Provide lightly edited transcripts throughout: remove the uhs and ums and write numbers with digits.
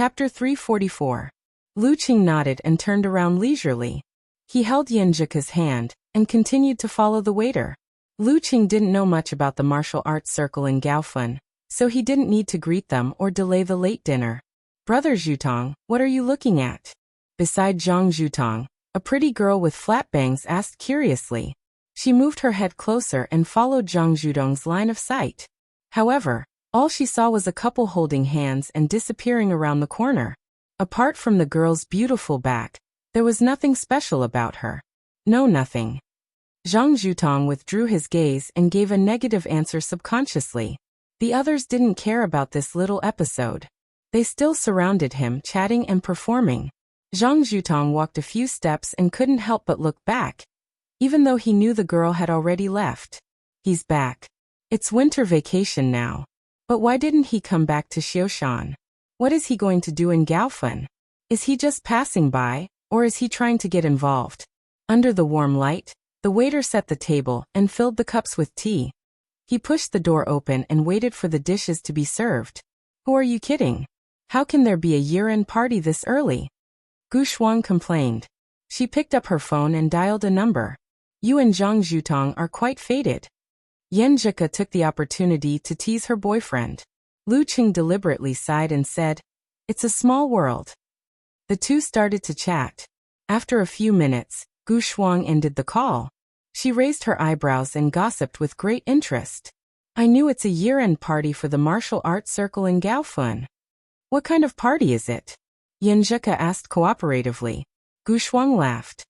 Chapter 344. Lu Qing nodded and turned around leisurely. He held Yanjika's hand and continued to follow the waiter. Lu Qing didn't know much about the martial arts circle in Gaofan, so he didn't need to greet them or delay the late dinner. Brother Zhutong, what are you looking at? Beside Zhang Zhutong, a pretty girl with flat bangs asked curiously. She moved her head closer and followed Zhang Zhutong's line of sight. However, all she saw was a couple holding hands and disappearing around the corner. Apart from the girl's beautiful back, there was nothing special about her. No, nothing. Zhang Zhutong withdrew his gaze and gave a negative answer subconsciously. The others didn't care about this little episode. They still surrounded him, chatting and performing. Zhang Zhutong walked a few steps and couldn't help but look back, even though he knew the girl had already left. He's back. It's winter vacation now. But why didn't he come back to Xiaoshan? What is he going to do in Gaofan? Is he just passing by, or is he trying to get involved? Under the warm light, the waiter set the table and filled the cups with tea. He pushed the door open and waited for the dishes to be served. Who are you kidding? How can there be a year-end party this early? Gu Shuang complained. She picked up her phone and dialed a number. You and Zhang Zhutong are quite faded. Yanjika took the opportunity to tease her boyfriend. Lu Qing deliberately sighed and said, "It's a small world." The two started to chat. After a few minutes, Gu Shuang ended the call. She raised her eyebrows and gossiped with great interest. I knew it's a year-end party for the martial arts circle in Gaofan. What kind of party is it? Yanjika asked cooperatively. Gu Shuang laughed.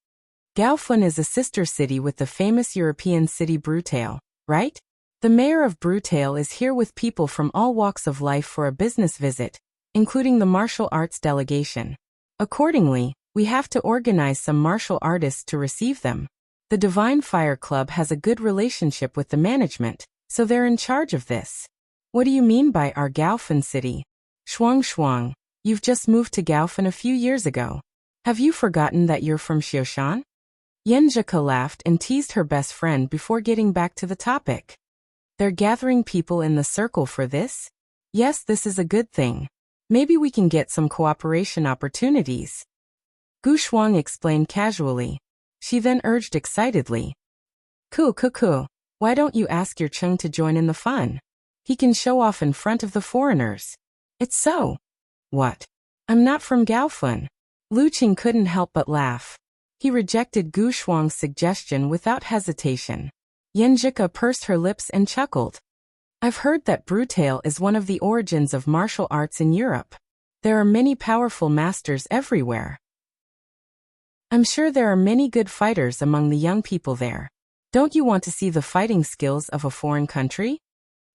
Gaofan is a sister city with the famous European city Brutale, right? The mayor of Brutale is here with people from all walks of life for a business visit, including the martial arts delegation. Accordingly, we have to organize some martial artists to receive them. The Divine Fire Club has a good relationship with the management, so they're in charge of this. What do you mean by our Gaofan city? Shuang, you've just moved to Gaofan a few years ago. Have you forgotten that you're from Xiaoshan? Yanjika laughed and teased her best friend before getting back to the topic. They're gathering people in the circle for this? Yes, this is a good thing. Maybe we can get some cooperation opportunities. Gu Shuang explained casually. She then urged excitedly. Cool. Why don't you ask your Cheng to join in the fun? He can show off in front of the foreigners. It's so. What? I'm not from Gaofan. Lu Qing couldn't help but laugh. He rejected Gu Shuang's suggestion without hesitation. Yanjika pursed her lips and chuckled. I've heard that Brutale is one of the origins of martial arts in Europe. There are many powerful masters everywhere. I'm sure there are many good fighters among the young people there. Don't you want to see the fighting skills of a foreign country?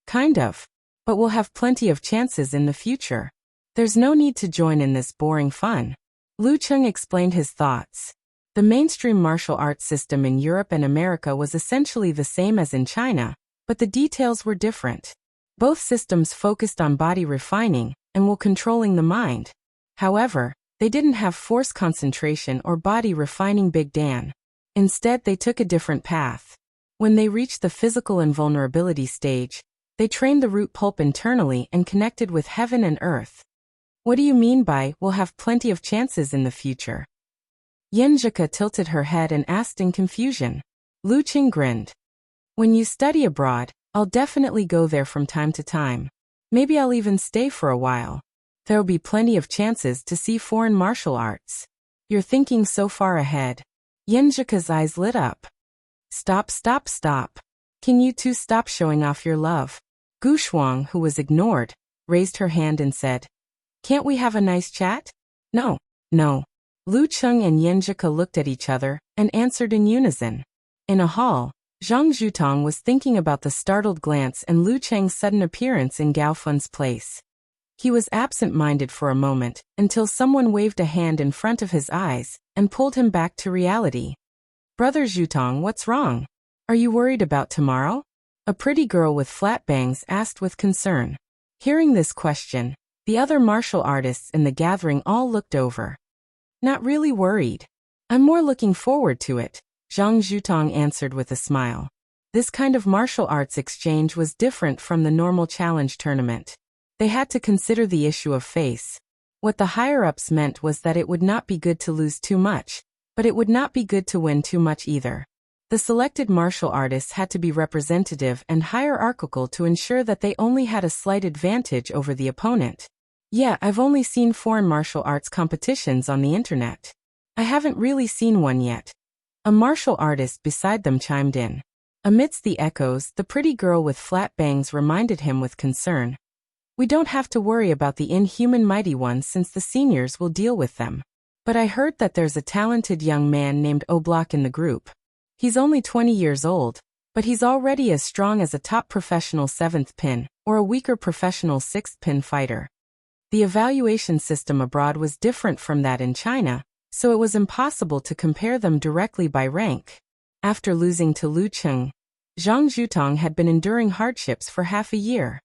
Kind of. But we'll have plenty of chances in the future. There's no need to join in this boring fun. Lu Qing explained his thoughts. The mainstream martial arts system in Europe and America was essentially the same as in China, but the details were different. Both systems focused on body refining and controlling the mind. However, they didn't have force concentration or body refining Big Dan. Instead, they took a different path. When they reached the physical invulnerability stage, they trained the root pulp internally and connected with heaven and earth. What do you mean by, we'll have plenty of chances in the future? Yanjika tilted her head and asked in confusion. Lu Qing grinned. When you study abroad, I'll definitely go there from time to time. Maybe I'll even stay for a while. There'll be plenty of chances to see foreign martial arts. You're thinking so far ahead. Yanjika's eyes lit up. Stop. Can you two stop showing off your love? Gu Shuang, who was ignored, raised her hand and said, Can't we have a nice chat? No. Lu Qing and Yanjika looked at each other and answered in unison. In a hall, Zhang Zhutong was thinking about the startled glance and Lu Cheng's sudden appearance in Gaofan's place. He was absent-minded for a moment until someone waved a hand in front of his eyes and pulled him back to reality. Brother Zhutong, what's wrong? Are you worried about tomorrow? A pretty girl with flat bangs asked with concern. Hearing this question, the other martial artists in the gathering all looked over. Not really worried. I'm more looking forward to it, Zhang Zhutong answered with a smile. This kind of martial arts exchange was different from the normal challenge tournament. They had to consider the issue of face. What the higher-ups meant was that it would not be good to lose too much, but it would not be good to win too much either. The selected martial artists had to be representative and hierarchical to ensure that they only had a slight advantage over the opponent. Yeah, I've only seen foreign martial arts competitions on the internet. I haven't really seen one yet. A martial artist beside them chimed in. Amidst the echoes, the pretty girl with flat bangs reminded him with concern. We don't have to worry about the inhuman mighty ones since the seniors will deal with them. But I heard that there's a talented young man named Oblak in the group. He's only 20 years old, but he's already as strong as a top professional 7th pin, or a weaker professional 6th pin fighter. The evaluation system abroad was different from that in China, so it was impossible to compare them directly by rank. After losing to Lu Cheng, Zhang Zhutong had been enduring hardships for half a year.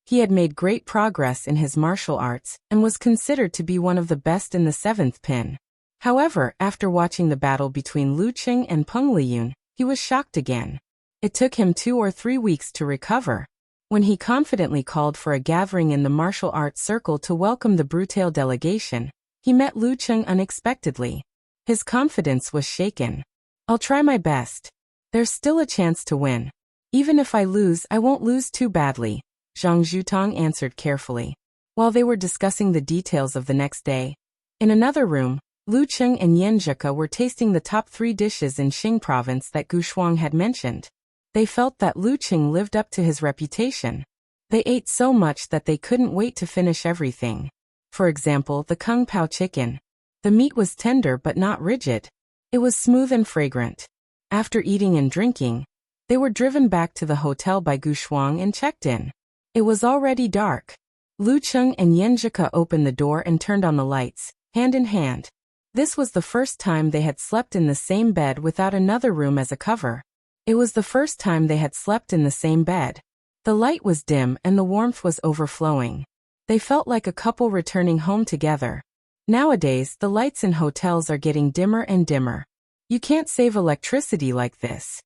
He had made great progress in his martial arts, and was considered to be one of the best in the 7th pin. However, after watching the battle between Lu Cheng and Peng Liyun, he was shocked again. It took him 2 or 3 weeks to recover. When he confidently called for a gathering in the martial arts circle to welcome the Brutale delegation, he met Lu Cheng unexpectedly. His confidence was shaken. I'll try my best. There's still a chance to win. Even if I lose, I won't lose too badly, Zhang Zhutong answered carefully. While they were discussing the details of the next day, in another room, Lu Cheng and Yan Zhike were tasting the top 3 dishes in Xing province that Gu Shuang had mentioned. They felt that Lu Cheng lived up to his reputation. They ate so much that they couldn't wait to finish everything. For example, the Kung Pao chicken. The meat was tender but not rigid. It was smooth and fragrant. After eating and drinking, they were driven back to the hotel by Gu Shuang and checked in. It was already dark. Lu Cheng and Yan Zhike opened the door and turned on the lights, hand in hand. This was the first time they had slept in the same bed without another room as a cover. It was the first time they had slept in the same bed. The light was dim and the warmth was overflowing. They felt like a couple returning home together. Nowadays, the lights in hotels are getting dimmer and dimmer. You can't save electricity like this.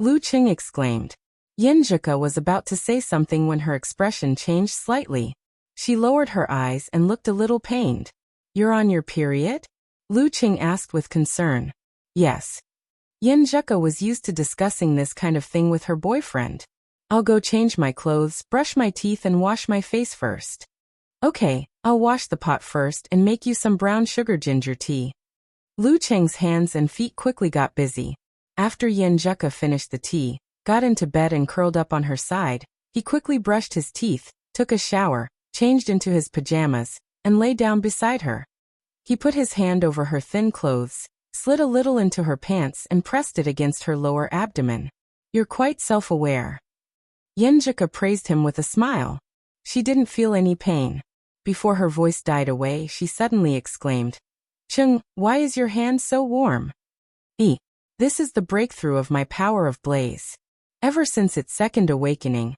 Lu Cheng exclaimed. Yan Zhike was about to say something when her expression changed slightly. She lowered her eyes and looked a little pained. You're on your period? Lu Cheng asked with concern. Yes. Yan Zhike was used to discussing this kind of thing with her boyfriend. I'll go change my clothes, brush my teeth and wash my face first. Okay, I'll wash the pot first and make you some brown sugar ginger tea. Lu Cheng's hands and feet quickly got busy. After Yan Zhike finished the tea, got into bed and curled up on her side, he quickly brushed his teeth, took a shower, changed into his pajamas, and lay down beside her. He put his hand over her thin clothes, slid a little into her pants and pressed it against her lower abdomen. You're quite self-aware. Yan Zhike praised him with a smile. She didn't feel any pain. Before her voice died away, she suddenly exclaimed, Cheng, why is your hand so warm? This is the breakthrough of my power of blaze. Ever since its second awakening,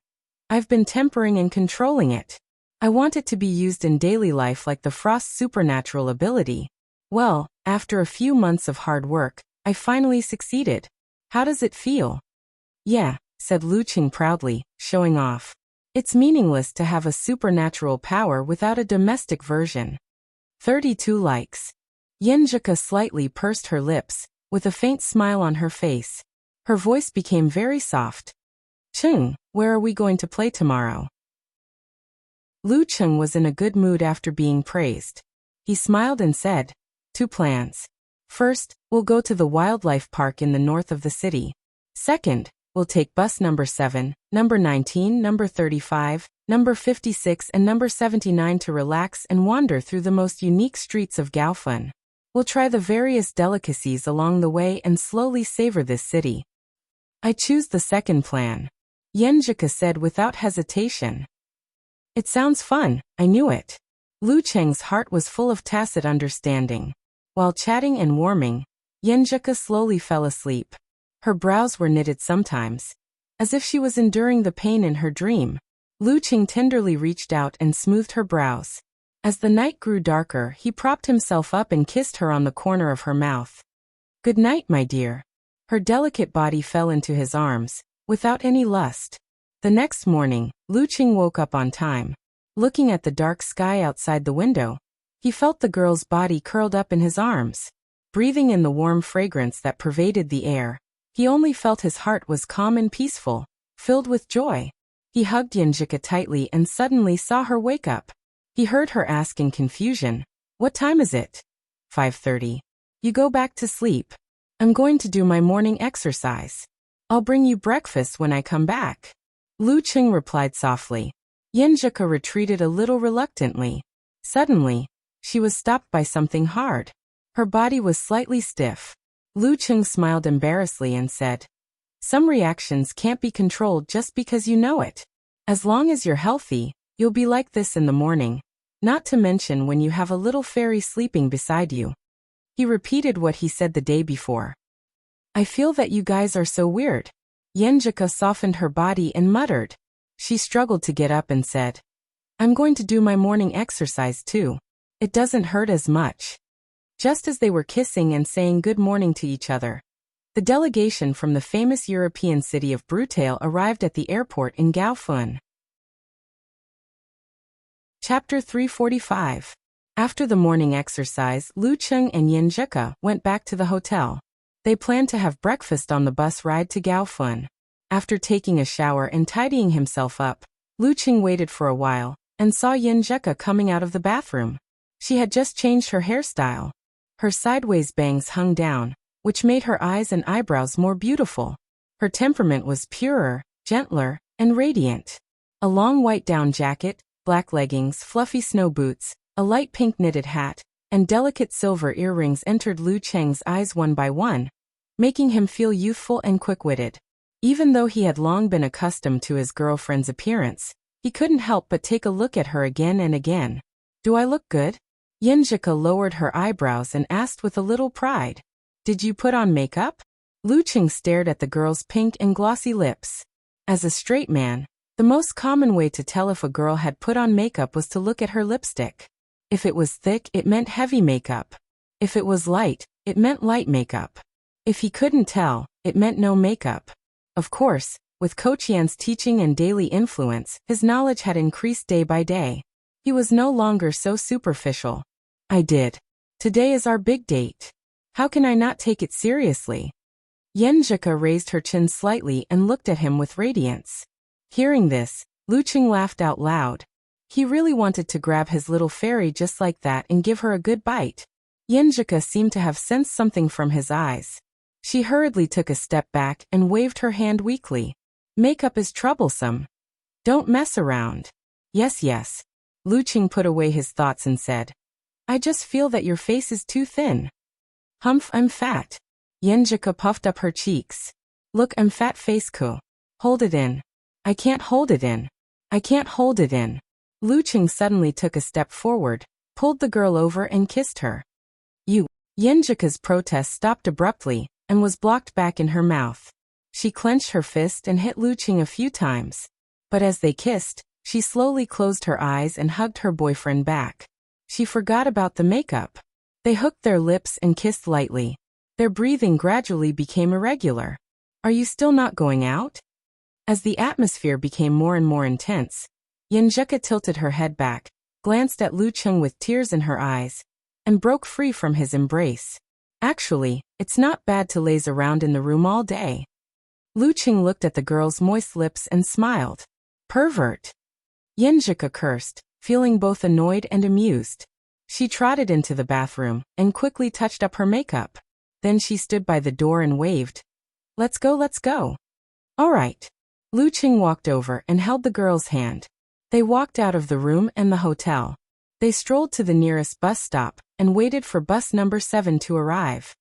I've been tempering and controlling it. I want it to be used in daily life like the frost's supernatural ability. Well, after a few months of hard work, I finally succeeded. How does it feel? Yeah, said Lu Cheng proudly, showing off. It's meaningless to have a supernatural power without a domestic version. 32 likes. Yan Zhike slightly pursed her lips, with a faint smile on her face. Her voice became very soft. Cheng, where are we going to play tomorrow? Lu Cheng was in a good mood after being praised. He smiled and said, 2 plans. First, we'll go to the wildlife park in the north of the city. Second, we'll take bus number 7, number 19, number 35, number 56 and number 79 to relax and wander through the most unique streets of Gaofan. We'll try the various delicacies along the way and slowly savor this city. I choose the second plan, Yan Zhike said without hesitation. It sounds fun, I knew it. Lu Cheng's heart was full of tacit understanding. While chatting and warming, Yan Zhike slowly fell asleep. Her brows were knitted sometimes, as if she was enduring the pain in her dream. Lu Cheng tenderly reached out and smoothed her brows. As the night grew darker, he propped himself up and kissed her on the corner of her mouth. Good night, my dear. Her delicate body fell into his arms, without any lust. The next morning, Lu Cheng woke up on time. Looking at the dark sky outside the window, he felt the girl's body curled up in his arms. Breathing in the warm fragrance that pervaded the air, he only felt his heart was calm and peaceful, filled with joy. He hugged Yunjika tightly and suddenly saw her wake up. He heard her ask in confusion, "What time is it?" 5:30. "You go back to sleep. I'm going to do my morning exercise. I'll bring you breakfast when I come back." Lu Qing replied softly. Yunjika retreated a little reluctantly. Suddenly, she was stopped by something hard. Her body was slightly stiff. Lu Qing smiled embarrassedly and said, "Some reactions can't be controlled just because you know it. As long as you're healthy, you'll be like this in the morning, not to mention when you have a little fairy sleeping beside you." He repeated what he said the day before. "I feel that you guys are so weird." Yunjika softened her body and muttered. She struggled to get up and said, "I'm going to do my morning exercise too. It doesn't hurt as much." Just as they were kissing and saying good morning to each other, the delegation from the famous European city of Brutale arrived at the airport in Gaofun. Chapter 345. After the morning exercise, Lu Qing and Yunjika went back to the hotel. They planned to have breakfast on the bus ride to Gaofun. After taking a shower and tidying himself up, Lu Qing waited for a while and saw Yunjika coming out of the bathroom. She had just changed her hairstyle. Her sideways bangs hung down, which made her eyes and eyebrows more beautiful. Her temperament was purer, gentler, and radiant. A long white down jacket, black leggings, fluffy snow boots, a light pink knitted hat, and delicate silver earrings entered Lu Cheng's eyes one by one, making him feel youthful and quick-witted. Even though he had long been accustomed to his girlfriend's appearance, he couldn't help but take a look at her again and again. "Do I look good?" Yunjika lowered her eyebrows and asked with a little pride. "Did you put on makeup?" Lu Qing stared at the girl's pink and glossy lips. As a straight man, the most common way to tell if a girl had put on makeup was to look at her lipstick. If it was thick, it meant heavy makeup. If it was light, it meant light makeup. If he couldn't tell, it meant no makeup. Of course, with Kochian's teaching and daily influence, his knowledge had increased day by day. He was no longer so superficial. "I did. Today is our big date. How can I not take it seriously?" Yunjika raised her chin slightly and looked at him with radiance. Hearing this, Lu Qing laughed out loud. He really wanted to grab his little fairy just like that and give her a good bite. Yunjika seemed to have sensed something from his eyes. She hurriedly took a step back and waved her hand weakly. "Makeup is troublesome. Don't mess around." Yes. Lu Qing put away his thoughts and said, "I just feel that your face is too thin." "Humph, I'm fat." Yunjika puffed up her cheeks. "Look, I'm fat face ko. Hold it in." "I can't hold it in. I can't hold it in." Lu Qing suddenly took a step forward, pulled the girl over and kissed her. "You." Yunjika's protest stopped abruptly and was blocked back in her mouth. She clenched her fist and hit Lu Qing a few times. But as they kissed, she slowly closed her eyes and hugged her boyfriend back. She forgot about the makeup. They hooked their lips and kissed lightly. Their breathing gradually became irregular. "Are you still not going out?" As the atmosphere became more and more intense, Yunjika tilted her head back, glanced at Lu Qing with tears in her eyes, and broke free from his embrace. "Actually, it's not bad to laze around in the room all day." Lu Qing looked at the girl's moist lips and smiled. "Pervert." Yunjika cursed, feeling both annoyed and amused. She trotted into the bathroom and quickly touched up her makeup. Then she stood by the door and waved. Let's go. "All right." Lu Qing walked over and held the girl's hand. They walked out of the room and the hotel. They strolled to the nearest bus stop and waited for bus number 7 to arrive.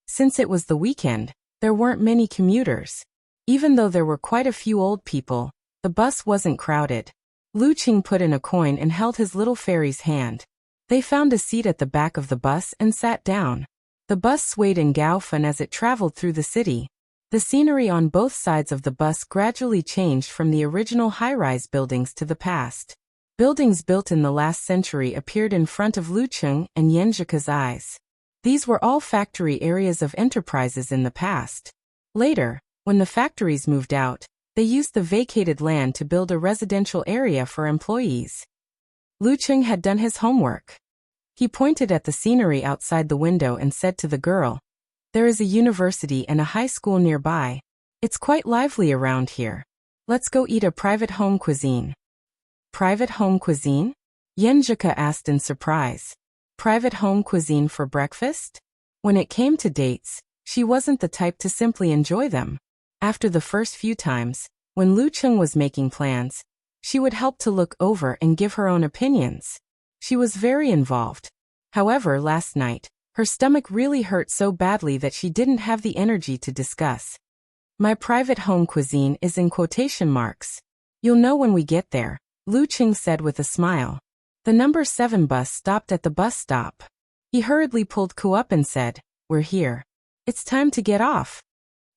Since it was the weekend, there weren't many commuters. Even though there were quite a few old people, the bus wasn't crowded. Lu Qing put in a coin and held his little fairy's hand. They found a seat at the back of the bus and sat down. The bus swayed in Gaofun as it traveled through the city. The scenery on both sides of the bus gradually changed from the original high-rise buildings to the past. Buildings built in the last century appeared in front of Lu Qing and Yunjika's eyes. These were all factory areas of enterprises in the past. Later, when the factories moved out, They used the vacated land to build a residential area for employees. Lu Cheng had done his homework. He pointed at the scenery outside the window and said to the girl, "There is a university and a high school nearby. It's quite lively around here. Let's go eat a private home cuisine." Private home cuisine? Yenjika asked in surprise. Private home cuisine for breakfast? When it came to dates, she wasn't the type to simply enjoy them. After the first few times, when Lu Cheng was making plans, she would help to look over and give her own opinions. She was very involved. However, last night, her stomach really hurt so badly that she didn't have the energy to discuss. "My private home cuisine is in quotation marks. You'll know when we get there," Lu Cheng said with a smile. The number 7 bus stopped at the bus stop. He hurriedly pulled Ku up and said, "We're here. It's time to get off."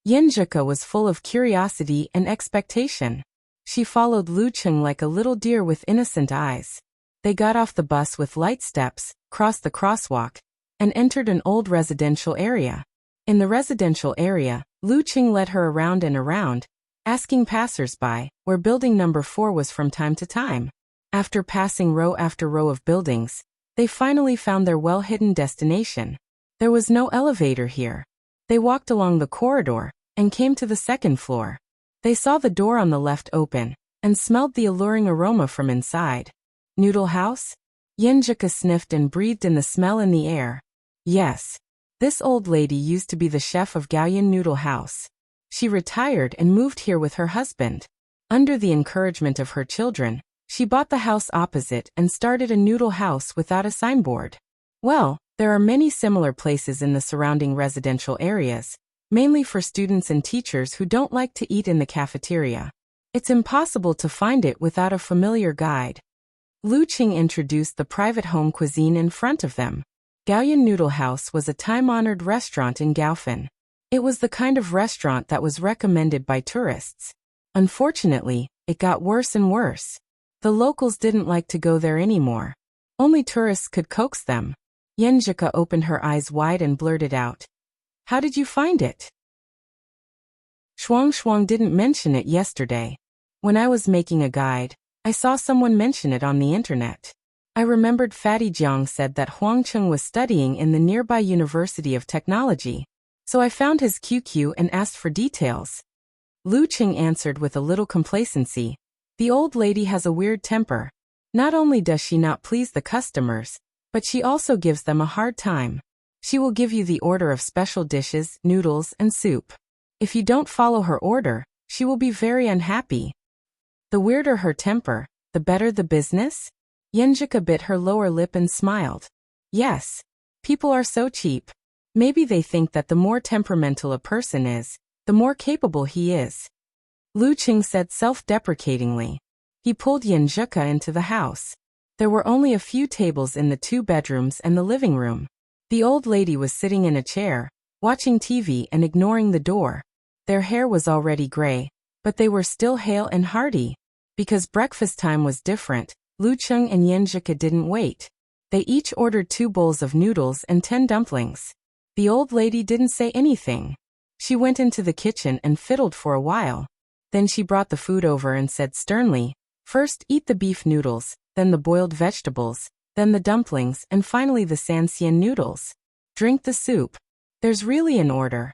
Yenjika was full of curiosity and expectation. She followed Lu Cheng like a little deer with innocent eyes. They got off the bus with light steps, crossed the crosswalk, and entered an old residential area. In the residential area, Lu Cheng led her around and around, asking passers-by where building number 4 was from time to time. After passing row after row of buildings, they finally found their well-hidden destination. There was no elevator here. They walked along the corridor and came to the second floor. They saw the door on the left open and smelled the alluring aroma from inside. Noodle house? Yenjika sniffed and breathed in the smell in the air. Yes. This old lady used to be the chef of Gaoyan Noodle House. She retired and moved here with her husband. Under the encouragement of her children, she bought the house opposite and started a noodle house without a signboard. Well, there are many similar places in the surrounding residential areas, mainly for students and teachers who don't like to eat in the cafeteria. It's impossible to find it without a familiar guide. Lu Cheng introduced the private home cuisine in front of them. Gaoyan Noodle House was a time-honored restaurant in Gaofen. It was the kind of restaurant that was recommended by tourists. Unfortunately, it got worse and worse. The locals didn't like to go there anymore. Only tourists could coax them. Yenjika opened her eyes wide and blurted out, "How did you find it?" Shuang didn't mention it yesterday. When I was making a guide, I saw someone mention it on the internet. I remembered Fatty Jiang said that Huang Cheng was studying in the nearby University of Technology, so I found his QQ and asked for details. Lu Cheng answered with a little complacency. The old lady has a weird temper. Not only does she not please the customers, but she also gives them a hard time. She will give you the order of special dishes, noodles, and soup. If you don't follow her order, she will be very unhappy. The weirder her temper, the better the business? Yenjika bit her lower lip and smiled. Yes. People are so cheap. Maybe they think that the more temperamental a person is, the more capable he is. Lu Cheng said self-deprecatingly. He pulled Yenjika into the house. There were only a few tables in the 2 bedrooms and the living room. The old lady was sitting in a chair, watching TV and ignoring the door. Their hair was already gray, but they were still hale and hearty. Because breakfast time was different, Lu Cheng and Yenjika didn't wait. They each ordered 2 bowls of noodles and 10 dumplings. The old lady didn't say anything. She went into the kitchen and fiddled for a while. Then she brought the food over and said sternly, "First eat the beef noodles, then the boiled vegetables, then the dumplings, and finally the Sanxian noodles. Drink the soup. There's really an order."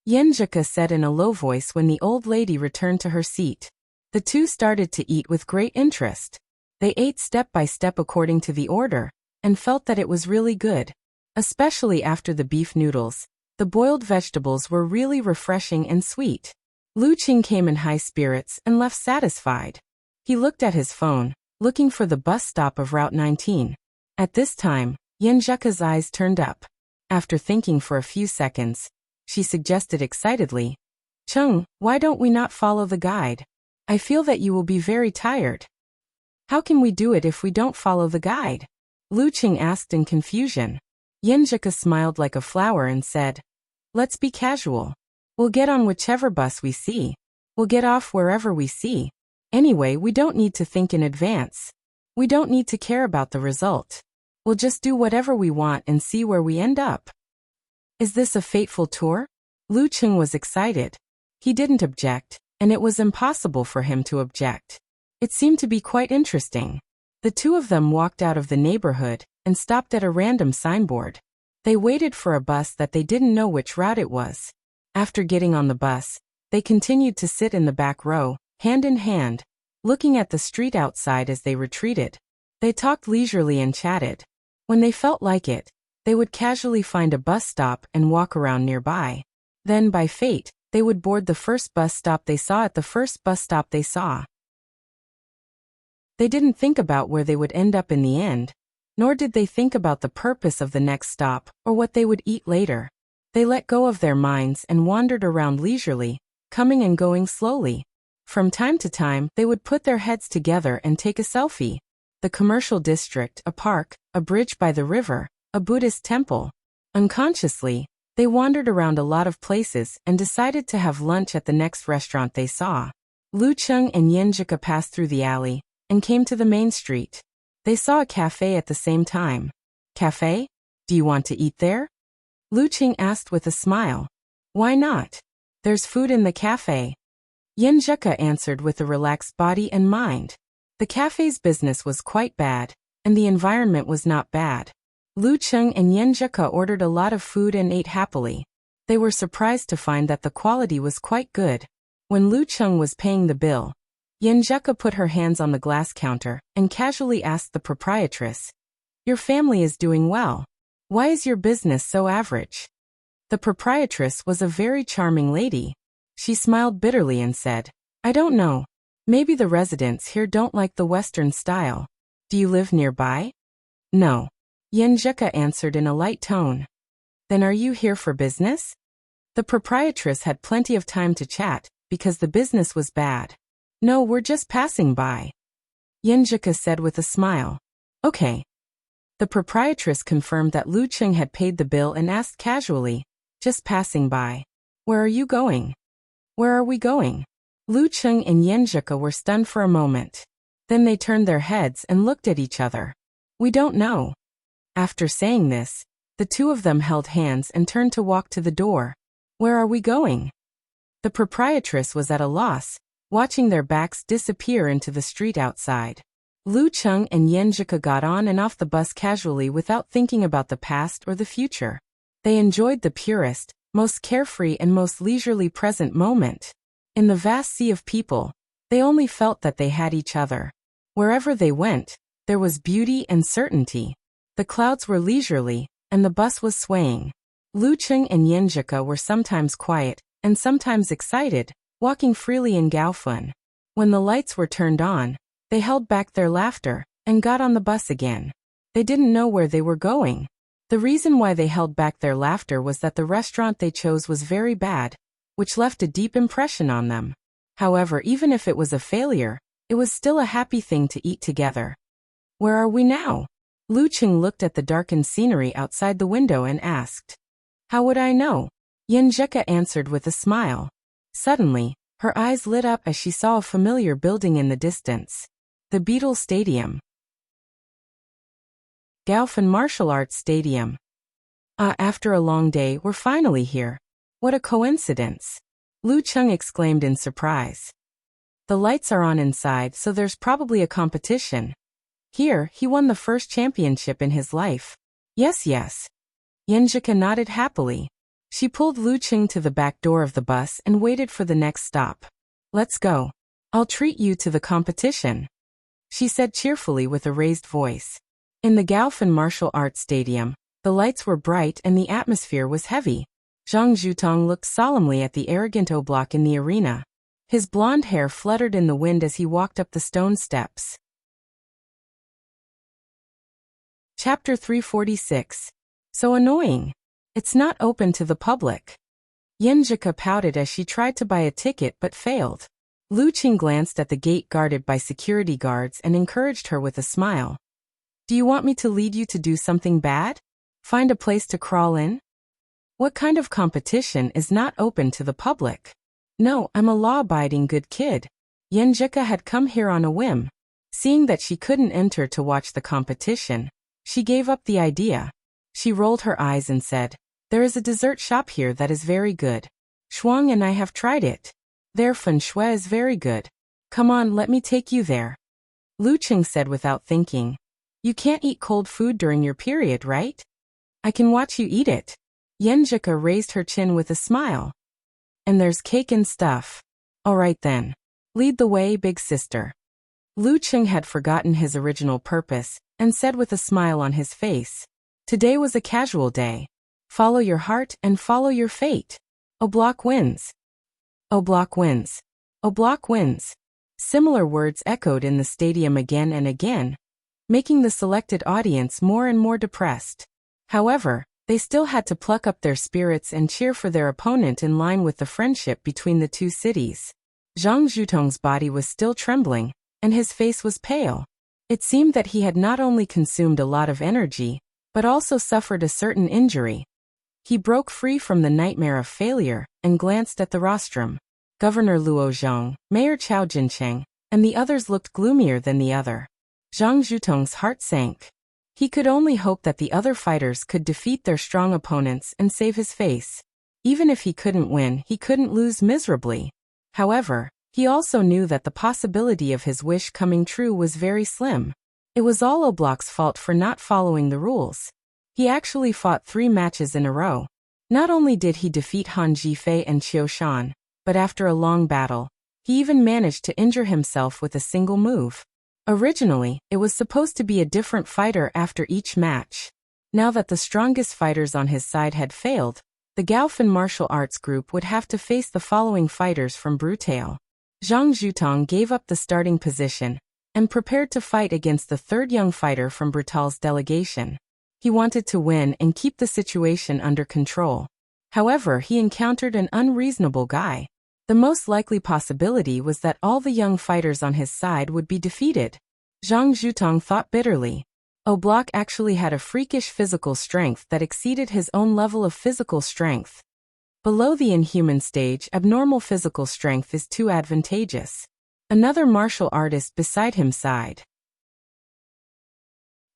Yenjika said in a low voice when the old lady returned to her seat. The 2 started to eat with great interest. They ate step by step according to the order, and felt that it was really good. Especially after the beef noodles, the boiled vegetables were really refreshing and sweet. Lu Cheng came in high spirits and left satisfied. He looked at his phone, looking for the bus stop of Route 19. At this time, Yenjika's eyes turned up. After thinking for a few seconds, she suggested excitedly, "Cheng, why don't we not follow the guide? I feel that you will be very tired." "How can we do it if we don't follow the guide?" Lu Cheng asked in confusion. Yenjika smiled like a flower and said, "Let's be casual. We'll get on whichever bus we see. We'll get off wherever we see. Anyway, we don't need to think in advance. We don't need to care about the result. We'll just do whatever we want and see where we end up." "Is this a fateful tour?" Lu Cheng was excited. He didn't object, and it was impossible for him to object. It seemed to be quite interesting. The two of them walked out of the neighborhood and stopped at a random signboard. They waited for a bus that they didn't know which route it was. After getting on the bus, they continued to sit in the back row, hand in hand, looking at the street outside as they retreated. They talked leisurely and chatted. When they felt like it, they would casually find a bus stop and walk around nearby. Then, by fate, they would board the first bus stop they saw at the first bus stop they saw. They didn't think about where they would end up in the end, nor did they think about the purpose of the next stop or what they would eat later. They let go of their minds and wandered around leisurely, coming and going slowly. From time to time, they would put their heads together and take a selfie. The commercial district, a park, a bridge by the river, a Buddhist temple. Unconsciously, they wandered around a lot of places and decided to have lunch at the next restaurant they saw. Lu Cheng and Yenjika passed through the alley and came to the main street. They saw a cafe at the same time. Cafe? Do you want to eat there? Lu Cheng asked with a smile. Why not? There's food in the cafe. Yenjika answered with a relaxed body and mind. The cafe's business was quite bad, and the environment was not bad. Lu Cheng and Yenjika ordered a lot of food and ate happily. They were surprised to find that the quality was quite good. When Lu Cheng was paying the bill, Yenjika put her hands on the glass counter and casually asked the proprietress, "Your family is doing well. Why is your business so average?" The proprietress was a very charming lady. She smiled bitterly and said, "I don't know. Maybe the residents here don't like the Western style. Do you live nearby?" "No." Yenjika answered in a light tone. "Then are you here for business?" The proprietress had plenty of time to chat because the business was bad. "No, we're just passing by," Yenjika said with a smile. "Okay." The proprietress confirmed that Lu Cheng had paid the bill and asked casually, "Just passing by. Where are you going?" "Where are we going?" Lu Cheng and Yenjika were stunned for a moment. Then they turned their heads and looked at each other. "We don't know." After saying this, the two of them held hands and turned to walk to the door. "Where are we going?" The proprietress was at a loss, watching their backs disappear into the street outside. Lu Cheng and Yenjika got on and off the bus casually without thinking about the past or the future. They enjoyed the purest, most carefree and most leisurely present moment. In the vast sea of people, they only felt that they had each other. Wherever they went, there was beauty and certainty. The clouds were leisurely, and the bus was swaying. Lu Cheng and Yenjika were sometimes quiet and sometimes excited, walking freely in Gaofun. When the lights were turned on, they held back their laughter and got on the bus again. They didn't know where they were going. The reason why they held back their laughter was that the restaurant they chose was very bad, which left a deep impression on them. However, even if it was a failure, it was still a happy thing to eat together. "Where are we now?" Lu Cheng looked at the darkened scenery outside the window and asked. "How would I know?" Yenjika answered with a smile. Suddenly, her eyes lit up as she saw a familiar building in the distance. The Beetle Stadium. Gaofun Martial Arts Stadium. "Ah, after a long day, we're finally here. What a coincidence!" Lu Cheng exclaimed in surprise. "The lights are on inside, so there's probably a competition. Here, he won the first championship in his life." Yes. Yenjika nodded happily. She pulled Lu Cheng to the back door of the bus and waited for the next stop. "Let's go. I'll treat you to the competition," she said cheerfully with a raised voice. In the Gaofun Martial Arts Stadium, the lights were bright and the atmosphere was heavy. Zhang Zhutong looked solemnly at the arrogant Oblak in the arena. His blonde hair fluttered in the wind as he walked up the stone steps. Chapter 346. So annoying. It's not open to the public. Yenjika pouted as she tried to buy a ticket but failed. Lu Cheng glanced at the gate guarded by security guards and encouraged her with a smile. "Do you want me to lead you to do something bad? Find a place to crawl in? What kind of competition is not open to the public?" "No, I'm a law-abiding good kid." Yenjika had come here on a whim. Seeing that she couldn't enter to watch the competition, she gave up the idea. She rolled her eyes and said, "There is a dessert shop here that is very good. Shuang and I have tried it." Their feng shui is very good. Come on, let me take you there. Lu Qing said without thinking. You can't eat cold food during your period, right? I can watch you eat it. Yenjika raised her chin with a smile. And there's cake and stuff. All right then. Lead the way, big sister. Lu Qing had forgotten his original purpose, and said with a smile on his face. Today was a casual day. Follow your heart and follow your fate. Oblak wins. Oblak wins. Oblak wins. Similar words echoed in the stadium again and again, making the selected audience more and more depressed. However, they still had to pluck up their spirits and cheer for their opponent in line with the friendship between the two cities. Zhang Zhutong's body was still trembling, and his face was pale. It seemed that he had not only consumed a lot of energy, but also suffered a certain injury. He broke free from the nightmare of failure and glanced at the rostrum. Governor Luo Zhong, Mayor Chao Jincheng, and the others looked gloomier than the other. Zhang Zhutong's heart sank. He could only hope that the other fighters could defeat their strong opponents and save his face. Even if he couldn't win, he couldn't lose miserably. However, he also knew that the possibility of his wish coming true was very slim. It was all Oblak's fault for not following the rules. He actually fought 3 matches in a row. Not only did he defeat Han Jifei and Qiu Shan, but after a long battle, he even managed to injure himself with a single move. Originally, it was supposed to be a different fighter after each match. Now that the strongest fighters on his side had failed, the Gaofan martial arts group would have to face the following fighters from Brutale. Zhang Zhutong gave up the starting position and prepared to fight against the third young fighter from Brutale's delegation. He wanted to win and keep the situation under control. However, he encountered an unreasonable guy. The most likely possibility was that all the young fighters on his side would be defeated. Zhang Zhutong thought bitterly. Oblak actually had a freakish physical strength that exceeded his own level of physical strength. Below the inhuman stage, abnormal physical strength is too advantageous. Another martial artist beside him sighed.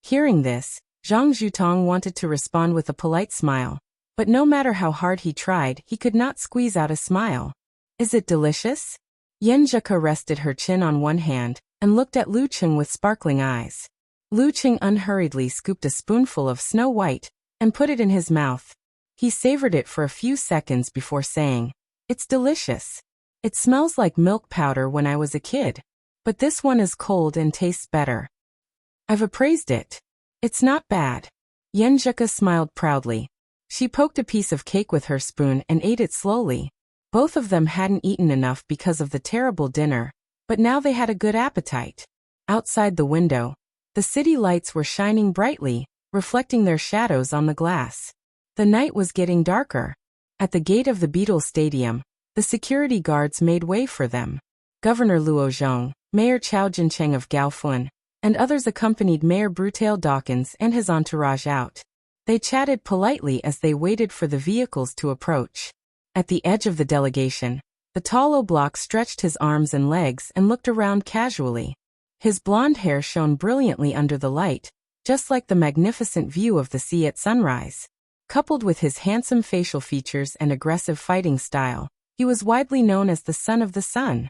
Hearing this, Zhang Zhutong wanted to respond with a polite smile, but no matter how hard he tried, he could not squeeze out a smile. Is it delicious? Yenjika rested her chin on one hand and looked at Lu Qing with sparkling eyes. Lu Qing unhurriedly scooped a spoonful of Snow White and put it in his mouth. He savored it for a few seconds before saying, "It's delicious. It smells like milk powder when I was a kid. But this one is cold and tastes better. I've appraised it. It's not bad." Yenjika smiled proudly. She poked a piece of cake with her spoon and ate it slowly. Both of them hadn't eaten enough because of the terrible dinner, but now they had a good appetite. Outside the window, the city lights were shining brightly, reflecting their shadows on the glass. The night was getting darker. At the gate of the Beetle Stadium, the security guards made way for them. Governor Luo Zhong, Mayor Chao Jincheng of Gaofun, and others accompanied Mayor Brutale Dawkins and his entourage out. They chatted politely as they waited for the vehicles to approach. At the edge of the delegation, the tall Oblak stretched his arms and legs and looked around casually. His blonde hair shone brilliantly under the light, just like the magnificent view of the sea at sunrise. Coupled with his handsome facial features and aggressive fighting style, he was widely known as the Son of the Sun.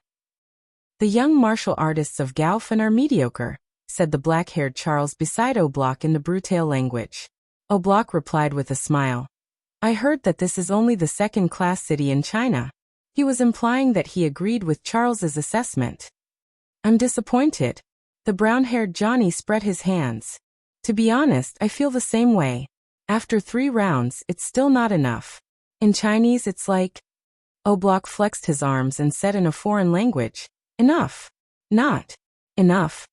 "The young martial artists of Gaofan are mediocre," said the black-haired Charles beside Oblak in the Brutale language. Oblak replied with a smile. "I heard that this is only the second-class city in China." He was implying that he agreed with Charles's assessment. "I'm disappointed." The brown-haired Johnny spread his hands. "To be honest, I feel the same way. After 3 rounds, it's still not enough. In Chinese, it's like..." Oblak flexed his arms and said in a foreign language, "Enough. Not. Enough.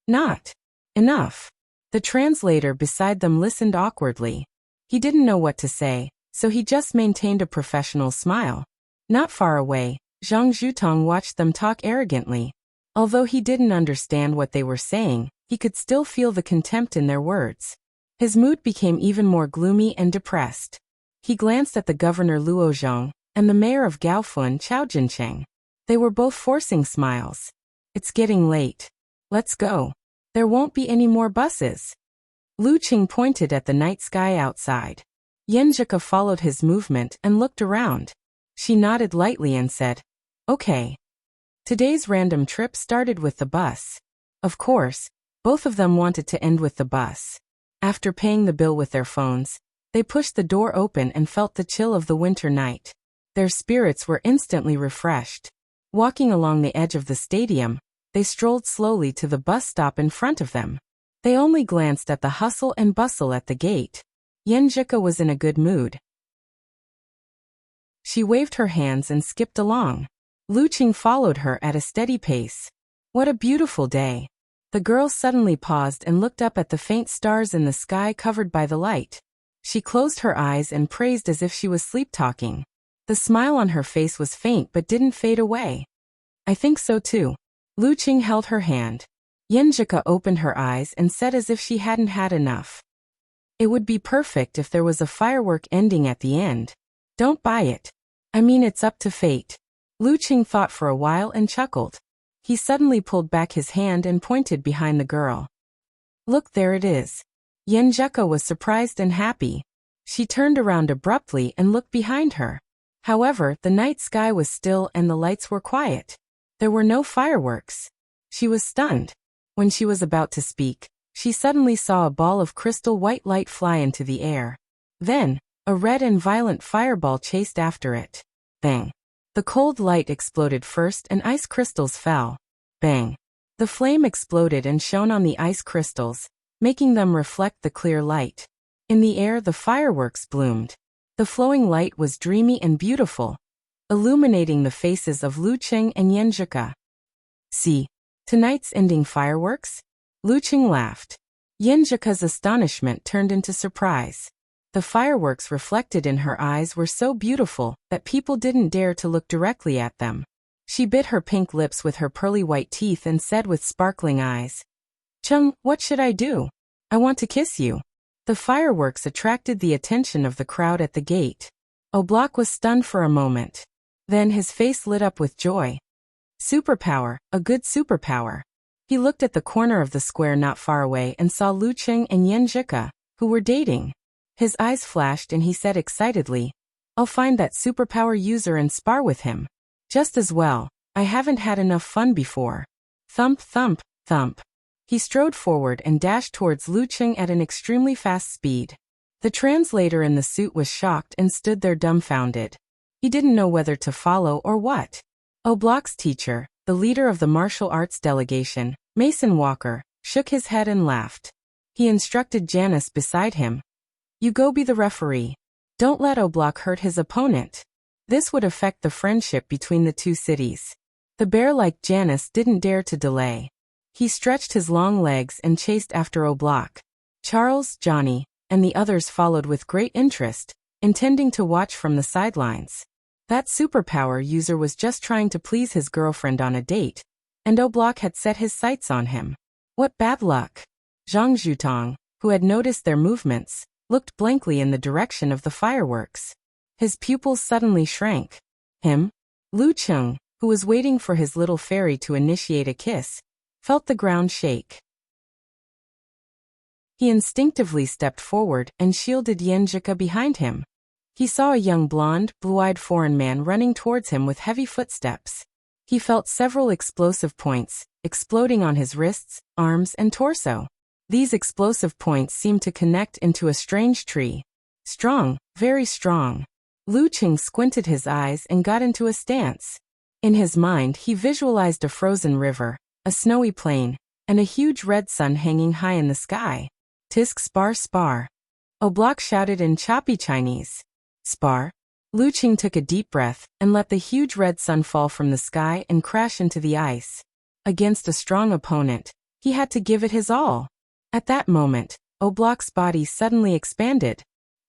Not. Enough." The translator beside them listened awkwardly. He didn't know what to say, so he just maintained a professional smile. Not far away, Zhang Zhutong watched them talk arrogantly. Although he didn't understand what they were saying, he could still feel the contempt in their words. His mood became even more gloomy and depressed. He glanced at the governor Luo Zhong and the mayor of Gaofun Chao Jincheng. They were both forcing smiles. "It's getting late. Let's go. There won't be any more buses." Lu Qing pointed at the night sky outside. Yenjika followed his movement and looked around. She nodded lightly and said, Okay. Today's random trip started with the bus. Of course, both of them wanted to end with the bus. After paying the bill with their phones, they pushed the door open and felt the chill of the winter night. Their spirits were instantly refreshed. Walking along the edge of the stadium, they strolled slowly to the bus stop in front of them. They only glanced at the hustle and bustle at the gate. Yenjika was in a good mood. She waved her hands and skipped along. Luqing followed her at a steady pace. What a beautiful day. The girl suddenly paused and looked up at the faint stars in the sky covered by the light. She closed her eyes and praised as if she was sleep-talking. The smile on her face was faint but didn't fade away. I think so too. Luqing held her hand. Yenjika opened her eyes and said as if she hadn't had enough. It would be perfect if there was a firework ending at the end. Don't buy it. I mean, it's up to fate. Luqing thought for a while and chuckled. He suddenly pulled back his hand and pointed behind the girl. Look, there it is. Yenjika was surprised and happy. She turned around abruptly and looked behind her. However, the night sky was still and the lights were quiet. There were no fireworks. She was stunned. When she was about to speak, she suddenly saw a ball of crystal white light fly into the air. Then, a red and violent fireball chased after it. Bang! The cold light exploded first and ice crystals fell. Bang! The flame exploded and shone on the ice crystals, making them reflect the clear light. In the air, the fireworks bloomed. The flowing light was dreamy and beautiful, illuminating the faces of Luqing and Yenjika. See, tonight's ending fireworks? Luqing laughed. Yenjika's astonishment turned into surprise. The fireworks reflected in her eyes were so beautiful that people didn't dare to look directly at them. She bit her pink lips with her pearly white teeth and said with sparkling eyes, "Chung, what should I do? I want to kiss you." The fireworks attracted the attention of the crowd at the gate. Oblak was stunned for a moment. Then his face lit up with joy. Superpower, a good superpower. He looked at the corner of the square not far away and saw Luqing and Yenjika, who were dating. His eyes flashed and he said excitedly, "I'll find that superpower user and spar with him. Just as well, I haven't had enough fun before." Thump, thump, thump. He strode forward and dashed towards Luqing at an extremely fast speed. The translator in the suit was shocked and stood there dumbfounded. He didn't know whether to follow or what. Oblak's teacher, the leader of the martial arts delegation, Mason Walker, shook his head and laughed. He instructed Janice beside him, "You go be the referee. Don't let Oblak hurt his opponent." This would affect the friendship between the two cities. The bear-like Janice didn't dare to delay. He stretched his long legs and chased after Oblak. Charles, Johnny, and the others followed with great interest, intending to watch from the sidelines. That superpower user was just trying to please his girlfriend on a date, and Oblak had set his sights on him. What bad luck! Zhang Zhutong, who had noticed their movements, looked blankly in the direction of the fireworks. His pupils suddenly shrank. Him? Luqing, who was waiting for his little fairy to initiate a kiss, felt the ground shake. He instinctively stepped forward and shielded Yenjika behind him. He saw a young blonde, blue-eyed foreign man running towards him with heavy footsteps. He felt several explosive points, exploding on his wrists, arms, and torso. These explosive points seemed to connect into a strange tree. Strong, very strong. Luqing squinted his eyes and got into a stance. In his mind, he visualized a frozen river, a snowy plain, and a huge red sun hanging high in the sky. Tisk spar spar. Oblak shouted in choppy Chinese. Spar. Luqing took a deep breath and let the huge red sun fall from the sky and crash into the ice. Against a strong opponent, he had to give it his all. At that moment, Oblak's body suddenly expanded.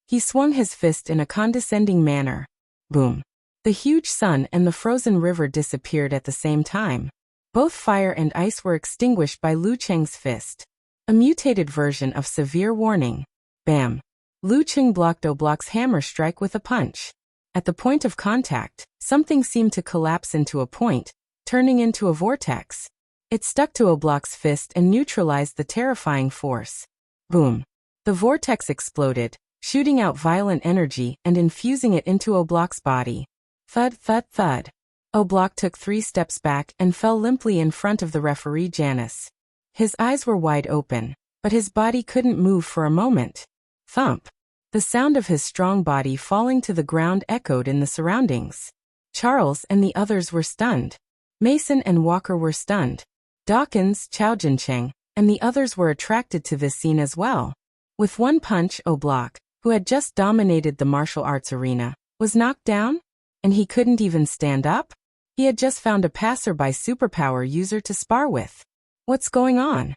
He swung his fist in a condescending manner. Boom. The huge sun and the frozen river disappeared at the same time. Both fire and ice were extinguished by Luqing's fist. A mutated version of severe warning. Bam. Luqing blocked Oblak's hammer strike with a punch. At the point of contact, something seemed to collapse into a point, turning into a vortex. It stuck to Oblak's fist and neutralized the terrifying force. Boom. The vortex exploded, shooting out violent energy and infusing it into Oblak's body. Thud, thud, thud. Oblak took 3 steps back and fell limply in front of the referee Janice. His eyes were wide open, but his body couldn't move for a moment. Thump! The sound of his strong body falling to the ground echoed in the surroundings. Charles and the others were stunned. Mason and Walker were stunned. Dawkins, Chao Jincheng, and the others were attracted to this scene as well. With one punch, Oblak, who had just dominated the martial arts arena, was knocked down? And he couldn't even stand up? He had just found a passerby superpower user to spar with. What's going on?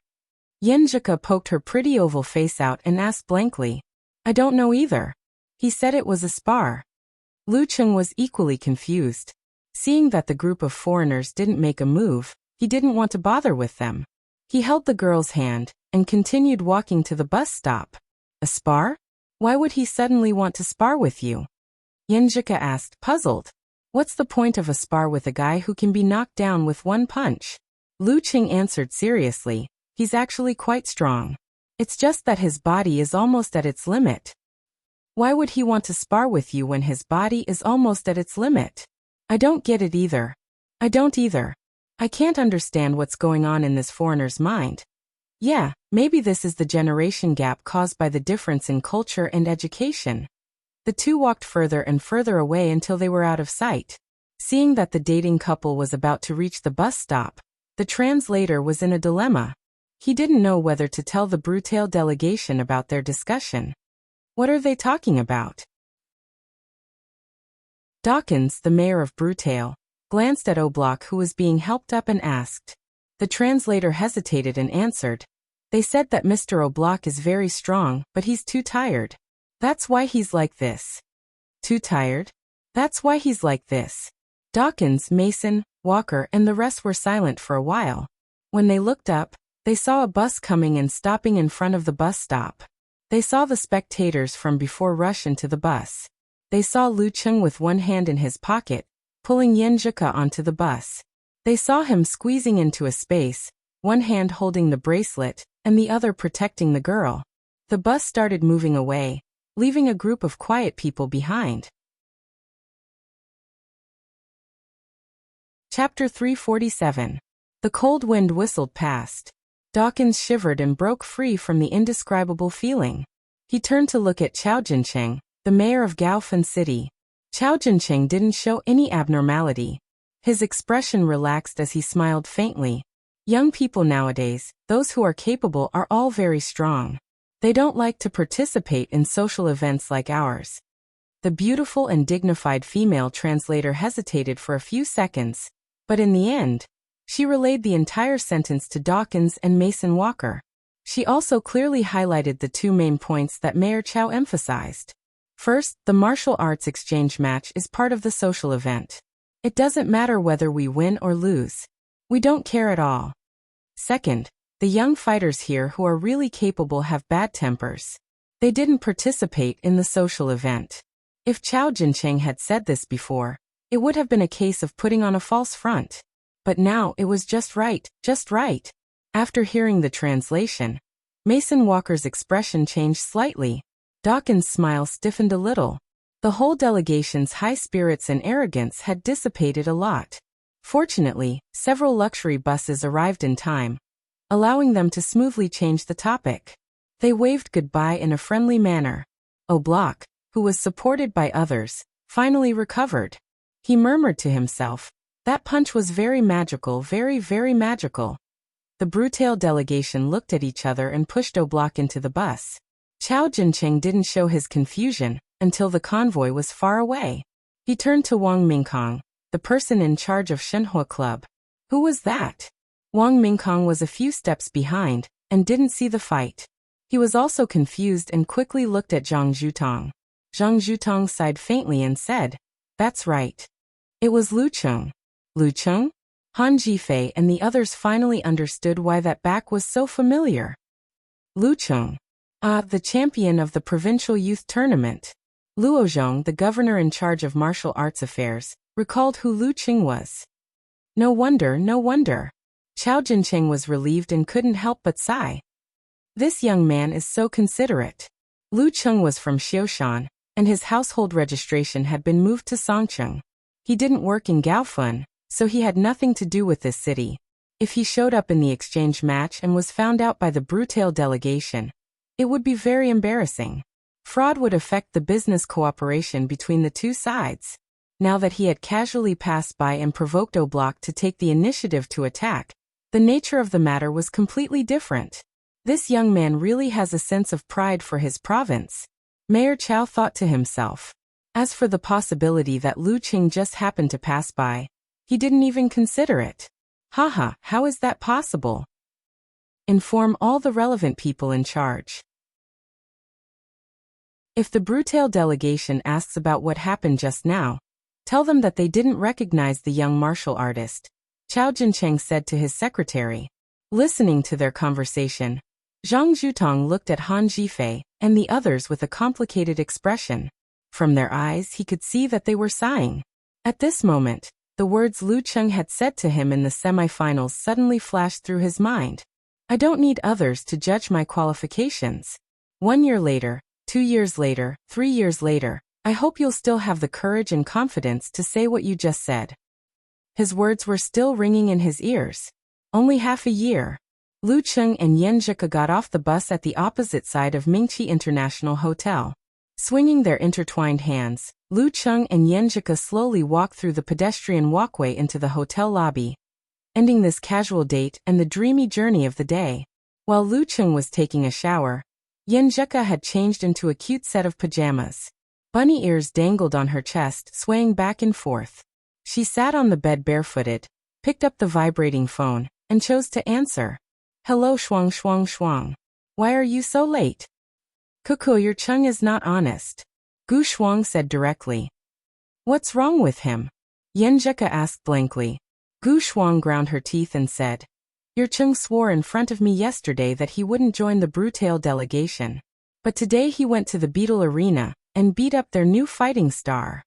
Yenjika poked her pretty oval face out and asked blankly. I don't know either. He said it was a spar. Lu Cheng was equally confused. Seeing that the group of foreigners didn't make a move, he didn't want to bother with them. He held the girl's hand and continued walking to the bus stop. A spar? Why would he suddenly want to spar with you? Yenjika asked, puzzled. What's the point of a spar with a guy who can be knocked down with one punch? Lu Cheng answered seriously, he's actually quite strong. It's just that his body is almost at its limit. Why would he want to spar with you when his body is almost at its limit? I don't get it either. I don't either. I can't understand what's going on in this foreigner's mind. Yeah, maybe this is the generation gap caused by the difference in culture and education. The two walked further and further away until they were out of sight. Seeing that the dating couple was about to reach the bus stop, the translator was in a dilemma. He didn't know whether to tell the Brutale delegation about their discussion. What are they talking about? Dawkins, the mayor of Brutale, glanced at Oblak who was being helped up and asked. The translator hesitated and answered. They said that Mr. Oblak is very strong, but he's too tired. That's why he's like this. Too tired? That's why he's like this. Dawkins, Mason, Walker, and the rest were silent for a while. When they looked up, they saw a bus coming and stopping in front of the bus stop. They saw the spectators from before rush into the bus. They saw Lu Cheng with one hand in his pocket, pulling Yenjika onto the bus. They saw him squeezing into a space, one hand holding the bracelet, and the other protecting the girl. The bus started moving away, leaving a group of quiet people behind. Chapter 347. The cold wind whistled past. Dawkins shivered and broke free from the indescribable feeling. He turned to look at Chao Jincheng, the mayor of Gaofen City. Chao Jincheng didn't show any abnormality. His expression relaxed as he smiled faintly. Young people nowadays, those who are capable, are all very strong. They don't like to participate in social events like ours. The beautiful and dignified female translator hesitated for a few seconds, but in the end, she relayed the entire sentence to Dawkins and Mason Walker. She also clearly highlighted the two main points that Mayor Chao emphasized. First, the martial arts exchange match is part of the social event. It doesn't matter whether we win or lose. We don't care at all. Second, the young fighters here who are really capable have bad tempers. They didn't participate in the social event. If Chao Jincheng had said this before, it would have been a case of putting on a false front. But now it was just right, just right. After hearing the translation, Mason Walker's expression changed slightly. Dawkins' smile stiffened a little. The whole delegation's high spirits and arrogance had dissipated a lot. Fortunately, several luxury buses arrived in time, allowing them to smoothly change the topic. They waved goodbye in a friendly manner. Oblak, who was supported by others, finally recovered. He murmured to himself, that punch was very magical, very, very magical. The Brutale delegation looked at each other and pushed Oblak into the bus. Chao Jincheng didn't show his confusion until the convoy was far away. He turned to Wang Mingkong, the person in charge of Shenhua Club. Who was that? Wang Mingkong was a few steps behind and didn't see the fight. He was also confused and quickly looked at Zhang Zhutong. Zhang Zhutong sighed faintly and said, that's right. It was Lu Cheng. Lu Cheng? Han Jifei and the others finally understood why that back was so familiar. Lu Cheng. The champion of the provincial youth tournament. Luo Zhong, the governor in charge of martial arts affairs, recalled who Lu Cheng was. No wonder, no wonder. Chao Jincheng was relieved and couldn't help but sigh. This young man is so considerate. Lu Cheng was from Xioshan, and his household registration had been moved to Songcheng. He didn't work in Gaofun, so he had nothing to do with this city. If he showed up in the exchange match and was found out by the Brutale delegation, it would be very embarrassing. Fraud would affect the business cooperation between the two sides. Now that he had casually passed by and provoked Oblock to take the initiative to attack, the nature of the matter was completely different. This young man really has a sense of pride for his province, Mayor Chow thought to himself. As for the possibility that Lu Qing just happened to pass by, he didn't even consider it. Haha, how is that possible? Inform all the relevant people in charge. If the Brutale delegation asks about what happened just now, tell them that they didn't recognize the young martial artist, Chao Jincheng said to his secretary. Listening to their conversation, Zhang Zhutong looked at Han Zhifei and the others with a complicated expression. From their eyes he could see that they were sighing. At this moment, the words Lu Cheng had said to him in the semi-finals suddenly flashed through his mind. I don't need others to judge my qualifications. 1 year later, 2 years later, 3 years later, I hope you'll still have the courage and confidence to say what you just said. His words were still ringing in his ears. Only half a year. Lu Cheng and Yan Zhika got off the bus at the opposite side of Mingqi International Hotel. Swinging their intertwined hands, Lu Cheng and Yan Zhika slowly walked through the pedestrian walkway into the hotel lobby, ending this casual date and the dreamy journey of the day. While Lu Cheng was taking a shower, Yan Zhika had changed into a cute set of pajamas. Bunny ears dangled on her chest, swaying back and forth. She sat on the bed barefooted, picked up the vibrating phone, and chose to answer. Hello Shuang Shuang Shuang. Why are you so late? Cuckoo, your Cheng is not honest. Gu Shuang said directly. What's wrong with him? Yan Zhika asked blankly. Gu Shuang ground her teeth and said. Your Cheng swore in front of me yesterday that he wouldn't join the Brutale delegation. But today he went to the Beetle Arena and beat up their new fighting star.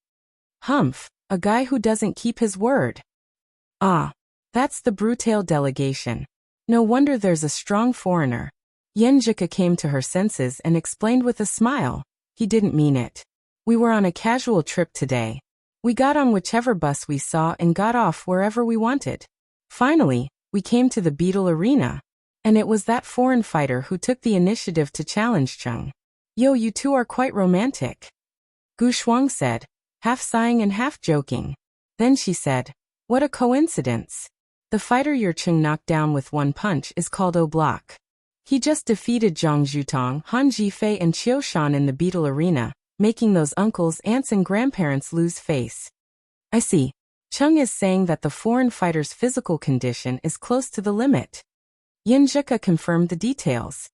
Humph, a guy who doesn't keep his word. Ah, that's the Brutale delegation. No wonder there's a strong foreigner. Yan Zhika came to her senses and explained with a smile. He didn't mean it. We were on a casual trip today. We got on whichever bus we saw and got off wherever we wanted. Finally, we came to the Beetle Arena. And it was that foreign fighter who took the initiative to challenge Cheng. Yo, you two are quite romantic. Gu Shuang said, half sighing and half joking. Then she said, what a coincidence. The fighter your Cheng knocked down with one punch is called Oblock. He just defeated Zhang Zhutong, Han Zhifei and Qiu Shan in the Beetle Arena, making those uncles, aunts and grandparents lose face. I see. Cheng is saying that the foreign fighter's physical condition is close to the limit. Yan Zhika confirmed the details.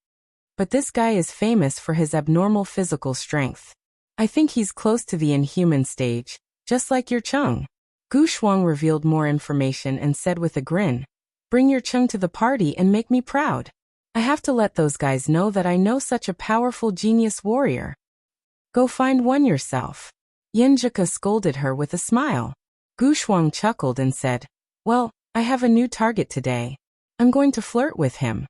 But this guy is famous for his abnormal physical strength. I think he's close to the inhuman stage, just like your Cheng. Gu Shuang revealed more information and said with a grin, bring your Cheng to the party and make me proud. I have to let those guys know that I know such a powerful genius warrior. Go find one yourself. Yan Zhika scolded her with a smile. Gu Shuang chuckled and said, well, I have a new target today. I'm going to flirt with him.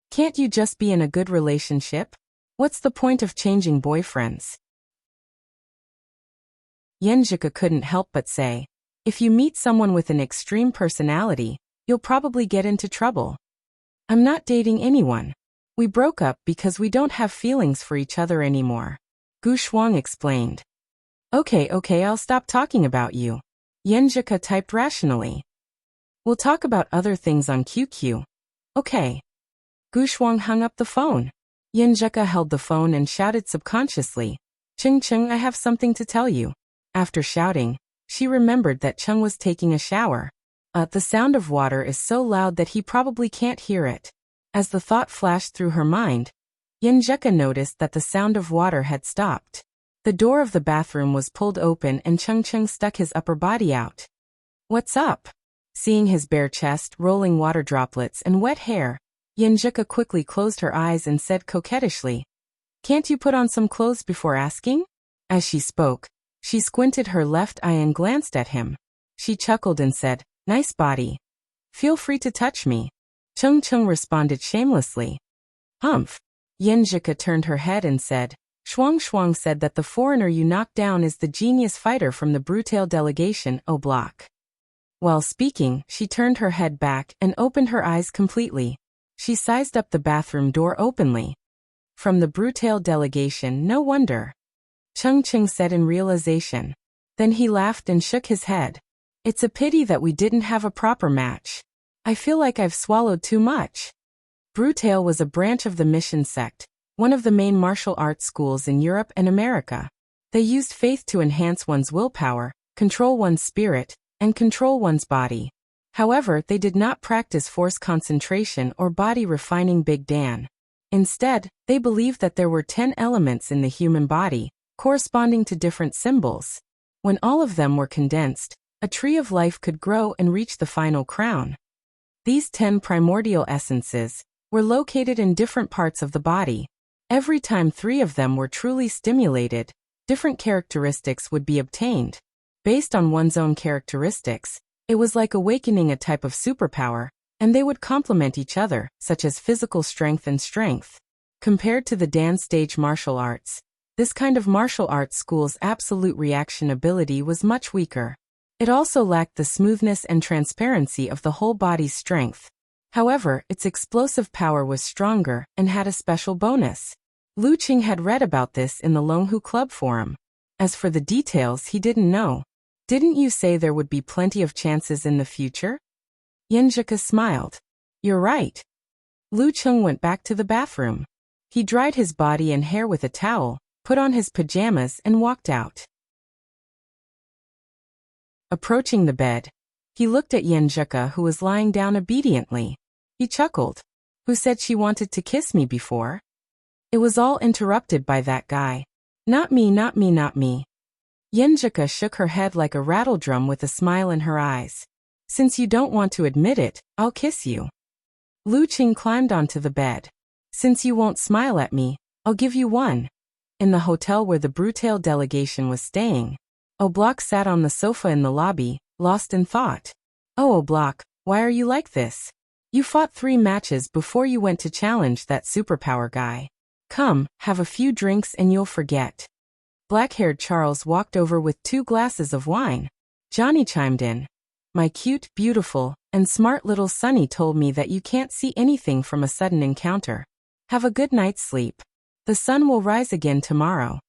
Can't you just be in a good relationship? What's the point of changing boyfriends? Yan Zhika couldn't help but say, if you meet someone with an extreme personality, you'll probably get into trouble. I'm not dating anyone. We broke up because we don't have feelings for each other anymore. Gu Shuang explained. Okay, I'll stop talking about you. Yan Zhika typed rationally. We'll talk about other things on QQ. Okay. Gu Shuang hung up the phone. Yan Zhika held the phone and shouted subconsciously, Cheng, I have something to tell you. After shouting, she remembered that Cheng was taking a shower. The sound of water is so loud that he probably can't hear it. As the thought flashed through her mind, Yan Zhika noticed that the sound of water had stopped. The door of the bathroom was pulled open and Cheng stuck his upper body out. What's up? Seeing his bare chest, rolling water droplets and wet hair, Yan Zhika quickly closed her eyes and said coquettishly, can't you put on some clothes before asking? As she spoke, she squinted her left eye and glanced at him. She chuckled and said, nice body. Feel free to touch me. Cheng responded shamelessly. Humph. Yan Zhika turned her head and said, Shuang Shuang said that the foreigner you knocked down is the genius fighter from the Brutail delegation, Oblak. While speaking, she turned her head back and opened her eyes completely. She sized up the bathroom door openly. From the Brutail delegation, no wonder. Cheng Cheng said in realization. Then he laughed and shook his head. It's a pity that we didn't have a proper match. I feel like I've swallowed too much. Brutail was a branch of the Mission sect, one of the main martial arts schools in Europe and America. They used faith to enhance one's willpower, control one's spirit, and control one's body. However, they did not practice force concentration or body refining Big Dan. Instead, they believed that there were 10 elements in the human body, corresponding to different symbols. When all of them were condensed, a tree of life could grow and reach the final crown. These 10 primordial essences were located in different parts of the body. Every time 3 of them were truly stimulated, different characteristics would be obtained. Based on one's own characteristics, it was like awakening a type of superpower, and they would complement each other, such as physical strength and strength. Compared to the Dan stage martial arts, this kind of martial arts school's absolute reaction ability was much weaker. It also lacked the smoothness and transparency of the whole body's strength. However, its explosive power was stronger and had a special bonus. Lu Qing had read about this in the Longhu Club forum. As for the details, he didn't know. Didn't you say there would be plenty of chances in the future? Yanjika smiled. You're right. Lu Qing went back to the bathroom. He dried his body and hair with a towel, put on his pajamas and walked out. Approaching the bed, he looked at Yanjika, who was lying down obediently. He chuckled. Who said she wanted to kiss me before? It was all interrupted by that guy. Not me, not me, not me. Yanjika shook her head like a rattledrum with a smile in her eyes. Since you don't want to admit it, I'll kiss you. Lu Qing climbed onto the bed. Since you won't smile at me, I'll give you one. In the hotel where the Brutail delegation was staying, Oblak sat on the sofa in the lobby, lost in thought. Oh Oblak, why are you like this? You fought 3 matches before you went to challenge that superpower guy. Come, have a few drinks and you'll forget. Black-haired Charles walked over with 2 glasses of wine. Johnny chimed in. My cute, beautiful, and smart little Sonny told me that you can't see anything from a sudden encounter. Have a good night's sleep. The sun will rise again tomorrow.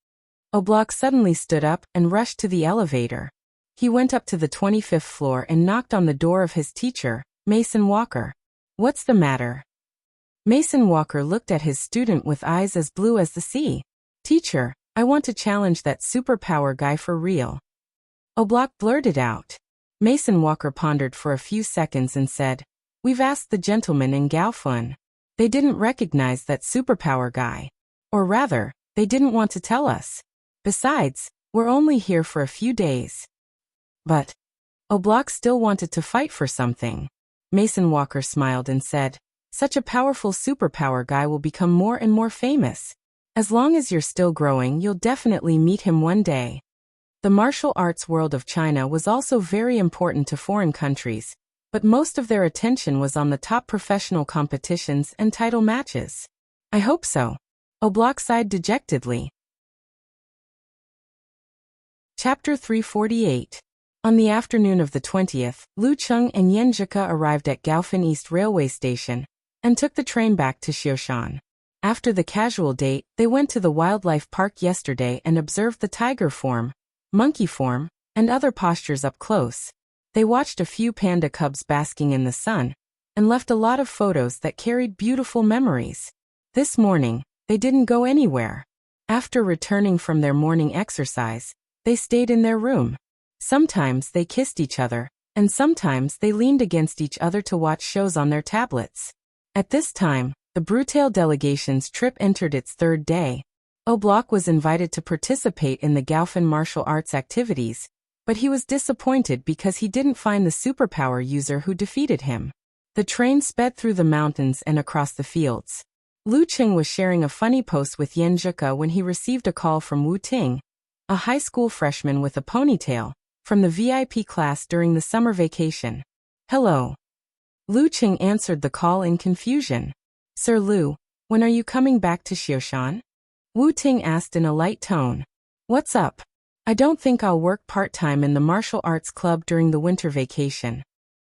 Oblak suddenly stood up and rushed to the elevator. He went up to the 25th floor and knocked on the door of his teacher, Mason Walker. What's the matter? Mason Walker looked at his student with eyes as blue as the sea. Teacher, I want to challenge that superpower guy for real. Oblak blurted out. Mason Walker pondered for a few seconds and said, We've asked the gentlemen in Gaofun. They didn't recognize that superpower guy. Or rather, they didn't want to tell us. Besides, we're only here for a few days. But Oblak still wanted to fight for something. Mason Walker smiled and said, Such a powerful superpower guy will become more and more famous. As long as you're still growing, you'll definitely meet him one day. The martial arts world of China was also very important to foreign countries, but most of their attention was on the top professional competitions and title matches. I hope so. Oblak sighed dejectedly. Chapter 348. On the afternoon of the 20th, Lu Qing and Yanjika arrived at Gaofun East Railway Station and took the train back to Xiushan. After the casual date, they went to the wildlife park yesterday and observed the tiger form, monkey form, and other postures up close. They watched a few panda cubs basking in the sun and left a lot of photos that carried beautiful memories. This morning, they didn't go anywhere. After returning from their morning exercise, they stayed in their room. Sometimes they kissed each other, and sometimes they leaned against each other to watch shows on their tablets. At this time, the Brutail delegation's trip entered its 3rd day. Oblak was invited to participate in the Gaofun martial arts activities, but he was disappointed because he didn't find the superpower user who defeated him. The train sped through the mountains and across the fields. Lu Qing was sharing a funny post with Yanjika when he received a call from Wu Ting, a high school freshman with a ponytail, from the VIP class during the summer vacation. Hello. Lu Qing answered the call in confusion. Sir Lu, when are you coming back to Xiushan? Wu Ting asked in a light tone. What's up? I don't think I'll work part-time in the martial arts club during the winter vacation.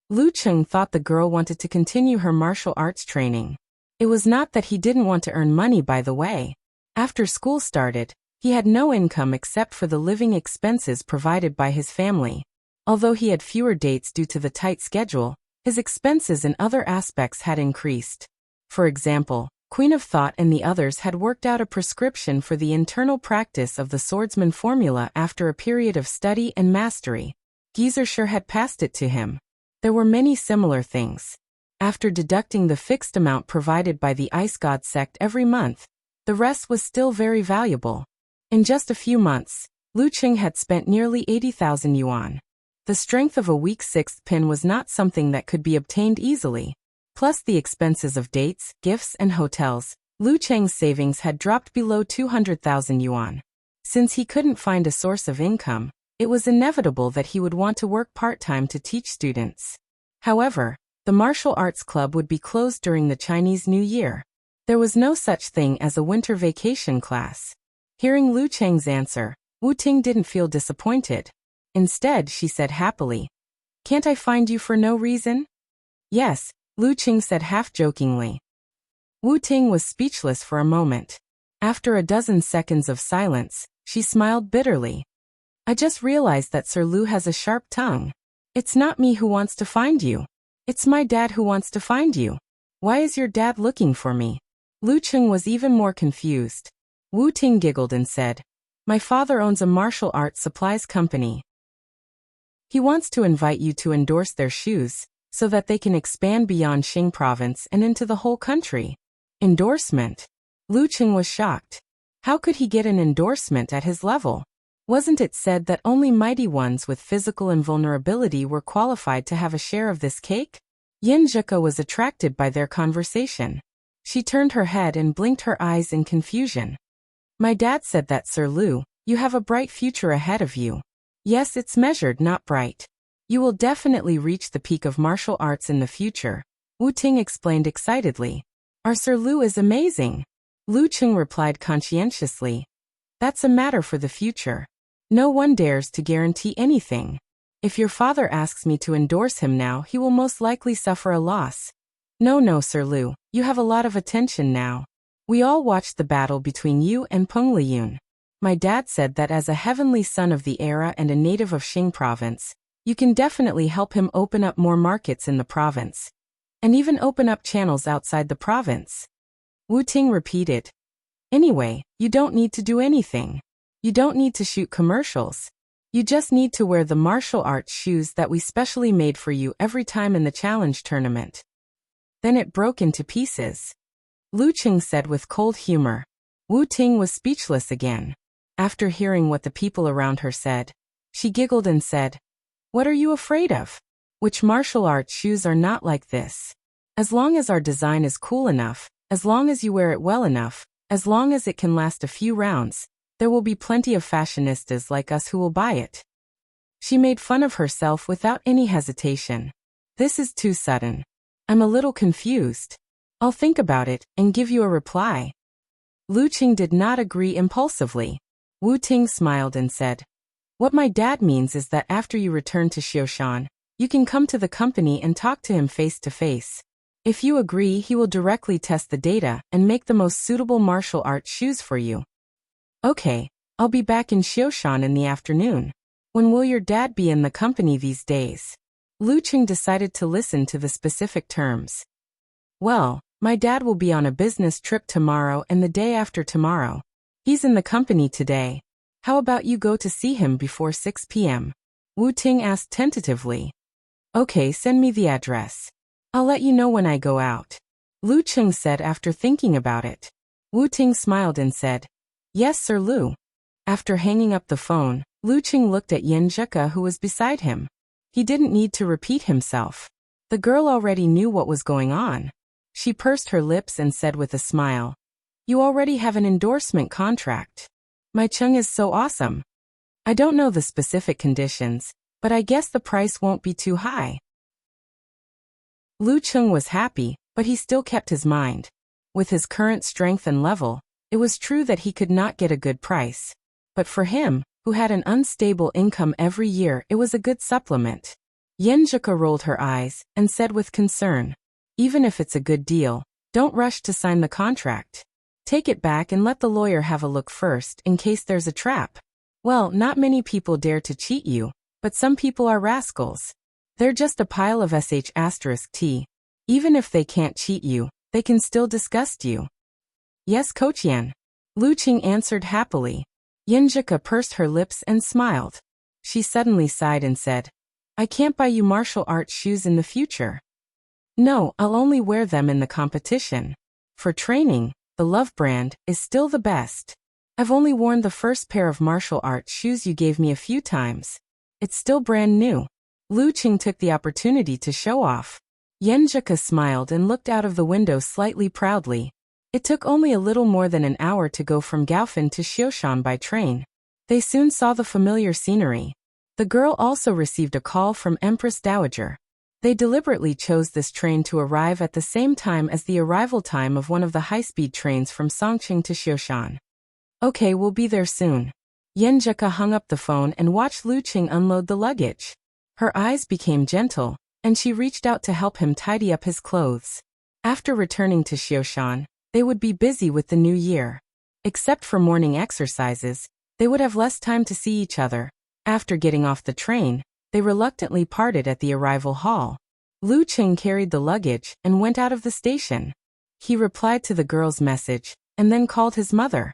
Lucheng thought the girl wanted to continue her martial arts training. It was not that he didn't want to earn money, by the way. After school started, he had no income except for the living expenses provided by his family. Although he had fewer dates due to the tight schedule, his expenses in other aspects had increased. For example, Queen of Thought and the others had worked out a prescription for the internal practice of the swordsman formula after a period of study and mastery. Geezer sure had passed it to him. There were many similar things. After deducting the fixed amount provided by the Ice God sect every month, the rest was still very valuable. In just a few months, Lucheng had spent nearly 80,000 yuan. The strength of a weak sixth pin was not something that could be obtained easily. Plus the expenses of dates, gifts and hotels, Lucheng's savings had dropped below 200,000 yuan. Since he couldn't find a source of income, it was inevitable that he would want to work part-time to teach students. However, the martial arts club would be closed during the Chinese New Year. There was no such thing as a winter vacation class. Hearing Lucheng's answer, Wu Ting didn't feel disappointed. Instead, she said happily, "Can't I find you for no reason?" "Yes," Lucheng said half-jokingly. Wu Ting was speechless for a moment. After a dozen seconds of silence, she smiled bitterly. "I just realized that Sir Lu has a sharp tongue. It's not me who wants to find you. It's my dad who wants to find you. Why is your dad looking for me?" Lucheng was even more confused. Wu Ting giggled and said, "My father owns a martial arts supplies company. He wants to invite you to endorse their shoes, so that they can expand beyond Xing province and into the whole country." Endorsement? Lucheng was shocked. How could he get an endorsement at his level? Wasn't it said that only mighty ones with physical invulnerability were qualified to have a share of this cake? Yin Zhika was attracted by their conversation. She turned her head and blinked her eyes in confusion. "My dad said that, Sir Lu, you have a bright future ahead of you." "Yes, it's measured, not bright. You will definitely reach the peak of martial arts in the future," Wu Ting explained excitedly. "Our Sir Lu is amazing." Lucheng replied conscientiously. "That's a matter for the future. No one dares to guarantee anything. If your father asks me to endorse him now, he will most likely suffer a loss. No, Sir Lu, you have a lot of attention now. We all watched the battle between you and Peng Liyun. My dad said that as a heavenly son of the era and a native of Xing province, you can definitely help him open up more markets in the province. And even open up channels outside the province." Wu Ting repeated. "Anyway, you don't need to do anything. You don't need to shoot commercials. You just need to wear the martial arts shoes that we specially made for you every time in the challenge tournament." Then it broke into pieces. Lucheng said with cold humor. Wu Ting was speechless again. After hearing what the people around her said, she giggled and said, "What are you afraid of? Which martial arts shoes are not like this? As long as our design is cool enough, as long as you wear it well enough, as long as it can last a few rounds, there will be plenty of fashionistas like us who will buy it." She made fun of herself without any hesitation. "This is too sudden. I'm a little confused. I'll think about it and give you a reply." Lucheng did not agree impulsively. Wu Ting smiled and said, "What my dad means is that after you return to Xioshan, you can come to the company and talk to him face to face. If you agree, he will directly test the data and make the most suitable martial arts shoes for you." "Okay, I'll be back in Xioshan in the afternoon. When will your dad be in the company these days?" Lucheng decided to listen to the specific terms. "Well, my dad will be on a business trip tomorrow and the day after tomorrow. He's in the company today. How about you go to see him before 6 p.m.? Wu Ting asked tentatively. "Okay, send me the address. I'll let you know when I go out," Lucheng said after thinking about it. Wu Ting smiled and said, "Yes, Sir Lu." After hanging up the phone, Lucheng looked at Yin Zhika, who was beside him. He didn't need to repeat himself. The girl already knew what was going on. She pursed her lips and said with a smile, "You already have an endorsement contract. My Cheng is so awesome. I don't know the specific conditions, but I guess the price won't be too high." Lucheng was happy, but he still kept his mind. With his current strength and level, It was true that he could not get a good price. But for him, who had an unstable income every year, it was a good supplement. Yenjika rolled her eyes and said with concern, "Even if it's a good deal, don't rush to sign the contract. Take it back and let the lawyer have a look first in case there's a trap. Well, not many people dare to cheat you, but some people are rascals. They're just a pile of sh*t. Even if they can't cheat you, they can still disgust you." "Yes, Coach Yan," Lu Qing answered happily. Yenjika pursed her lips and smiled. She suddenly sighed and said, "I can't buy you martial arts shoes in the future. No, I'll only wear them in the competition. For training, the Love brand is still the best. I've only worn the first pair of martial arts shoes you gave me a few times. It's still brand new." Lu Qing took the opportunity to show off. Yenjika smiled and looked out of the window slightly proudly. It took only a little more than an hour to go from Gaofan to Xiushan by train. They soon saw the familiar scenery. The girl also received a call from Empress Dowager. They deliberately chose this train to arrive at the same time as the arrival time of one of the high-speed trains from Songqing to Xiushan. "Okay, we'll be there soon." Yenjika hung up the phone and watched Lu Qing unload the luggage. Her eyes became gentle, and she reached out to help him tidy up his clothes. After returning to Xiushan, they would be busy with the new year. Except for morning exercises, they would have less time to see each other. After getting off the train, they reluctantly parted at the arrival hall. Lu Qing carried the luggage and went out of the station. He replied to the girl's message, and then called his mother.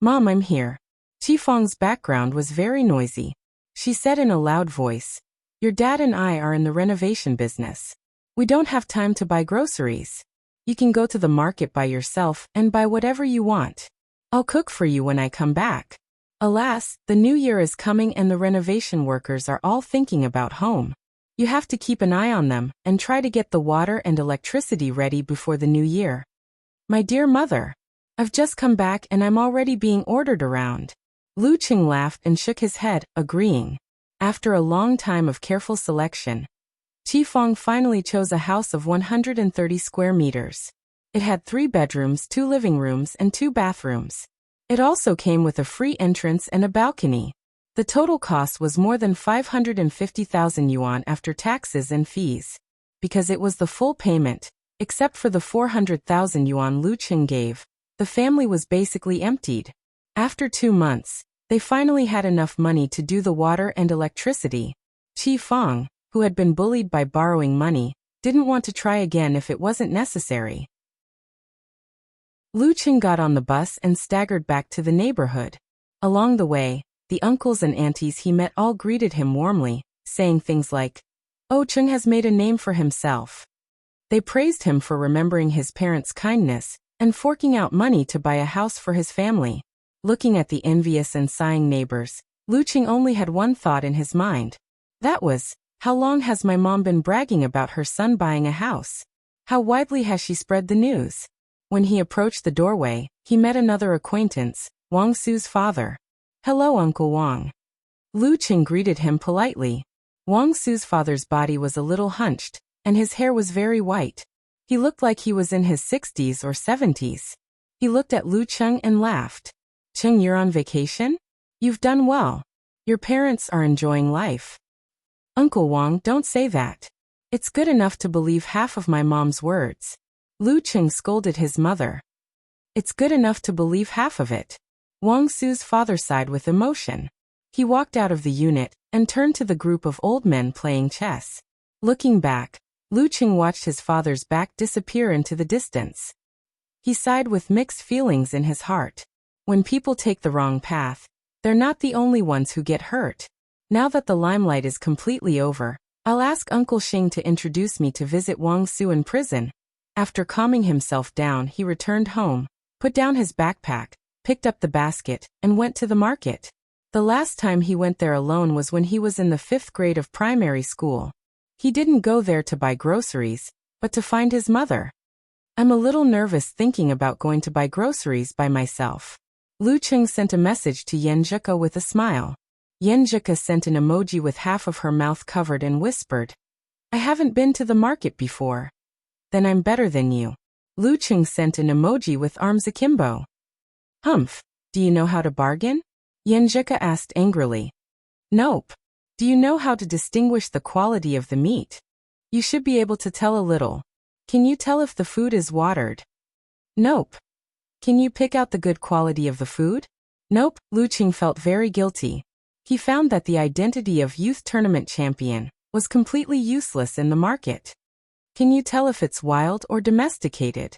"Mom, I'm here." Qifeng's background was very noisy. She said in a loud voice, "Your dad and I are in the renovation business. We don't have time to buy groceries. You can go to the market by yourself and buy whatever you want. I'll cook for you when I come back." Alas, the new year is coming and the renovation workers are all thinking about home. You have to keep an eye on them and try to get the water and electricity ready before the new year. "My dear mother, I've just come back and I'm already being ordered around." Lu Qing laughed and shook his head, agreeing. After a long time of careful selection, Qifeng finally chose a house of 130 square meters. It had 3 bedrooms, 2 living rooms, and 2 bathrooms. It also came with a free entrance and a balcony. The total cost was more than 550,000 yuan after taxes and fees. Because it was the full payment, except for the 400,000 yuan Lu Qing gave, the family was basically emptied. After 2 months, they finally had enough money to do the water and electricity. Qifeng, who had been bullied by borrowing money, didn't want to try again if it wasn't necessary. Lu Qing got on the bus and staggered back to the neighborhood. Along the way, the uncles and aunties he met all greeted him warmly, saying things like, "Oh, Qing has made a name for himself." They praised him for remembering his parents' kindness and forking out money to buy a house for his family. Looking at the envious and sighing neighbors, Lu Qing only had one thought in his mind. That was, how long has my mom been bragging about her son buying a house? How widely has she spread the news? When he approached the doorway, he met another acquaintance, Wang Su's father. "Hello, Uncle Wang." Lu Qing greeted him politely. Wang Su's father's body was a little hunched, and his hair was very white. He looked like he was in his 60s or 70s. He looked at Lu Qing and laughed. "Qing, you're on vacation? You've done well. Your parents are enjoying life." "Uncle Wang, don't say that. It's good enough to believe half of my mom's words." Lu Qing scolded his mother. "It's good enough to believe half of it." Wang Su's father sighed with emotion. He walked out of the unit and turned to the group of old men playing chess. Looking back, Lu Qing watched his father's back disappear into the distance. He sighed with mixed feelings in his heart. When people take the wrong path, they're not the only ones who get hurt. Now that the limelight is completely over, I'll ask Uncle Xing to introduce me to visit Wang Su in prison. After calming himself down, he returned home, put down his backpack, picked up the basket, and went to the market. The last time he went there alone was when he was in the 5th grade of primary school. He didn't go there to buy groceries, but to find his mother. "I'm a little nervous thinking about going to buy groceries by myself." Lu Qing sent a message to Yenjika with a smile. Yenjika sent an emoji with half of her mouth covered and whispered, "I haven't been to the market before." "Then I'm better than you." Lu Qing sent an emoji with arms akimbo. Humph. Do you know how to bargain? Yenjika asked angrily. Nope. Do you know how to distinguish the quality of the meat? You should be able to tell a little. Can you tell if the food is watered? Nope. Can you pick out the good quality of the food? Nope. Luqing felt very guilty. He found that the identity of youth tournament champion was completely useless in the market. Can you tell if it's wild or domesticated?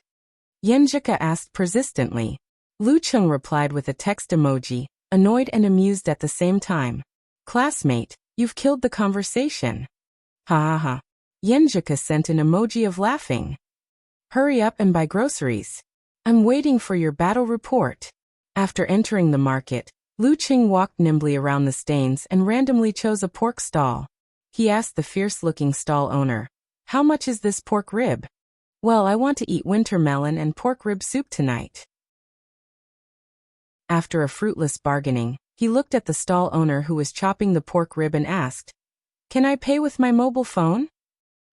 Yenjika asked persistently. Luqing replied with a text emoji, annoyed and amused at the same time. Classmate, you've killed the conversation. Ha ha ha. Yenjika sent an emoji of laughing. Hurry up and buy groceries. I'm waiting for your battle report. After entering the market, Luqing walked nimbly around the stands and randomly chose a pork stall. He asked the fierce-looking stall owner, "How much is this pork rib?" "Well, I want to eat winter melon and pork rib soup tonight." After a fruitless bargaining, he looked at the stall owner who was chopping the pork rib and asked, "Can I pay with my mobile phone?"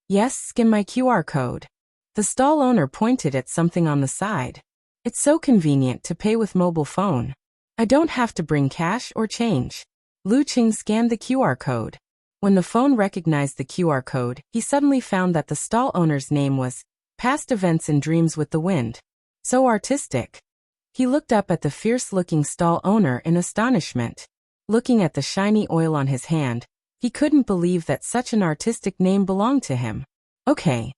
"Yes, scan my QR code." The stall owner pointed at something on the side. "It's so convenient to pay with mobile phone. I don't have to bring cash or change." Luqing scanned the QR code. When the phone recognized the QR code, he suddenly found that the stall owner's name was Past Events and Dreams with the Wind. So artistic. He looked up at the fierce-looking stall owner in astonishment. Looking at the shiny oil on his hand, he couldn't believe that such an artistic name belonged to him. Okay.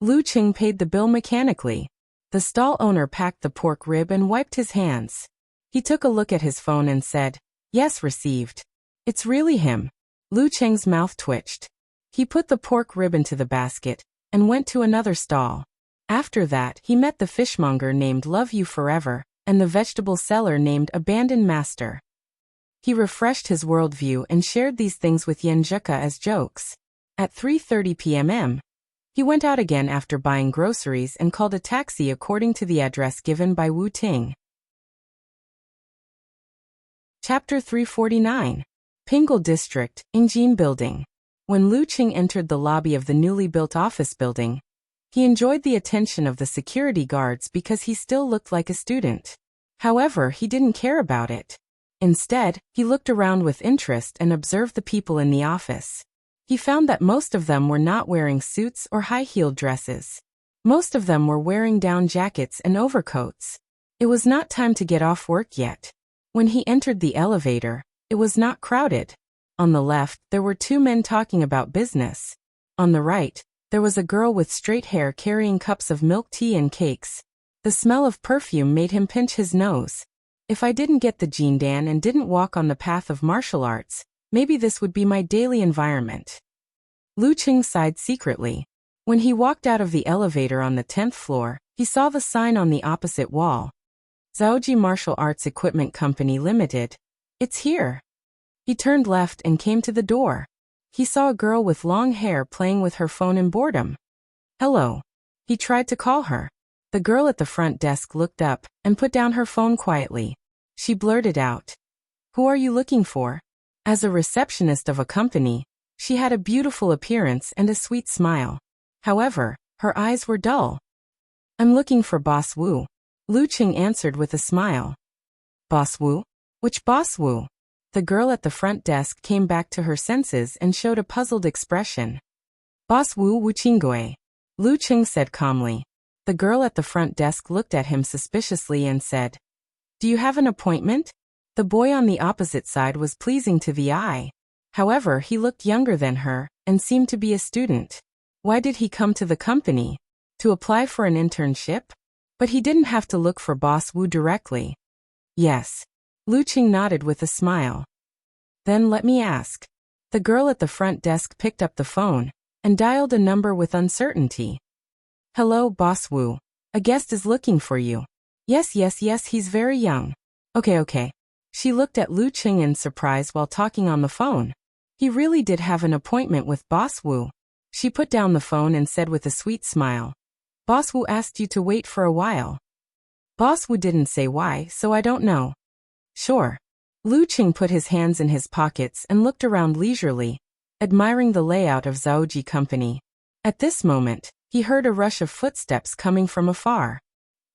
Luqing paid the bill mechanically. The stall owner packed the pork rib and wiped his hands. He took a look at his phone and said, "Yes, received." It's really him. Luqing's mouth twitched. He put the pork rib into the basket and went to another stall. After that, he met the fishmonger named Love You Forever and the vegetable seller named Abandoned Master. He refreshed his worldview and shared these things with Yenjika as jokes. At 3:30 p.m., he went out again after buying groceries and called a taxi according to the address given by Wu Ting. Chapter 349. Pingle District, Ingjin Building. When Luqing entered the lobby of the newly built office building, he enjoyed the attention of the security guards because he still looked like a student. However, he didn't care about it. Instead, he looked around with interest and observed the people in the office. He found that most of them were not wearing suits or high-heeled dresses. Most of them were wearing down jackets and overcoats. It was not time to get off work yet. When he entered the elevator, it was not crowded. On the left, there were two men talking about business. On the right, there was a girl with straight hair carrying cups of milk tea and cakes. The smell of perfume made him pinch his nose. If I didn't get the Jindan and didn't walk on the path of martial arts, maybe this would be my daily environment. Luqing sighed secretly. When he walked out of the elevator on the 10th floor, he saw the sign on the opposite wall. Zhaoji Martial Arts Equipment Company Limited. It's here. He turned left and came to the door. He saw a girl with long hair playing with her phone in boredom. Hello. He tried to call her. The girl at the front desk looked up and put down her phone quietly. She blurted out, "Who are you looking for?" As a receptionist of a company, she had a beautiful appearance and a sweet smile. However, her eyes were dull. "I'm looking for Boss Wu," Luqing answered with a smile. "Boss Wu? Which Boss Wu?" The girl at the front desk came back to her senses and showed a puzzled expression. "Boss Wu Wuqingui," Luqing said calmly. The girl at the front desk looked at him suspiciously and said, "Do you have an appointment?" The boy on the opposite side was pleasing to the eye. However, he looked younger than her and seemed to be a student. Why did he come to the company? To apply for an internship? But he didn't have to look for Boss Wu directly. Yes. Luqing nodded with a smile. Then let me ask. The girl at the front desk picked up the phone and dialed a number with uncertainty. "Hello, Boss Wu. A guest is looking for you." Yes, he's very young." Okay. She looked at Luqing in surprise while talking on the phone. He really did have an appointment with Boss Wu. She put down the phone and said with a sweet smile, "Boss Wu asked you to wait for a while." Boss Wu didn't say why, so I don't know. Sure. Luqing put his hands in his pockets and looked around leisurely, admiring the layout of Zhaoji Company. At this moment, he heard a rush of footsteps coming from afar.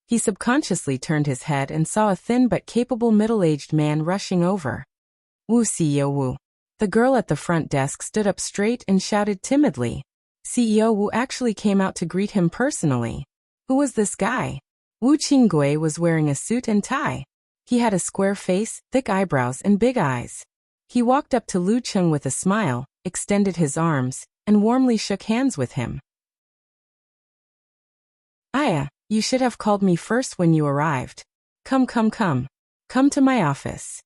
He subconsciously turned his head and saw a thin but capable middle-aged man rushing over. Wu CEO Wu. The girl at the front desk stood up straight and shouted timidly. CEO Wu actually came out to greet him personally. Who was this guy? Wu Qinggui was wearing a suit and tie. He had a square face, thick eyebrows and big eyes. He walked up to Lu Cheng with a smile, extended his arms, and warmly shook hands with him. Aya, you should have called me first when you arrived. Come. Come to my office.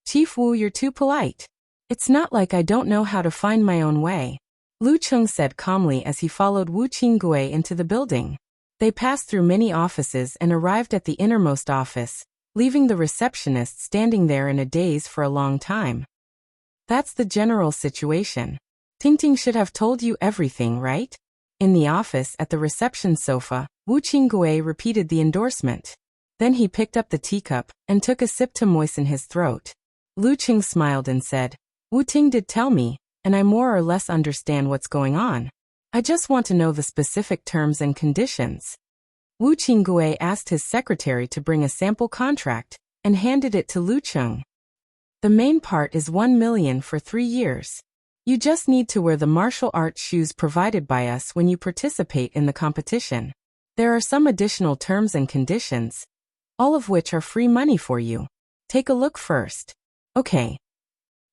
Chief Wu, you're too polite. It's not like I don't know how to find my own way. Lu Cheng said calmly as he followed Wu Qinggui into the building. They passed through many offices and arrived at the innermost office, leaving the receptionist standing there in a daze for a long time. That's the general situation. Tingting should have told you everything, right? In the office at the reception sofa, Wu Qinggui repeated the endorsement. Then he picked up the teacup and took a sip to moisten his throat. Lu Cheng smiled and said, Wu Ting did tell me, and I more or less understand what's going on. I just want to know the specific terms and conditions. Wu Qinggui asked his secretary to bring a sample contract and handed it to Lu Cheng. The main part is 1 million for 3 years. You just need to wear the martial arts shoes provided by us when you participate in the competition. There are some additional terms and conditions, all of which are free money for you. Take a look first. Okay.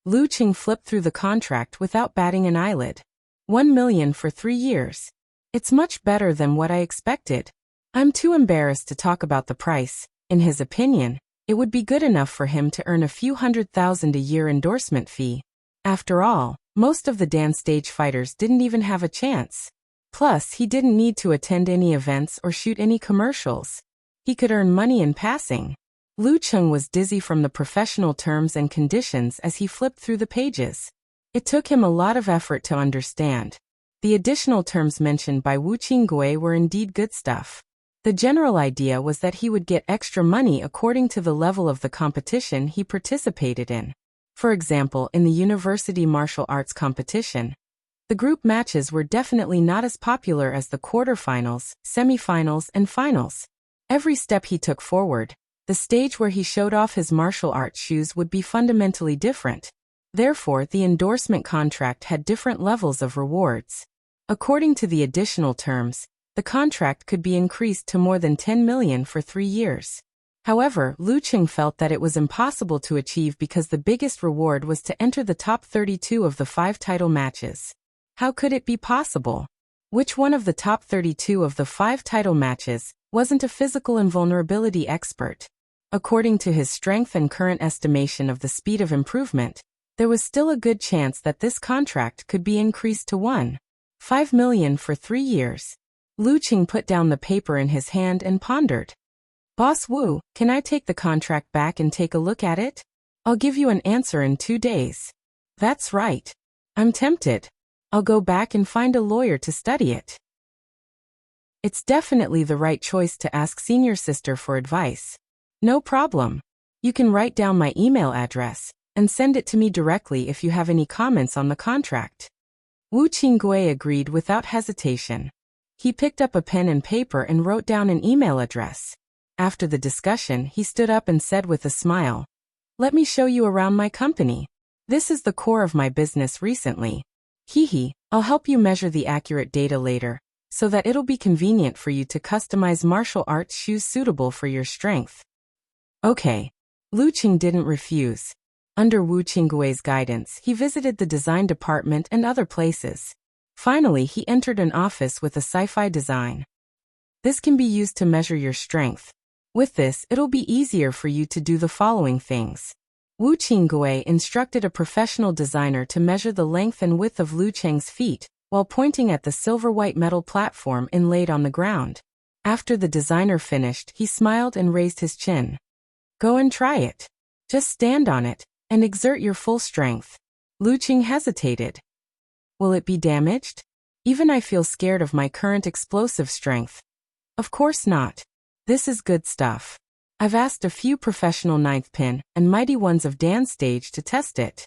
Lu Cheng flipped through the contract without batting an eyelid. 1 million for 3 years. It's much better than what I expected. I'm too embarrassed to talk about the price. In his opinion, it would be good enough for him to earn a few $100,000 a year endorsement fee. After all, most of the dance stage fighters didn't even have a chance. Plus, he didn't need to attend any events or shoot any commercials. He could earn money in passing. Lu Cheng was dizzy from the professional terms and conditions as he flipped through the pages. It took him a lot of effort to understand. The additional terms mentioned by Wu Qinggui were indeed good stuff. The general idea was that he would get extra money according to the level of the competition he participated in. For example, in the university martial arts competition, the group matches were definitely not as popular as the quarterfinals, semifinals, and finals. Every step he took forward, the stage where he showed off his martial arts shoes would be fundamentally different. Therefore, the endorsement contract had different levels of rewards. According to the additional terms, the contract could be increased to more than 10 million for 3 years. However, Lu Cheng felt that it was impossible to achieve because the biggest reward was to enter the top 32 of the 5 title matches. How could it be possible? Which one of the top 32 of the 5 title matches wasn't a physical invulnerability expert? According to his strength and current estimation of the speed of improvement, there was still a good chance that this contract could be increased to 1.5 million for 3 years. Lu Cheng put down the paper in his hand and pondered. Boss Wu, can I take the contract back and take a look at it? I'll give you an answer in 2 days. That's right. I'm tempted. I'll go back and find a lawyer to study it. It's definitely the right choice to ask senior sister for advice. No problem. You can write down my email address and send it to me directly if you have any comments on the contract. Wu Qinggui agreed without hesitation. He picked up a pen and paper and wrote down an email address. After the discussion, he stood up and said with a smile, "Let me show you around my company. This is the core of my business recently. I'll help you measure the accurate data later, so that it'll be convenient for you to customize martial arts shoes suitable for your strength." Okay. Lu Cheng didn't refuse. Under Wu Qinggui's guidance, he visited the design department and other places. Finally, he entered an office with a sci-fi design. This can be used to measure your strength. With this, it'll be easier for you to do the following things. Wu Qinggui instructed a professional designer to measure the length and width of Lu Cheng's feet, while pointing at the silver-white metal platform inlaid on the ground. After the designer finished, he smiled and raised his chin. Go and try it. Just stand on it and exert your full strength. Lu Cheng hesitated. Will it be damaged? Even I feel scared of my current explosive strength. Of course not. This is good stuff. I've asked a few professional ninth pin and mighty ones of dance stage to test it.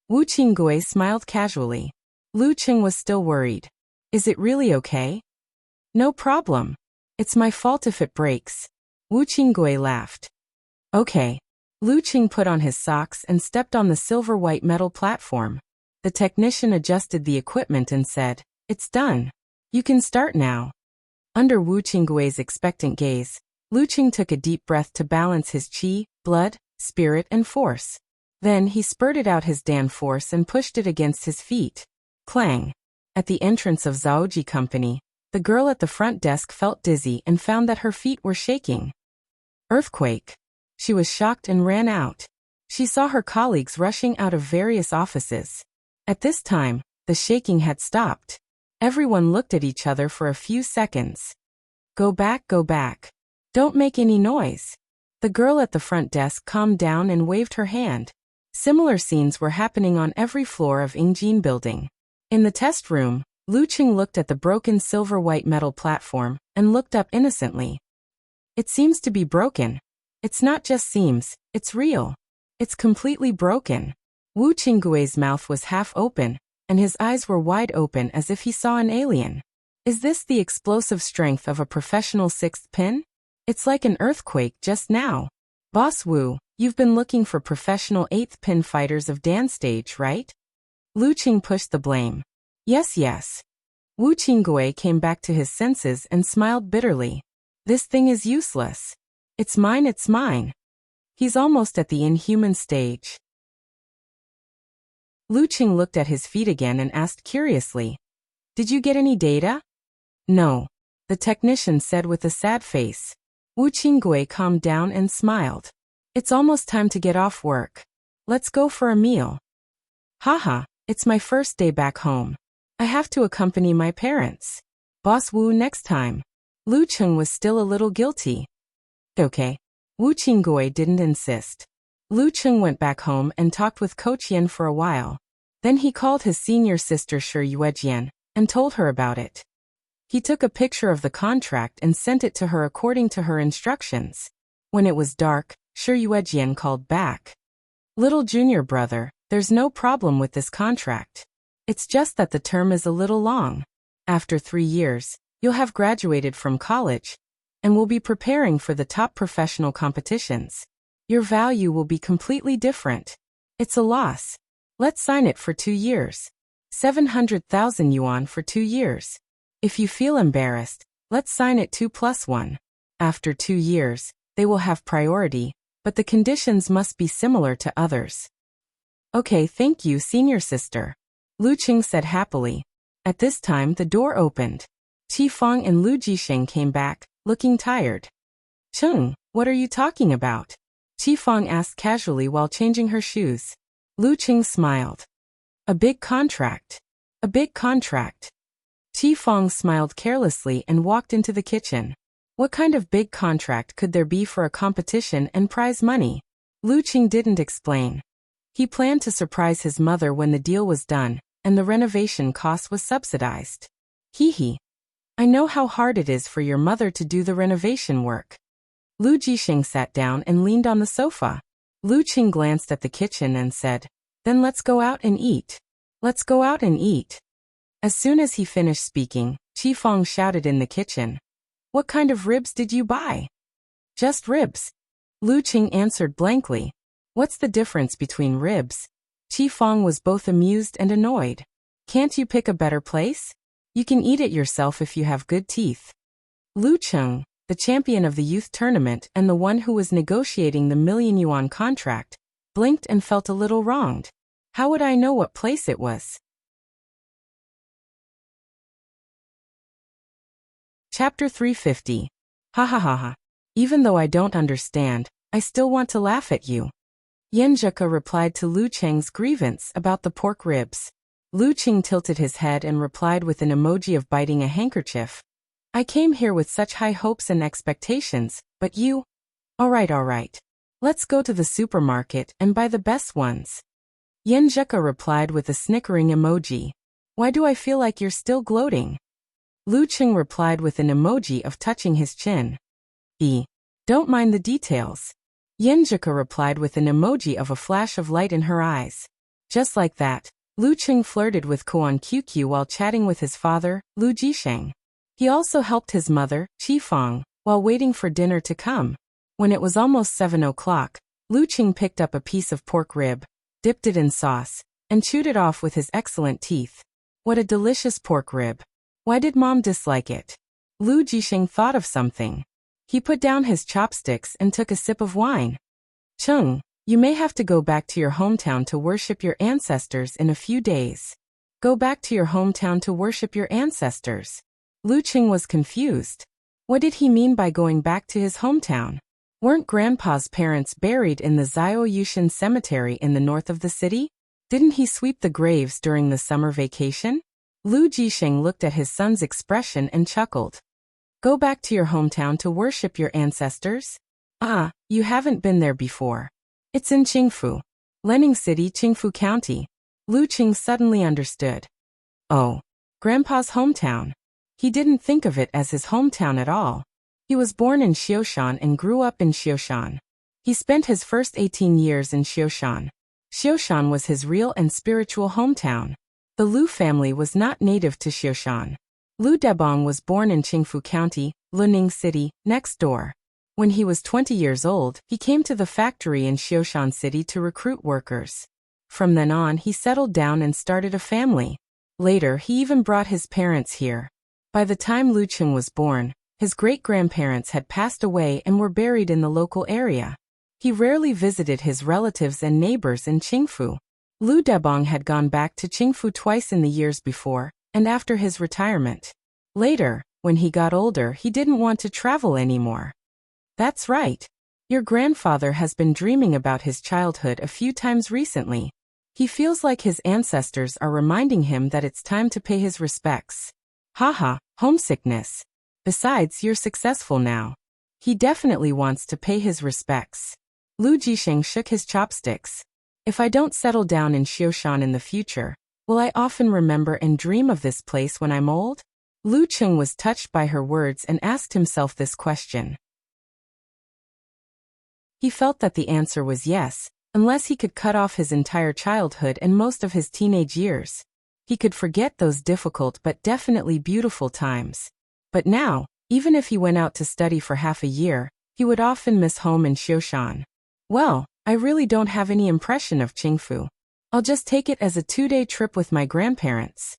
Wu Qinggui smiled casually. Lu Cheng was still worried. Is it really okay? No problem. It's my fault if it breaks. Wu Qinggui laughed. Okay. Lu Qing put on his socks and stepped on the silver-white metal platform. The technician adjusted the equipment and said, "It's done. You can start now." Under Wu Qinggui's expectant gaze, Lu Qing took a deep breath to balance his qi, blood, spirit and force. Then he spurted out his Dan force and pushed it against his feet. Clang! At the entrance of Zhaoji Company, the girl at the front desk felt dizzy and found that her feet were shaking. Earthquake! She was shocked and ran out. She saw her colleagues rushing out of various offices. At this time, the shaking had stopped. Everyone looked at each other for a few seconds. Go back, go back. Don't make any noise. The girl at the front desk calmed down and waved her hand. Similar scenes were happening on every floor of Ingjin building. In the test room, Lu Qing looked at the broken silver-white metal platform and looked up innocently. It seems to be broken. It's not just seems, it's real. It's completely broken. Wu Qinggui's mouth was half open, and his eyes were wide open as if he saw an alien. Is this the explosive strength of a professional sixth pin? It's like an earthquake just now. Boss Wu, you've been looking for professional eighth pin fighters of Dan stage, right? Lu Qing pushed the blame. Yes, yes. Wu Qinggui came back to his senses and smiled bitterly. This thing is useless. It's mine, it's mine. He's almost at the inhuman stage. Lu Qing looked at his feet again and asked curiously, "Did you get any data?" "No," the technician said with a sad face. Wu Qinggui calmed down and smiled. "It's almost time to get off work. Let's go for a meal." "Haha, it's my first day back home. I have to accompany my parents. Boss Wu next time." Lu Qing was still a little guilty. Okay. Wu Qinggui didn't insist. Lu Qing went back home and talked with Coach Yen for a while. Then he called his senior sister Shi Yuejian and told her about it. He took a picture of the contract and sent it to her according to her instructions. When it was dark, Shi Yuejian called back. "Little junior brother, there's no problem with this contract. It's just that the term is a little long. After 3 years, you'll have graduated from college and will be preparing for the top professional competitions. Your value will be completely different. It's a loss. Let's sign it for 2 years. 700,000 yuan for 2 years. If you feel embarrassed, let's sign it 2+1. After 2 years, they will have priority, but the conditions must be similar to others." "Okay, thank you, senior sister," Lu Qing said happily. At this time the door opened. Qi Fang and Lu Jisheng came back, looking tired. "Cheng, what are you talking about?" Qi Fang asked casually while changing her shoes. Lu Qing smiled. "A big contract. A big contract." Qi Fang smiled carelessly and walked into the kitchen. What kind of big contract could there be for a competition and prize money? Lu Qing didn't explain. He planned to surprise his mother when the deal was done, and the renovation cost was subsidized. Hee. I know how hard it is for your mother to do the renovation work. Lu Jisheng sat down and leaned on the sofa. Lu Qing glanced at the kitchen and said, "Then let's go out and eat. Let's go out and eat." As soon as he finished speaking, Qi Fang shouted in the kitchen, "What kind of ribs did you buy?" "Just ribs." Lu Qing answered blankly. "What's the difference between ribs?" Qi Fang was both amused and annoyed. "Can't you pick a better place? You can eat it yourself if you have good teeth." Lu Cheng, the champion of the youth tournament and the one who was negotiating the million-yuan contract, blinked and felt a little wronged. How would I know what place it was? Chapter 350. Ha ha ha ha. Even though I don't understand, I still want to laugh at you. Yenjuka replied to Lu Cheng's grievance about the pork ribs. Lu Cheng tilted his head and replied with an emoji of biting a handkerchief. "I came here with such high hopes and expectations, but you... All right. Let's go to the supermarket and buy the best ones." Yenjuka replied with a snickering emoji. "Why do I feel like you're still gloating?" Lu Cheng replied with an emoji of touching his chin. Don't mind the details." Yenjuka replied with an emoji of a flash of light in her eyes. Just like that, Lu Cheng flirted with Kuan QQ while chatting with his father, Lu Jisheng. He also helped his mother, Qifang, while waiting for dinner to come. When it was almost 7 o'clock, Lu Qing picked up a piece of pork rib, dipped it in sauce, and chewed it off with his excellent teeth. What a delicious pork rib. Why did Mom dislike it? Lu Jisheng thought of something. He put down his chopsticks and took a sip of wine. Chung, you may have to go back to your hometown to worship your ancestors in a few days. Go back to your hometown to worship your ancestors. Lu Qing was confused. What did he mean by going back to his hometown? Weren't Grandpa's parents buried in the Zhaoyushan cemetery in the north of the city? Didn't he sweep the graves during the summer vacation? Lu Jisheng looked at his son's expression and chuckled. Go back to your hometown to worship your ancestors? Ah, you haven't been there before. It's in Qingfu, Lining City, Qingfu County. Lu Qing suddenly understood. Oh, Grandpa's hometown. He didn't think of it as his hometown at all. He was born in Xioshan and grew up in Xioshan. He spent his first 18 years in Xioshan. Xioshan was his real and spiritual hometown. The Lu family was not native to Xioshan. Lu Debong was born in Qingfu County, Lining City, next door. When he was 20 years old, he came to the factory in Xioshan City to recruit workers. From then on, he settled down and started a family. Later, he even brought his parents here. By the time Lu Qing was born, his great-grandparents had passed away and were buried in the local area. He rarely visited his relatives and neighbors in Qingfu. Lu Debong had gone back to Qingfu twice in the years before and after his retirement. Later, when he got older, he didn't want to travel anymore. That's right. Your grandfather has been dreaming about his childhood a few times recently. He feels like his ancestors are reminding him that it's time to pay his respects. Haha, homesickness. Besides, you're successful now. He definitely wants to pay his respects. Lu Jisheng shook his chopsticks. If I don't settle down in Xioshan in the future, will I often remember and dream of this place when I'm old? Lu Qing was touched by her words and asked himself this question. He felt that the answer was yes, unless he could cut off his entire childhood and most of his teenage years. He could forget those difficult but definitely beautiful times. But now, even if he went out to study for half a year, he would often miss home in Xioshan. Well, I really don't have any impression of Qingfu. I'll just take it as a 2-day trip with my grandparents.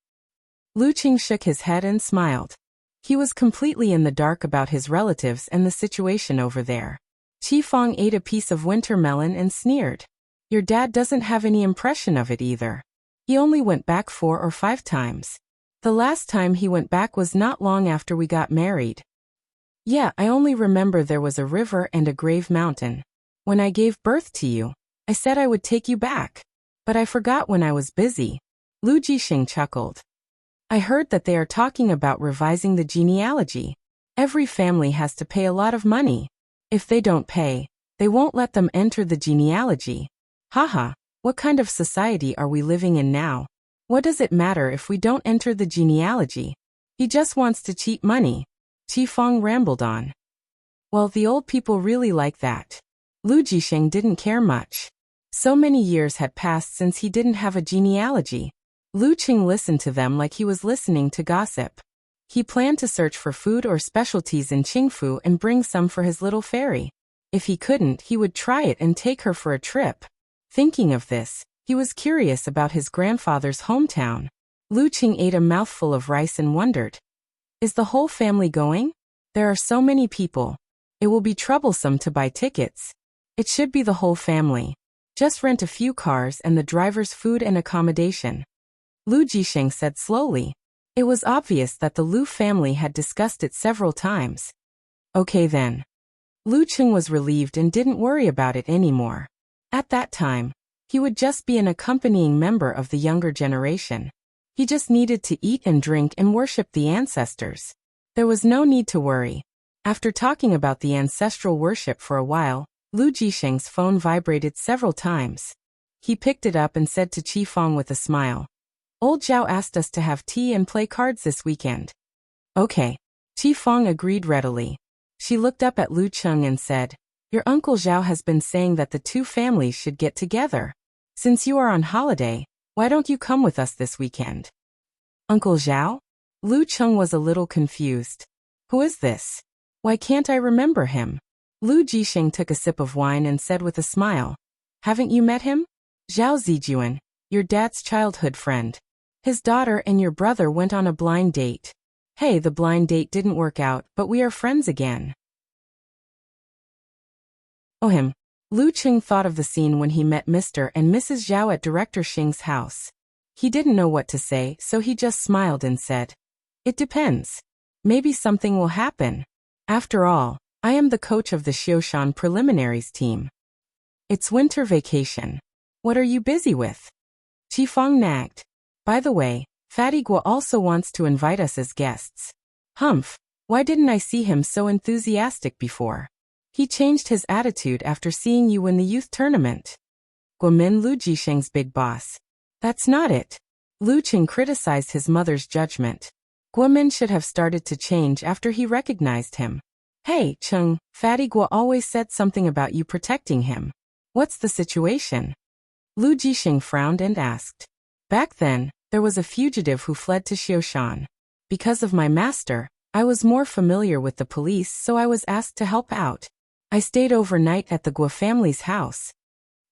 Lu Qing shook his head and smiled. He was completely in the dark about his relatives and the situation over there. Qifang ate a piece of winter melon and sneered. Your dad doesn't have any impression of it either. He only went back 4 or 5 times. The last time he went back was not long after we got married. Yeah, I only remember there was a river and a grave mountain. When I gave birth to you, I said I would take you back. But I forgot when I was busy. Lu Jisheng chuckled. I heard that they are talking about revising the genealogy. Every family has to pay a lot of money. If they don't pay, they won't let them enter the genealogy. Haha, what kind of society are we living in now? What does it matter if we don't enter the genealogy? He just wants to cheat money. Qifang rambled on. Well, the old people really like that. Lu Jisheng didn't care much. So many years had passed since he didn't have a genealogy. Lu Qing listened to them like he was listening to gossip. He planned to search for food or specialties in Qingfu and bring some for his little fairy. If he couldn't, he would try it and take her for a trip. Thinking of this, he was curious about his grandfather's hometown. Lu Qing ate a mouthful of rice and wondered. Is the whole family going? There are so many people. It will be troublesome to buy tickets. It should be the whole family. Just rent a few cars and the driver's food and accommodation. Lu Jisheng said slowly. It was obvious that the Lu family had discussed it several times. Okay then. Lu Qing was relieved and didn't worry about it anymore. At that time, he would just be an accompanying member of the younger generation. He just needed to eat and drink and worship the ancestors. There was no need to worry. After talking about the ancestral worship for a while, Lu Jisheng's phone vibrated several times. He picked it up and said to Qifang with a smile. Old Zhao asked us to have tea and play cards this weekend. Okay. Qifang agreed readily. She looked up at Lu Qing and said, Your Uncle Zhao has been saying that the two families should get together. Since you are on holiday, why don't you come with us this weekend? Uncle Zhao? Lu Cheng was a little confused. Who is this? Why can't I remember him? Lu Jisheng took a sip of wine and said with a smile. Haven't you met him? Zhao Zijuan, your dad's childhood friend. His daughter and your brother went on a blind date. Hey, the blind date didn't work out, but we are friends again. Oh him. Lu Cheng thought of the scene when he met Mr. and Mrs. Zhao at Director Xing's house. He didn't know what to say, so he just smiled and said, It depends. Maybe something will happen. After all, I am the coach of the Xiushan preliminaries team. It's winter vacation. What are you busy with? Qifeng nagged. By the way, Fatty Guo also wants to invite us as guests. Humph, why didn't I see him so enthusiastic before? He changed his attitude after seeing you win the youth tournament. Guomin, Lu Jisheng's big boss. That's not it. Lu Cheng criticized his mother's judgment. Guomin should have started to change after he recognized him. Hey, Cheng, Fatty Guo always said something about you protecting him. What's the situation? Lu Jisheng frowned and asked. Back then, there was a fugitive who fled to Xiushan. Because of my master, I was more familiar with the police, so I was asked to help out. I stayed overnight at the Guo family's house.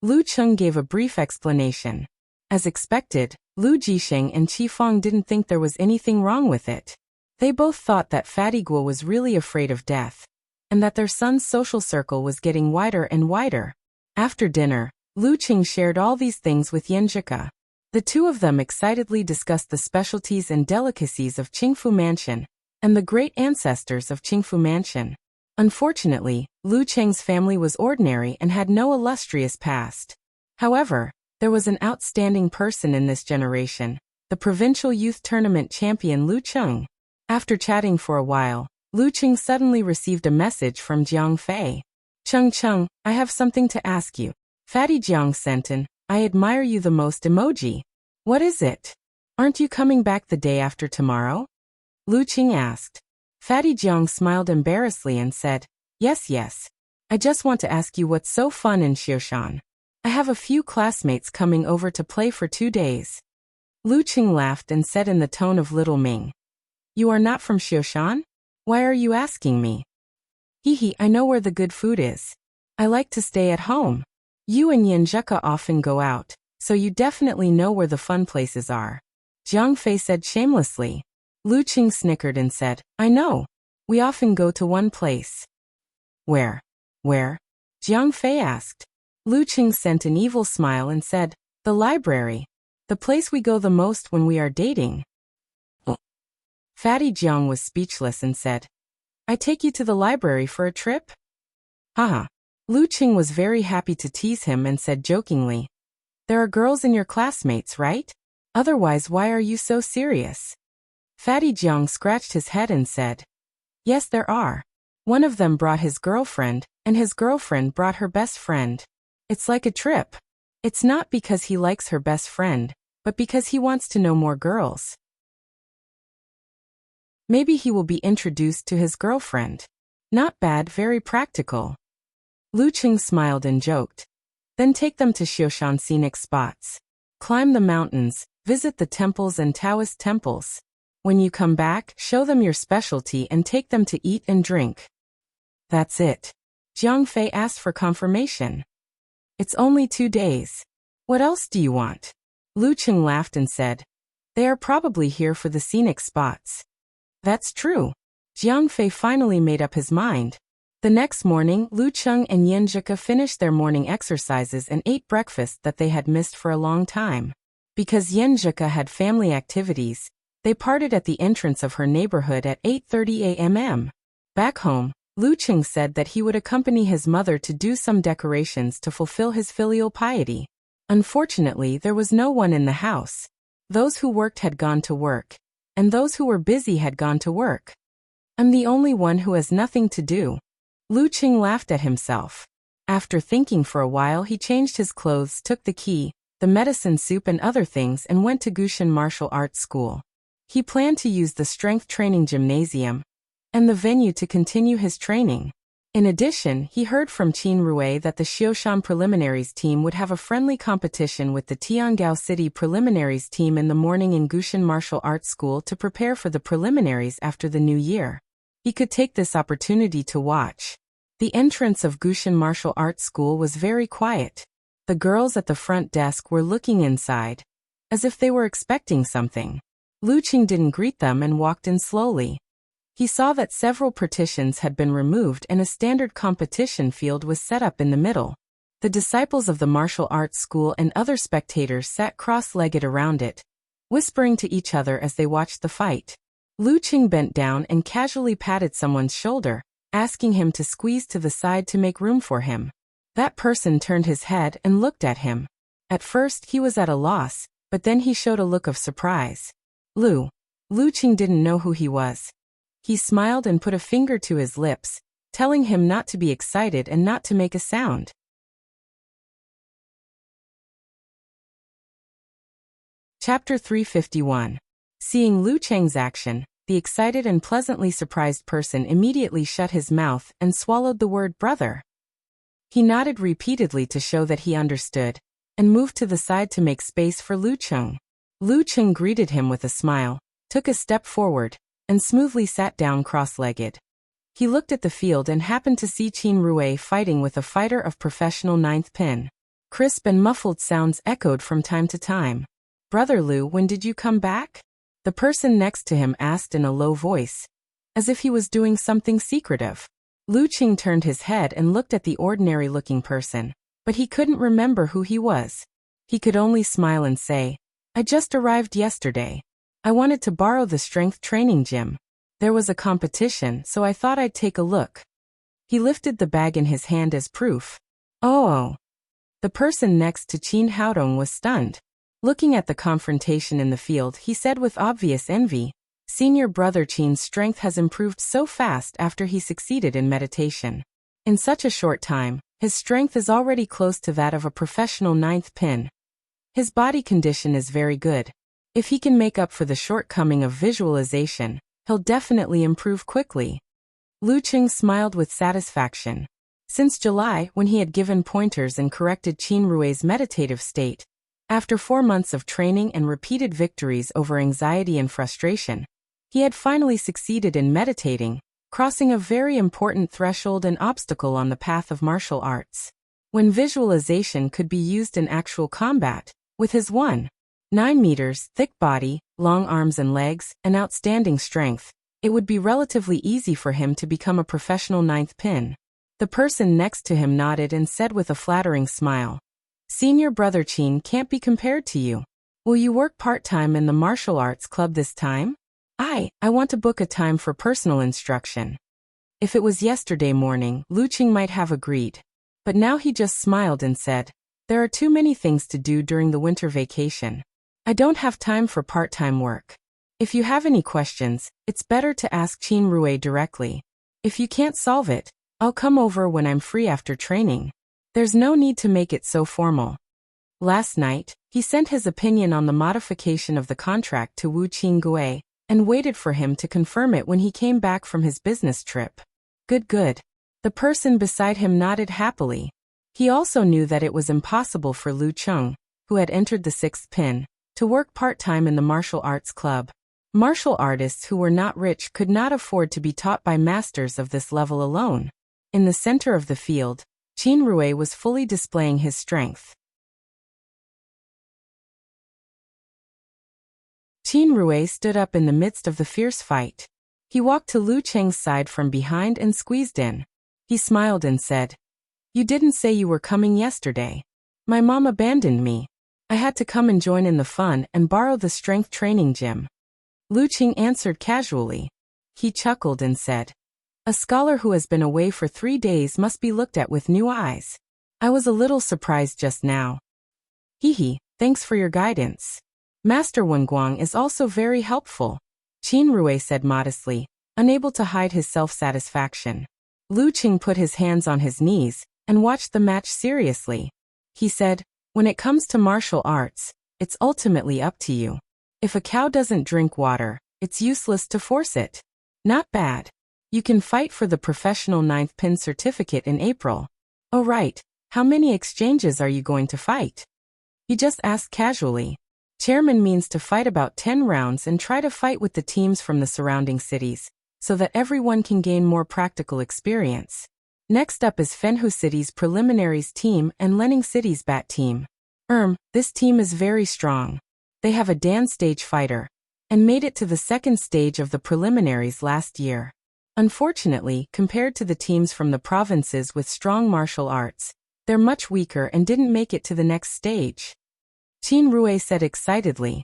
Lu Cheng gave a brief explanation. As expected, Lu Jisheng and Qifeng didn't think there was anything wrong with it. They both thought that Fatty Guo was really afraid of death, and that their son's social circle was getting wider and wider. After dinner, Lu Cheng shared all these things with Yanjika. The two of them excitedly discussed the specialties and delicacies of Qingfu Mansion, and the great ancestors of Qingfu Mansion. Unfortunately, Lu Cheng's family was ordinary and had no illustrious past. However, there was an outstanding person in this generation, the provincial youth tournament champion Lu Cheng. After chatting for a while, Lu Cheng suddenly received a message from Jiang Fei. Cheng, I have something to ask you. Fatty Jiang sent an, I admire you the most emoji. What is it? Aren't you coming back the day after tomorrow? Lu Cheng asked. Fatty Jiang smiled embarrassedly and said, Yes. I just want to ask you what's so fun in Xiushan. I have a few classmates coming over to play for 2 days. Lu Cheng laughed and said in the tone of little Ming. You are not from Xiushan? Why are you asking me? Hee, I know where the good food is. I like to stay at home. You and Yanjika often go out, so you definitely know where the fun places are. Jiang Fei said shamelessly. Lu Cheng snickered and said, I know. We often go to one place. Where? Jiang Fei asked. Lu Cheng sent an evil smile and said, The library. The place we go the most when we are dating. Fatty Jiang was speechless and said, I take you to the library for a trip? Haha. Lu Cheng was very happy to tease him and said jokingly, There are girls in your classmates, right? Otherwise, why are you so serious? Fatty Jiang scratched his head and said, Yes, there are. One of them brought his girlfriend, and his girlfriend brought her best friend. It's like a trip. It's not because he likes her best friend, but because he wants to know more girls. Maybe he will be introduced to his girlfriend. Not bad, very practical. Lu Cheng smiled and joked. Then take them to Xiushan scenic spots. Climb the mountains, visit the temples and Taoist temples. When you come back, show them your specialty and take them to eat and drink. That's it. Jiang Fei asked for confirmation. It's only 2 days. What else do you want? Lu Cheng laughed and said, They are probably here for the scenic spots. That's true. Jiang Fei finally made up his mind. The next morning, Lu Cheng and Yanjika finished their morning exercises and ate breakfast that they had missed for a long time. Because Yanjika had family activities, they parted at the entrance of her neighborhood at 8:30 a.m. Back home, Lu Cheng said that he would accompany his mother to do some decorations to fulfill his filial piety. Unfortunately, there was no one in the house. Those who worked had gone to work, and those who were busy had gone to work. I'm the only one who has nothing to do. Lu Cheng laughed at himself. After thinking for a while, he changed his clothes, took the key, the medicine soup and other things and went to Gushan Martial Arts School. He planned to use the strength training gymnasium and the venue to continue his training. In addition, he heard from Qin Rui that the Xioshan preliminaries team would have a friendly competition with the Tiangao City preliminaries team in the morning in Gushan Martial Arts School to prepare for the preliminaries after the new year. He could take this opportunity to watch. The entrance of Gushan Martial Arts School was very quiet. The girls at the front desk were looking inside, as if they were expecting something. Lu Qing didn't greet them and walked in slowly. He saw that several partitions had been removed and a standard competition field was set up in the middle. The disciples of the martial arts school and other spectators sat cross-legged around it, whispering to each other as they watched the fight. Lu Qing bent down and casually patted someone's shoulder, asking him to squeeze to the side to make room for him. That person turned his head and looked at him. At first he was at a loss, but then he showed a look of surprise. Lu Qing didn't know who he was. He smiled and put a finger to his lips, telling him not to be excited and not to make a sound. Chapter 351. Seeing Lu Cheng's action, the excited and pleasantly surprised person immediately shut his mouth and swallowed the word brother. He nodded repeatedly to show that he understood, and moved to the side to make space for Lu Cheng. Lu Cheng greeted him with a smile, took a step forward, and smoothly sat down cross-legged. He looked at the field and happened to see Qin Rui fighting with a fighter of professional ninth pin. Crisp and muffled sounds echoed from time to time. "Brother Lu, when did you come back?" The person next to him asked in a low voice, as if he was doing something secretive. Lu Qing turned his head and looked at the ordinary-looking person, but he couldn't remember who he was. He could only smile and say, "I just arrived yesterday. I wanted to borrow the strength training gym. There was a competition, so I thought I'd take a look." He lifted the bag in his hand as proof. Oh. The person next to Qin Haodong was stunned. Looking at the confrontation in the field, he said with obvious envy, "Senior brother Qin's strength has improved so fast after he succeeded in meditation. In such a short time, his strength is already close to that of a professional ninth pin. His body condition is very good. If he can make up for the shortcoming of visualization, he'll definitely improve quickly." Lu Qing smiled with satisfaction. Since July, when he had given pointers and corrected Qin Rui's meditative state, after 4 months of training and repeated victories over anxiety and frustration, he had finally succeeded in meditating, crossing a very important threshold and obstacle on the path of martial arts. When visualization could be used in actual combat, with his 1.9 meters thick body, long arms and legs, and outstanding strength, it would be relatively easy for him to become a professional ninth pin. The person next to him nodded and said with a flattering smile, "Senior brother Qin can't be compared to you. Will you work part-time in the martial arts club this time?" I want to book a time for personal instruction." If it was yesterday morning, Lu Qing might have agreed. But now he just smiled and said, "There are too many things to do during the winter vacation. I don't have time for part-time work. If you have any questions, it's better to ask Qin Rui directly. If you can't solve it, I'll come over when I'm free after training. There's no need to make it so formal." Last night, he sent his opinion on the modification of the contract to Wu Qinggui, and waited for him to confirm it when he came back from his business trip. Good. The person beside him nodded happily. He also knew that it was impossible for Lu Cheng, who had entered the 6th pin, to work part-time in the martial arts club. Martial artists who were not rich could not afford to be taught by masters of this level alone. In the center of the field, Qin Rui was fully displaying his strength. Qin Rui stood up in the midst of the fierce fight. He walked to Lu Cheng's side from behind and squeezed in. He smiled and said, "You didn't say you were coming yesterday. My mom abandoned me. I had to come and join in the fun and borrow the strength training gym." Lu Qing answered casually. He chuckled and said, "A scholar who has been away for 3 days must be looked at with new eyes. I was a little surprised just now." "Hee, thanks for your guidance. Master Wenguang is also very helpful," Qin Rui said modestly, unable to hide his self-satisfaction. Lu Qing put his hands on his knees and watched the match seriously. He said, "When it comes to martial arts, it's ultimately up to you. If a cow doesn't drink water, it's useless to force it." "Not bad. You can fight for the professional 9th pin certificate in April. Oh right, how many exchanges are you going to fight? He just asked casually. Chairman means to fight about 10 rounds and try to fight with the teams from the surrounding cities, so that everyone can gain more practical experience. Next up is Fenhu City's preliminaries team and Lenning City's bat team. This team is very strong. They have a Dan stage fighter, and made it to the second stage of the preliminaries last year. Unfortunately, compared to the teams from the provinces with strong martial arts, they're much weaker and didn't make it to the next stage. Qin Rui said excitedly.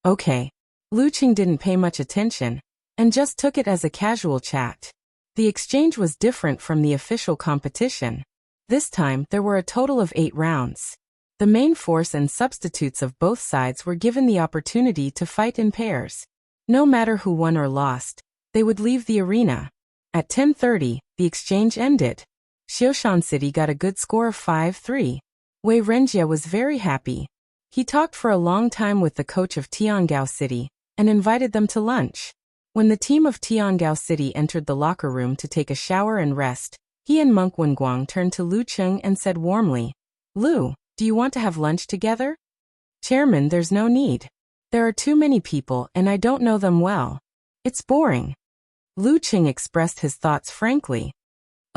Okay. Lu Qing didn't pay much attention, and just took it as a casual chat. The exchange was different from the official competition. This time, there were a total of 8 rounds. The main force and substitutes of both sides were given the opportunity to fight in pairs. No matter who won or lost, they would leave the arena. At 10:30, the exchange ended. Xioshan City got a good score of 5-3. Wei Renjie was very happy. He talked for a long time with the coach of Tiangao City, and invited them to lunch. When the team of Tiangao City entered the locker room to take a shower and rest, he and Monk Wenguang turned to Lu Cheng and said warmly, Lu, do you want to have lunch together? Chairman, there's no need. There are too many people and I don't know them well. It's boring. Lu Cheng expressed his thoughts frankly.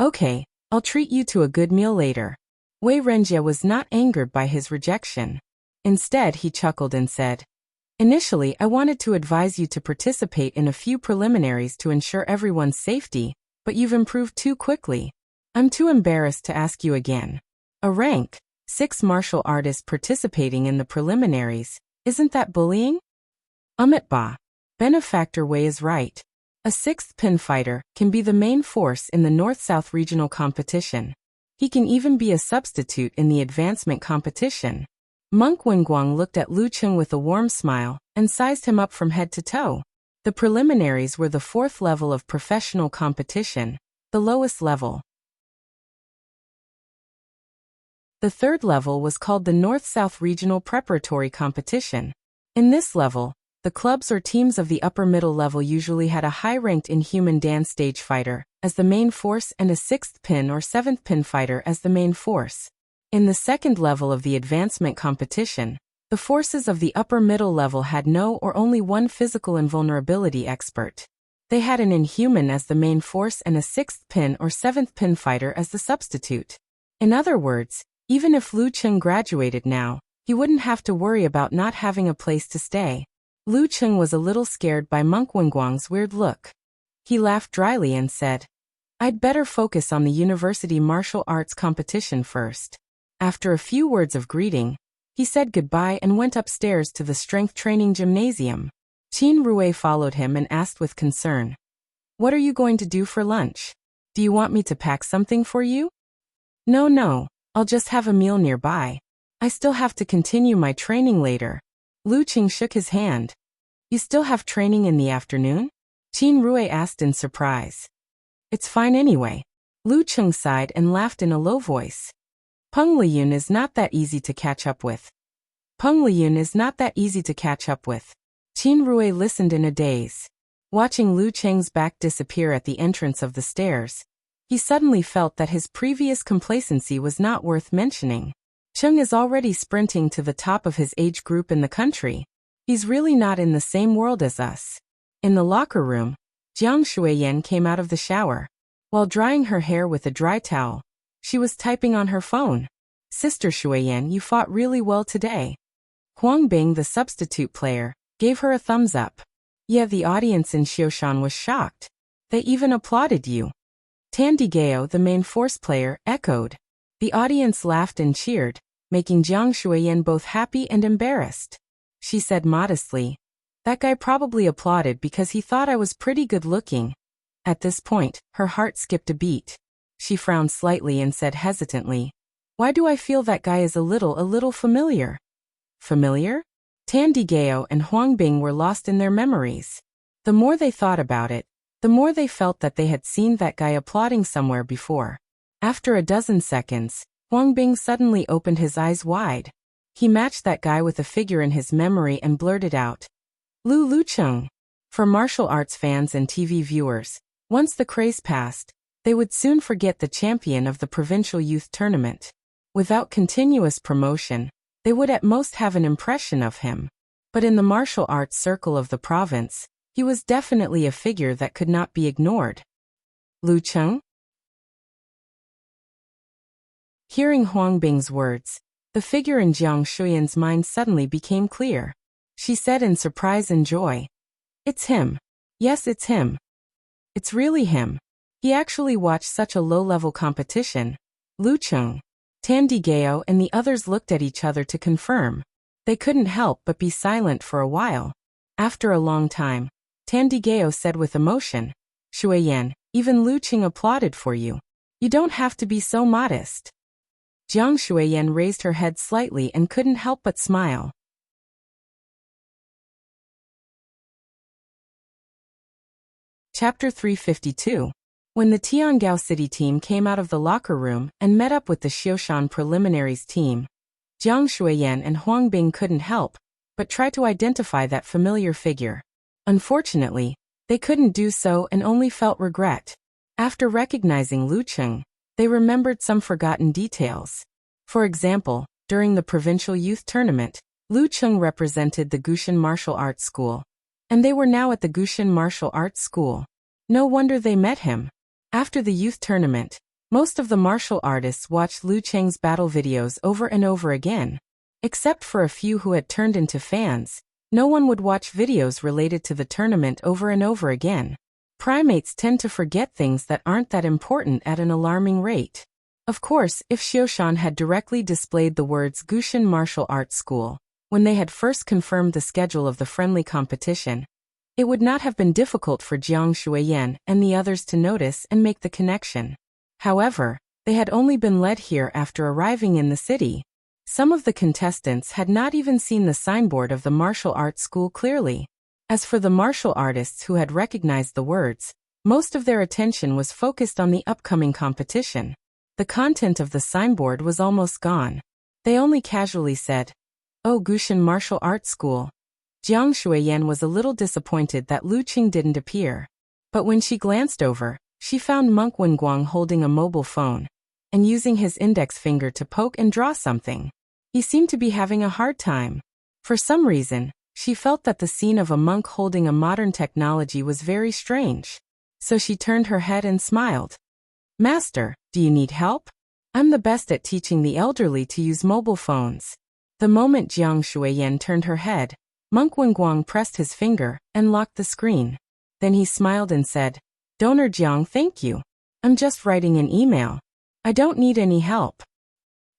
Okay, I'll treat you to a good meal later. Wei Renjie was not angered by his rejection. Instead, he chuckled and said, Initially, I wanted to advise you to participate in a few preliminaries to ensure everyone's safety, but you've improved too quickly. I'm too embarrassed to ask you again. A rank 6 martial artists participating in the preliminaries, isn't that bullying? Ba. Benefactor Wei is right. A 6th pin fighter can be the main force in the North-South regional competition. He can even be a substitute in the advancement competition. Monk Wenguang looked at Lu Cheng with a warm smile and sized him up from head to toe. The preliminaries were the 4th level of professional competition, the lowest level. The 3rd level was called the North-South Regional Preparatory Competition. In this level, the clubs or teams of the upper-middle level usually had a high-ranked inhuman Dan stage fighter as the main force and a 6th pin or 7th pin fighter as the main force. In the 2nd level of the advancement competition, the forces of the upper-middle level had no or only one physical invulnerability expert. They had an inhuman as the main force and a 6th pin or 7th pin fighter as the substitute. In other words, even if Lu Cheng graduated now, he wouldn't have to worry about not having a place to stay. Lu Cheng was a little scared by Monk Wenguang's weird look. He laughed dryly and said, I'd better focus on the university martial arts competition first. After a few words of greeting, he said goodbye and went upstairs to the strength training gymnasium. Qin Rui followed him and asked with concern, What are you going to do for lunch? Do you want me to pack something for you? No. I'll just have a meal nearby. I still have to continue my training later. Lu Qing shook his hand. You still have training in the afternoon? Qin Rui asked in surprise. It's fine anyway. Lu Qing sighed and laughed in a low voice. Peng Liyun is not that easy to catch up with. Qin Rui listened in a daze. Watching Lu Cheng's back disappear at the entrance of the stairs, he suddenly felt that his previous complacency was not worth mentioning. Cheng is already sprinting to the top of his age group in the country. He's really not in the same world as us. In the locker room, Jiang Shuiyan came out of the shower. While drying her hair with a dry towel, she was typing on her phone. Sister Shuiyan, you fought really well today. Huang Bing, the substitute player, gave her a thumbs up. Yeah, the audience in Xioshan was shocked. They even applauded you. Tan Digao, the main force player, echoed. The audience laughed and cheered, making Jiang Shuiyan both happy and embarrassed. She said modestly, That guy probably applauded because he thought I was pretty good looking. At this point, her heart skipped a beat. She frowned slightly and said hesitantly, Why do I feel that guy is a little familiar? Familiar? Tan Digao and Huang Bing were lost in their memories. The more they thought about it, the more they felt that they had seen that guy applauding somewhere before. After a dozen seconds, Huang Bing suddenly opened his eyes wide. He matched that guy with a figure in his memory and blurted out, Lu Cheng. For martial arts fans and TV viewers, Once the craze passed, they would soon forget the champion of the provincial youth tournament. Without continuous promotion, they would at most have an impression of him. But in the martial arts circle of the province, he was definitely a figure that could not be ignored. Lu Cheng? Hearing Huang Bing's words, the figure in Jiang Shuyan's mind suddenly became clear. She said in surprise and joy, "It's him. Yes, it's him. It's really him. He actually watched such a low-level competition." Lu Cheng, Tan Digao and the others looked at each other to confirm. They couldn't help but be silent for a while. After a long time, Tan Digao said with emotion, "Shuyan, even Lu Cheng applauded for you. You don't have to be so modest." Jiang Shuyan raised her head slightly and couldn't help but smile. Chapter 352. When the Tiangao City team came out of the locker room and met up with the Xiushan preliminaries team, Jiang Shuyan and Huang Bing couldn't help but try to identify that familiar figure. Unfortunately, they couldn't do so and only felt regret. After recognizing Lu Cheng, they remembered some forgotten details. For example, during the provincial youth tournament, Lu Cheng represented the Gushan Martial Arts School, and they were now at the Gushan Martial Arts School. No wonder they met him. After the youth tournament, most of the martial artists watched Lu Cheng's battle videos over and over again. Except for a few who had turned into fans, no one would watch videos related to the tournament over and over again. Primates tend to forget things that aren't that important at an alarming rate. Of course, if Xiushan had directly displayed the words Gushan Martial Arts School when they had first confirmed the schedule of the friendly competition, it would not have been difficult for Jiang Shuyan and the others to notice and make the connection. However, they had only been led here after arriving in the city. Some of the contestants had not even seen the signboard of the martial arts school clearly. As for the martial artists who had recognized the words, most of their attention was focused on the upcoming competition. The content of the signboard was almost gone. They only casually said, "Oh, Gushan Martial Arts School." Jiang Shuyan was a little disappointed that Lu Cheng didn't appear. But when she glanced over, she found Monk Wenguang holding a mobile phone and using his index finger to poke and draw something. He seemed to be having a hard time. For some reason, she felt that the scene of a monk holding a modern technology was very strange. So she turned her head and smiled. "Master, do you need help? I'm the best at teaching the elderly to use mobile phones." The moment Jiang Shuyan turned her head, Monk Wenguang pressed his finger and locked the screen. Then he smiled and said, "Donor Jiang, thank you. I'm just writing an email. I don't need any help."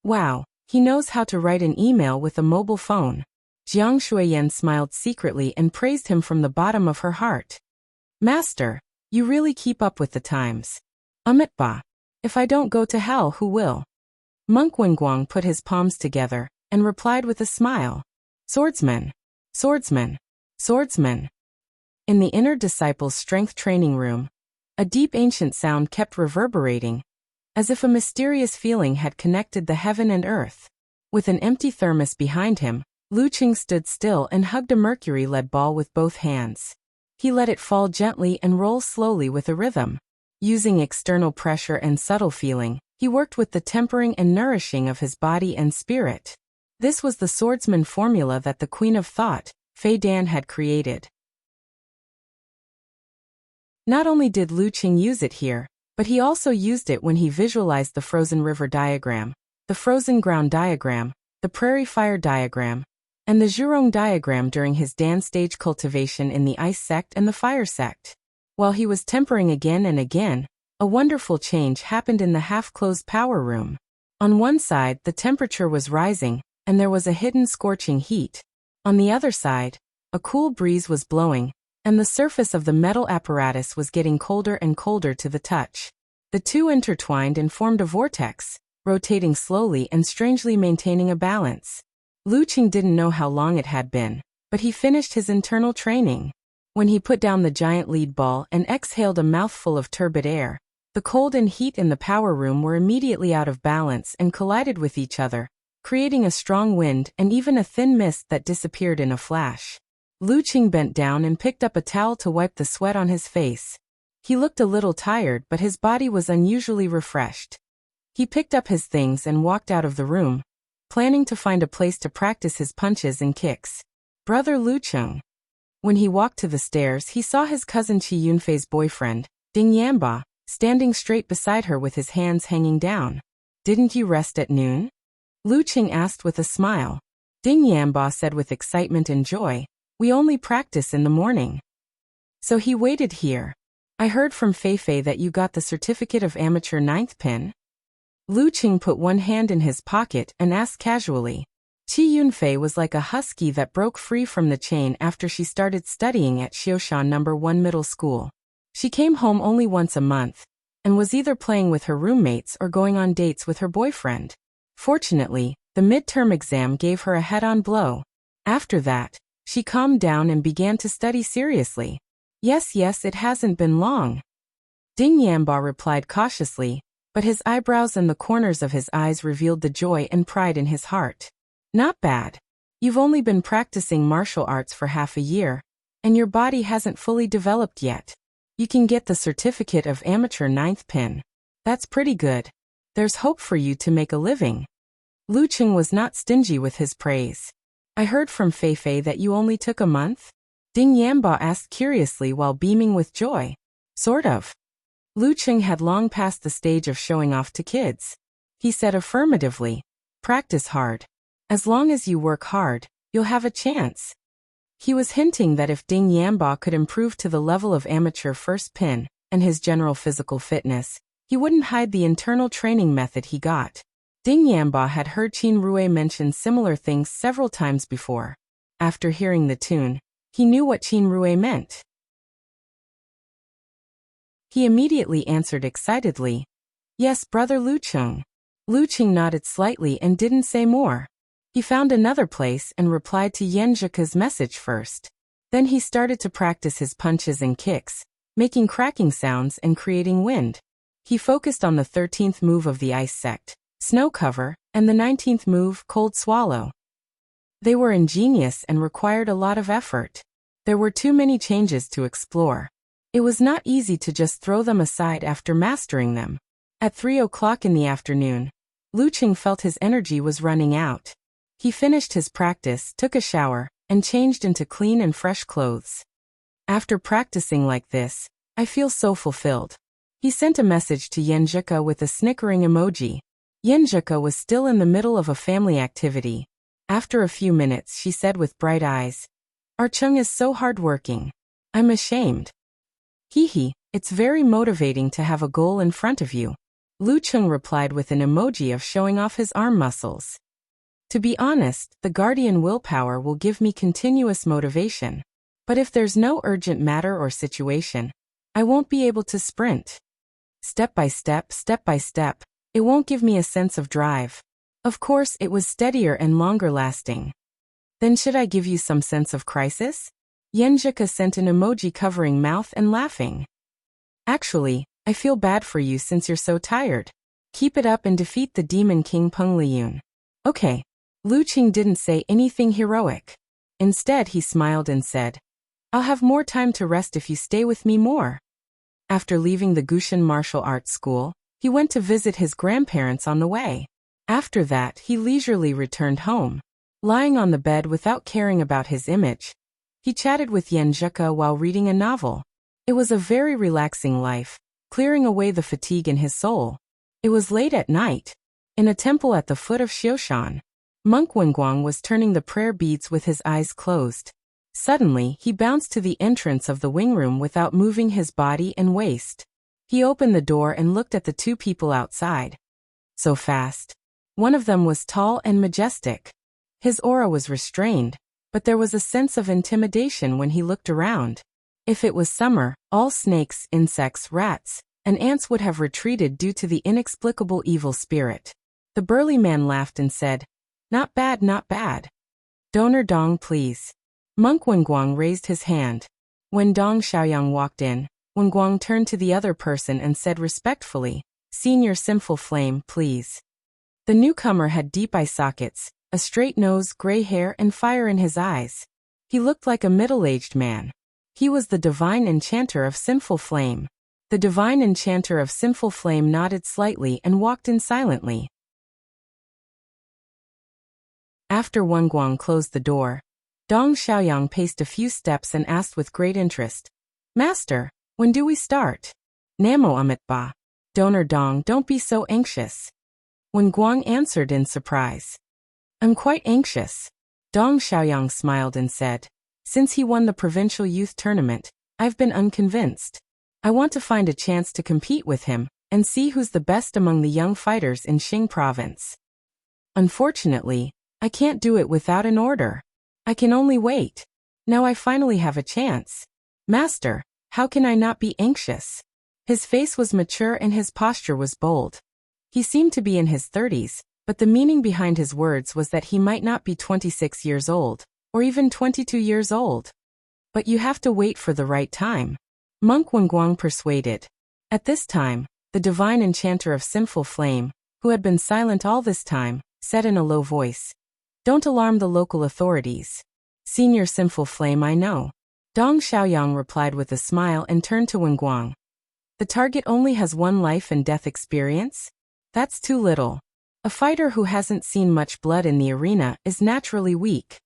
Wow, he knows how to write an email with a mobile phone. Jiang Shuyan smiled secretly and praised him from the bottom of her heart. "Master, you really keep up with the times. Ba. If I don't go to hell, who will?" Monk Wenguang put his palms together and replied with a smile. "Swordsman. Swordsman. Swordsman." In the inner disciples' strength training room, a deep ancient sound kept reverberating, as if a mysterious feeling had connected the heaven and earth. With an empty thermos behind him, Lu Cheng stood still and hugged a mercury-lead ball with both hands. He let it fall gently and roll slowly with a rhythm. Using external pressure and subtle feeling, he worked with the tempering and nourishing of his body and spirit. This was the swordsman formula that the Queen of Thought, Fei Dan, had created. Not only did Lu Cheng use it here, but he also used it when he visualized the frozen river diagram, the frozen ground diagram, the prairie fire diagram, and the Zhurong diagram during his Dan stage cultivation in the ice sect and the fire sect. While he was tempering again and again, a wonderful change happened in the half-closed power room. On one side, the temperature was rising, and there was a hidden scorching heat. On the other side, a cool breeze was blowing, and the surface of the metal apparatus was getting colder and colder to the touch. The two intertwined and formed a vortex, rotating slowly and strangely maintaining a balance. Lu Cheng didn't know how long it had been, but he finished his internal training. When he put down the giant lead ball and exhaled a mouthful of turbid air, the cold and heat in the power room were immediately out of balance and collided with each other, creating a strong wind and even a thin mist that disappeared in a flash. Lu Cheng bent down and picked up a towel to wipe the sweat on his face. He looked a little tired, but his body was unusually refreshed. He picked up his things and walked out of the room, planning to find a place to practice his punches and kicks. Brother Lucheng. When he walked to the stairs, he saw his cousin Chi Yunfei's boyfriend, Ding Yanba, standing straight beside her with his hands hanging down. Didn't you rest at noon? Lucheng asked with a smile. Ding Yanba said with excitement and joy, we only practice in the morning. So he waited here. I heard from Feifei that you got the certificate of amateur ninth pin. Lucheng put one hand in his pocket and asked casually. Chi Yunfei was like a husky that broke free from the chain after she started studying at Xiaoshan No. 1 middle school. She came home only once a month, and was either playing with her roommates or going on dates with her boyfriend. Fortunately, the midterm exam gave her a head-on blow. After that, she calmed down and began to study seriously. Yes, it hasn't been long. Ding Yanba replied cautiously, but his eyebrows and the corners of his eyes revealed the joy and pride in his heart. Not bad. You've only been practicing martial arts for half a year, and your body hasn't fully developed yet. You can get the certificate of amateur ninth pin. That's pretty good. There's hope for you to make a living. Lucheng was not stingy with his praise. I heard from Feifei that you only took a month? Ding Yanba asked curiously while beaming with joy. Sort of. Lucheng had long passed the stage of showing off to kids. He said affirmatively. Practice hard. As long as you work hard, you'll have a chance. He was hinting that if Ding Yanba could improve to the level of amateur first pin, and his general physical fitness, he wouldn't hide the internal training method he got. Ding Yanba had heard Qin Rui mention similar things several times before. After hearing the tune, he knew what Qin Rui meant. He immediately answered excitedly. Yes, Brother Lucheng. Lucheng nodded slightly and didn't say more. He found another place and replied to Yenjika's message first. Then he started to practice his punches and kicks, making cracking sounds and creating wind. He focused on the 13th move of the ice sect, Snow Cover, and the 19th move, Cold Swallow. They were ingenious and required a lot of effort. There were too many changes to explore. It was not easy to just throw them aside after mastering them. At 3 o'clock in the afternoon, Lucheng felt his energy was running out. He finished his practice, took a shower, and changed into clean and fresh clothes. After practicing like this, I feel so fulfilled. He sent a message to Yenjika with a snickering emoji. Yenjika was still in the middle of a family activity. After a few minutes, she said with bright eyes, Our Chung is so hardworking. I'm ashamed. Hee, it's very motivating to have a goal in front of you. Lucheng replied with an emoji of showing off his arm muscles. To be honest, the guardian willpower will give me continuous motivation. But if there's no urgent matter or situation, I won't be able to sprint. Step by step, it won't give me a sense of drive. Of course, it was steadier and longer lasting. Then should I give you some sense of crisis? Yenjika sent an emoji covering mouth and laughing. Actually, I feel bad for you since you're so tired. Keep it up and defeat the Demon King Pengliyun. Okay. Lucheng didn't say anything heroic. Instead, he smiled and said, I'll have more time to rest if you stay with me more. After leaving the Gushan Martial Arts School, he went to visit his grandparents on the way. After that, he leisurely returned home. Lying on the bed without caring about his image, he chatted with Yenjika while reading a novel. It was a very relaxing life, clearing away the fatigue in his soul. It was late at night. In a temple at the foot of Xiaoshan, Monk Wenguang was turning the prayer beads with his eyes closed. Suddenly, he bounced to the entrance of the wing room without moving his body and waist. He opened the door and looked at the two people outside. So fast. One of them was tall and majestic. His aura was restrained, but there was a sense of intimidation when he looked around. If it was summer, all snakes, insects, rats, and ants would have retreated due to the inexplicable evil spirit. The burly man laughed and said, Not bad, not bad. Donor Dong, please. Monk Wenguang raised his hand. When Dong Xiaoyang walked in, Wenguang turned to the other person and said respectfully, Senior Sinful Flame, please. The newcomer had deep eye sockets, a straight nose, gray hair, and fire in his eyes. He looked like a middle-aged man. He was the divine enchanter of Sinful Flame. The divine enchanter of sinful flame nodded slightly and walked in silently. After Wen Guang closed the door, Dong Xiaoyang paced a few steps and asked with great interest, "Master, when do we start?" "Namo Amit Ba. Donor Dong, don't be so anxious." Wen Guang answered in surprise. "I'm quite anxious." Dong Xiaoyang smiled and said, "Since he won the provincial youth tournament, I've been unconvinced. I want to find a chance to compete with him and see who's the best among the young fighters in Xing province. Unfortunately, I can't do it without an order. I can only wait. Now I finally have a chance. Master, how can I not be anxious?" His face was mature and his posture was bold. He seemed to be in his 30s, but the meaning behind his words was that he might not be 26 years old, or even 22 years old. "But you have to wait for the right time," Monk Wen Guang persuaded. At this time, the divine enchanter of sinful flame, who had been silent all this time, said in a low voice, "Don't alarm the local authorities. Senior sinful flame, I know." Dong Xiaoyang replied with a smile and turned to Wen Guang. "The target only has one life and death experience? That's too little. A fighter who hasn't seen much blood in the arena is naturally weak.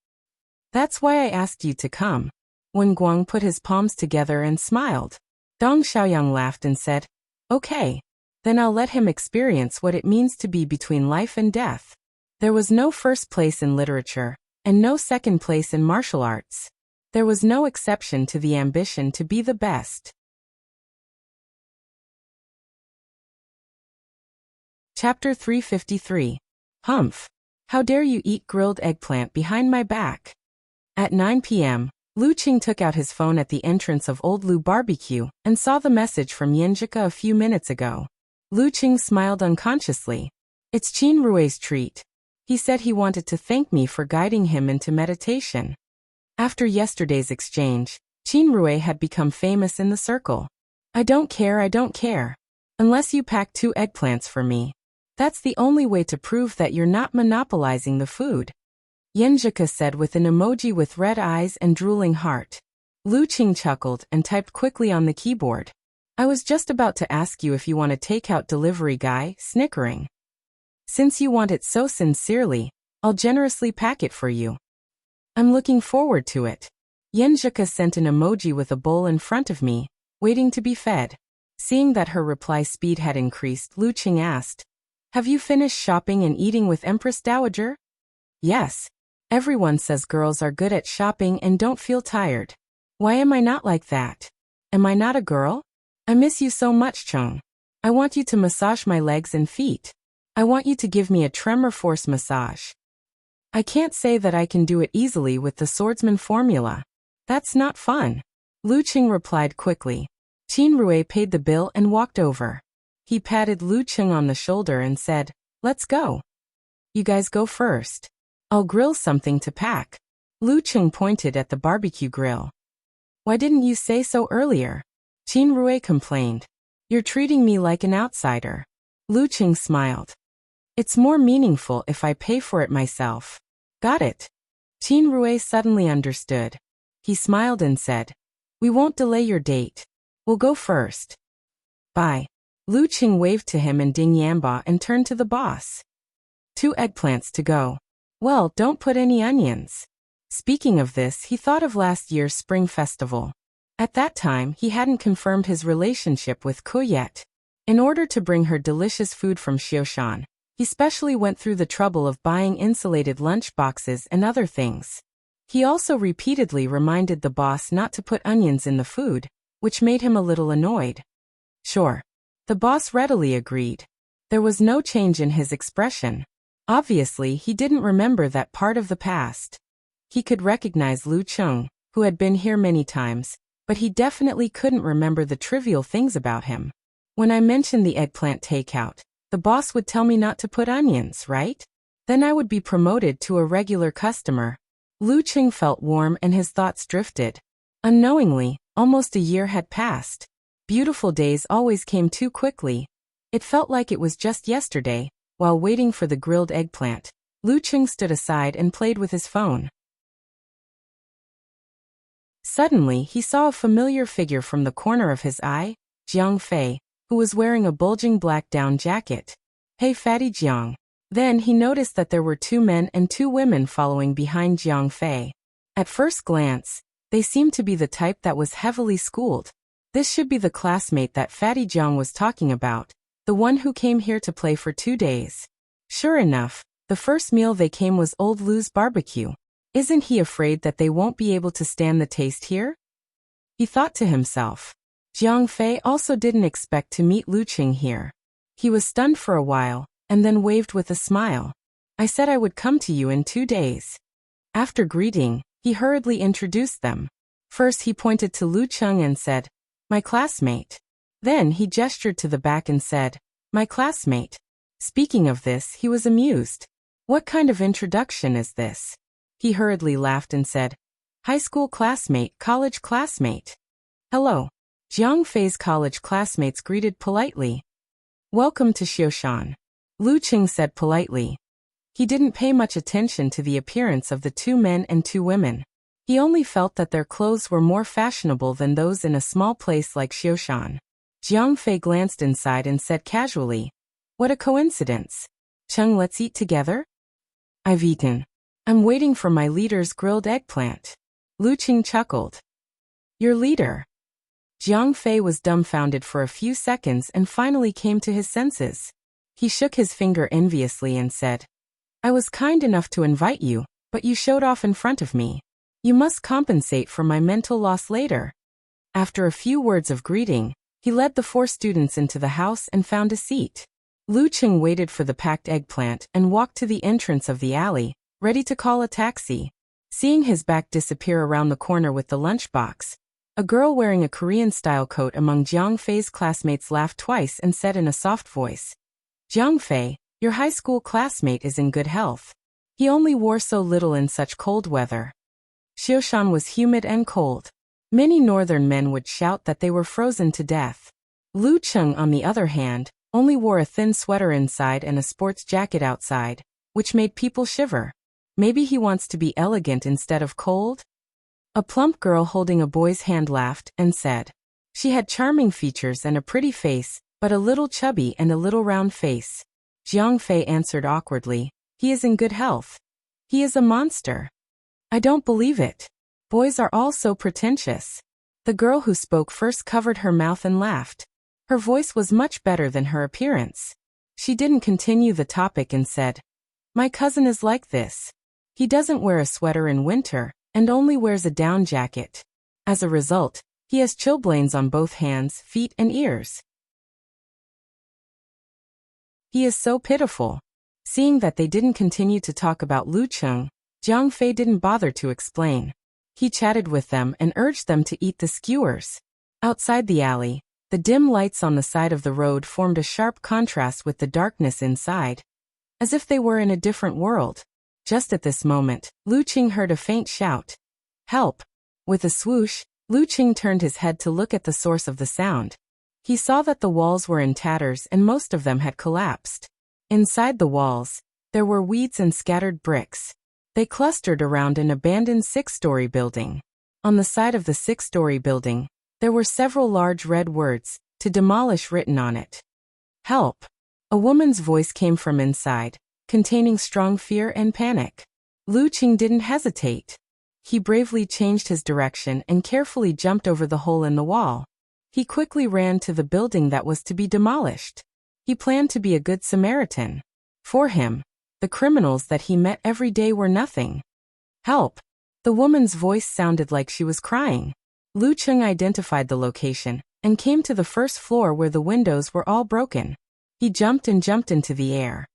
That's why I asked you to come." Wen Guang put his palms together and smiled. Dong Xiaoyang laughed and said, "Okay. Then I'll let him experience what it means to be between life and death." There was no first place in literature, and no second place in martial arts. There was no exception to the ambition to be the best. Chapter 353. Humph! How dare you eat grilled eggplant behind my back? At 9 p.m., Lu Qing took out his phone at the entrance of Old Lu Barbecue and saw the message from Yinjika a few minutes ago. Lu Qing smiled unconsciously. "It's Qin Rui's treat. He said he wanted to thank me for guiding him into meditation." After yesterday's exchange, Qin Rui had become famous in the circle. I don't care. Unless you pack 2 eggplants for me. That's the only way to prove that you're not monopolizing the food," Yenjika said with an emoji with red eyes and drooling heart. Lu Qing chuckled and typed quickly on the keyboard. "I was just about to ask you if you want a takeout delivery guy," snickering. "Since you want it so sincerely, I'll generously pack it for you." "I'm looking forward to it." Yenjika sent an emoji with a bowl in front of me, waiting to be fed. Seeing that her reply speed had increased, Lu Qing asked, "Have you finished shopping and eating with Empress Dowager?" "Yes. Everyone says girls are good at shopping and don't feel tired. Why am I not like that? Am I not a girl? I miss you so much, Chong. I want you to massage my legs and feet. I want you to give me a tremor force massage. I can't say that I can do it easily with the swordsman formula. That's not fun." Lu Qing replied quickly. Qin Rui paid the bill and walked over. He patted Lu Qing on the shoulder and said, "Let's go. You guys go first. I'll grill something to pack." Lu Qing pointed at the barbecue grill. "Why didn't you say so earlier?" Qin Rui complained. "You're treating me like an outsider." Lu Qing smiled. "It's more meaningful if I pay for it myself." "Got it." Qin Rui suddenly understood. He smiled and said, "We won't delay your date. We'll go first. Bye." Lu Qing waved to him and Ding Yanba and turned to the boss. 2 eggplants to go. Well, don't put any onions." Speaking of this, he thought of last year's spring festival. At that time, he hadn't confirmed his relationship with Ko yet. In order to bring her delicious food from Xioshan, he specially went through the trouble of buying insulated lunch boxes and other things. He also repeatedly reminded the boss not to put onions in the food, which made him a little annoyed. "Sure." The boss readily agreed. There was no change in his expression. Obviously, he didn't remember that part of the past. He could recognize Lu Qing, who had been here many times, but he definitely couldn't remember the trivial things about him. When I mentioned the eggplant takeout, the boss would tell me not to put onions, right? Then I would be promoted to a regular customer. Lu Qing felt warm and his thoughts drifted. Unknowingly, almost a year had passed. Beautiful days always came too quickly. It felt like it was just yesterday. While waiting for the grilled eggplant, Lu Qing stood aside and played with his phone. Suddenly, he saw a familiar figure from the corner of his eye. Jiang Fei, who was wearing a bulging black down jacket. "Hey Fatty Jiang." Then he noticed that there were 2 men and 2 women following behind Jiang Fei. At first glance, they seemed to be the type that was heavily schooled. This should be the classmate that Fatty Jiang was talking about, the one who came here to play for 2 days. Sure enough, the first meal they came was Old Lou's barbecue. Isn't he afraid that they won't be able to stand the taste here? He thought to himself. Jiang Fei also didn't expect to meet Lu Qing here. He was stunned for a while, and then waved with a smile. "I said I would come to you in 2 days. After greeting, he hurriedly introduced them. First he pointed to Lu Qing and said, "My classmate." Then he gestured to the back and said, "My classmate." Speaking of this, he was amused. What kind of introduction is this? He hurriedly laughed and said, "High school classmate, college classmate." "Hello." Jiang Fei's college classmates greeted politely. "Welcome to Xiushan," Lu Qing said politely. He didn't pay much attention to the appearance of the 2 men and 2 women. He only felt that their clothes were more fashionable than those in a small place like Xiushan. Jiang Fei glanced inside and said casually, "What a coincidence. Cheng, let's eat together?" "I've eaten. I'm waiting for my leader's grilled eggplant." Lu Qing chuckled. "Your leader?" Jiang Fei was dumbfounded for a few seconds and finally came to his senses. He shook his finger enviously and said, "I was kind enough to invite you, but you showed off in front of me. You must compensate for my mental loss later." After a few words of greeting, he led the 4 students into the house and found a seat. Lu Qing waited for the packed eggplant and walked to the entrance of the alley, ready to call a taxi. Seeing his back disappear around the corner with the lunchbox, a girl wearing a Korean-style coat among Jiang Fei's classmates laughed twice and said in a soft voice, "Jiang Fei, your high school classmate is in good health. He only wore so little in such cold weather." Xiushan was humid and cold. Many northern men would shout that they were frozen to death. Lu Qing, on the other hand, only wore a thin sweater inside and a sports jacket outside, which made people shiver. Maybe he wants to be elegant instead of cold? A plump girl holding a boy's hand laughed and said. She had charming features and a pretty face, but a little chubby and a little round face. Jiang Fei answered awkwardly, "He is in good health. He is a monster." "I don't believe it. Boys are all so pretentious." The girl who spoke first covered her mouth and laughed. Her voice was much better than her appearance. She didn't continue the topic and said, "My cousin is like this. He doesn't wear a sweater in winter, and only wears a down jacket. As a result, he has chilblains on both hands, feet, and ears. He is so pitiful." Seeing that they didn't continue to talk about Lu Qing, Jiang Fei didn't bother to explain. He chatted with them and urged them to eat the skewers. Outside the alley, the dim lights on the side of the road formed a sharp contrast with the darkness inside, as if they were in a different world. Just at this moment, Lu Qing heard a faint shout. "Help!" With a swoosh, Lu Qing turned his head to look at the source of the sound. He saw that the walls were in tatters and most of them had collapsed. Inside the walls, there were weeds and scattered bricks. They clustered around an abandoned 6-story building. On the side of the 6-story building, there were several large red words, "To demolish," written on it. "Help!" A woman's voice came from inside, containing strong fear and panic. Lu Qing didn't hesitate. He bravely changed his direction and carefully jumped over the hole in the wall. He quickly ran to the building that was to be demolished. He planned to be a good Samaritan. For him, the criminals that he met every day were nothing. "Help!" The woman's voice sounded like she was crying. Lu Qing identified the location and came to the first floor where the windows were all broken. He jumped into the air.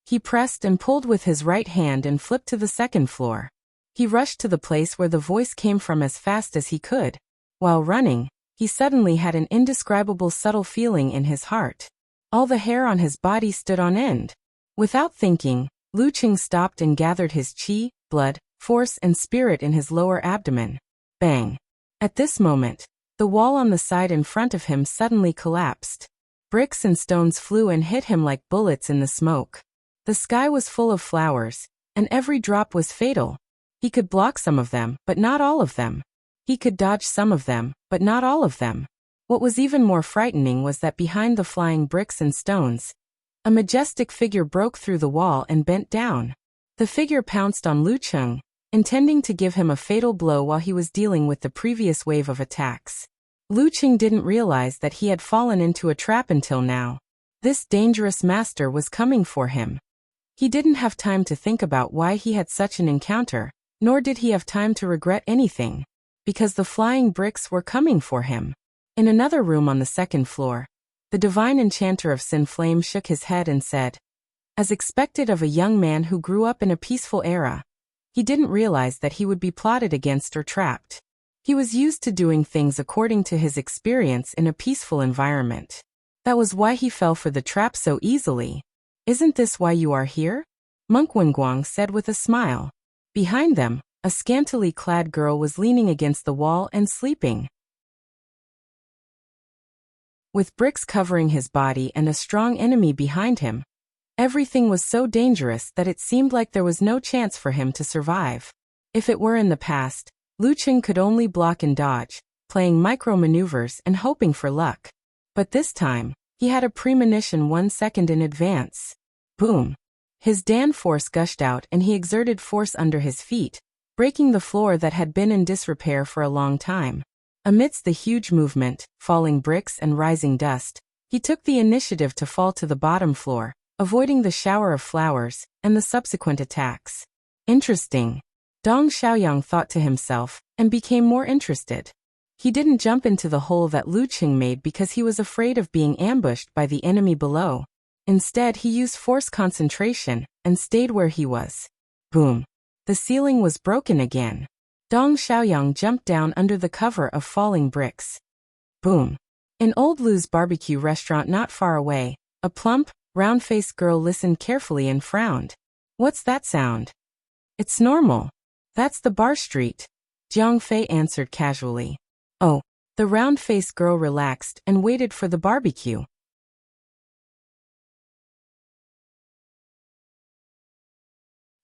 He pressed and pulled with his right hand and flipped to the second floor. He rushed to the place where the voice came from as fast as he could. While running, he suddenly had an indescribable subtle feeling in his heart. All the hair on his body stood on end. Without thinking, Lu Qing stopped and gathered his qi, blood, force and spirit in his lower abdomen. Bang! At this moment, the wall on the side in front of him suddenly collapsed. Bricks and stones flew and hit him like bullets in the smoke. The sky was full of flowers, and every drop was fatal. He could block some of them, but not all of them. He could dodge some of them, but not all of them. What was even more frightening was that behind the flying bricks and stones, a majestic figure broke through the wall and bent down. The figure pounced on Lu Cheng, intending to give him a fatal blow while he was dealing with the previous wave of attacks. Lu Cheng didn't realize that he had fallen into a trap until now. This dangerous master was coming for him. He didn't have time to think about why he had such an encounter, nor did he have time to regret anything, because the flying bricks were coming for him. In another room on the second floor, the divine enchanter of Sin Flame shook his head and said, as expected of a young man who grew up in a peaceful era, he didn't realize that he would be plotted against or trapped. He was used to doing things according to his experience in a peaceful environment. That was why he fell for the trap so easily. Isn't this why you are here? Monk Wenguang said with a smile. Behind them, a scantily clad girl was leaning against the wall and sleeping. With bricks covering his body and a strong enemy behind him, everything was so dangerous that it seemed like there was no chance for him to survive. If it were in the past, Lu Cheng could only block and dodge, playing micro-maneuvers and hoping for luck. But this time, he had a premonition 1 second in advance. Boom! His Dan force gushed out and he exerted force under his feet, breaking the floor that had been in disrepair for a long time. Amidst the huge movement, falling bricks and rising dust, he took the initiative to fall to the bottom floor, avoiding the shower of flowers and the subsequent attacks. Interesting. Dong Xiaoyang thought to himself, and became more interested. He didn't jump into the hole that Lu Cheng made because he was afraid of being ambushed by the enemy below. Instead, he used force concentration and stayed where he was. Boom! The ceiling was broken again. Dong Xiaoyang jumped down under the cover of falling bricks. Boom! In Old Lu's barbecue restaurant not far away, a plump, round-faced girl listened carefully and frowned. What's that sound? It's normal. That's the bar street. Jiang Fei answered casually. Oh, the round-faced girl relaxed and waited for the barbecue.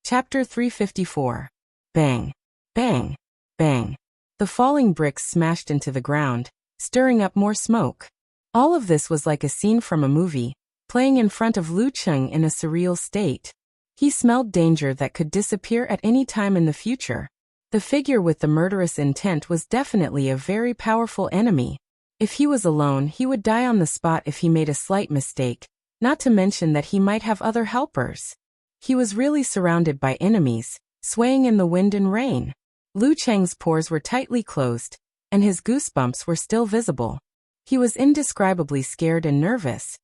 Chapter 354. Bang! Bang! Bang! The falling bricks smashed into the ground, stirring up more smoke. All of this was like a scene from a movie, playing in front of Lu Cheng in a surreal state. He smelled danger that could disappear at any time in the future. The figure with the murderous intent was definitely a very powerful enemy. If he was alone, he would die on the spot if he made a slight mistake, not to mention that he might have other helpers. He was really surrounded by enemies, swaying in the wind and rain. Lu Cheng's pores were tightly closed, and his goosebumps were still visible. He was indescribably scared and nervous.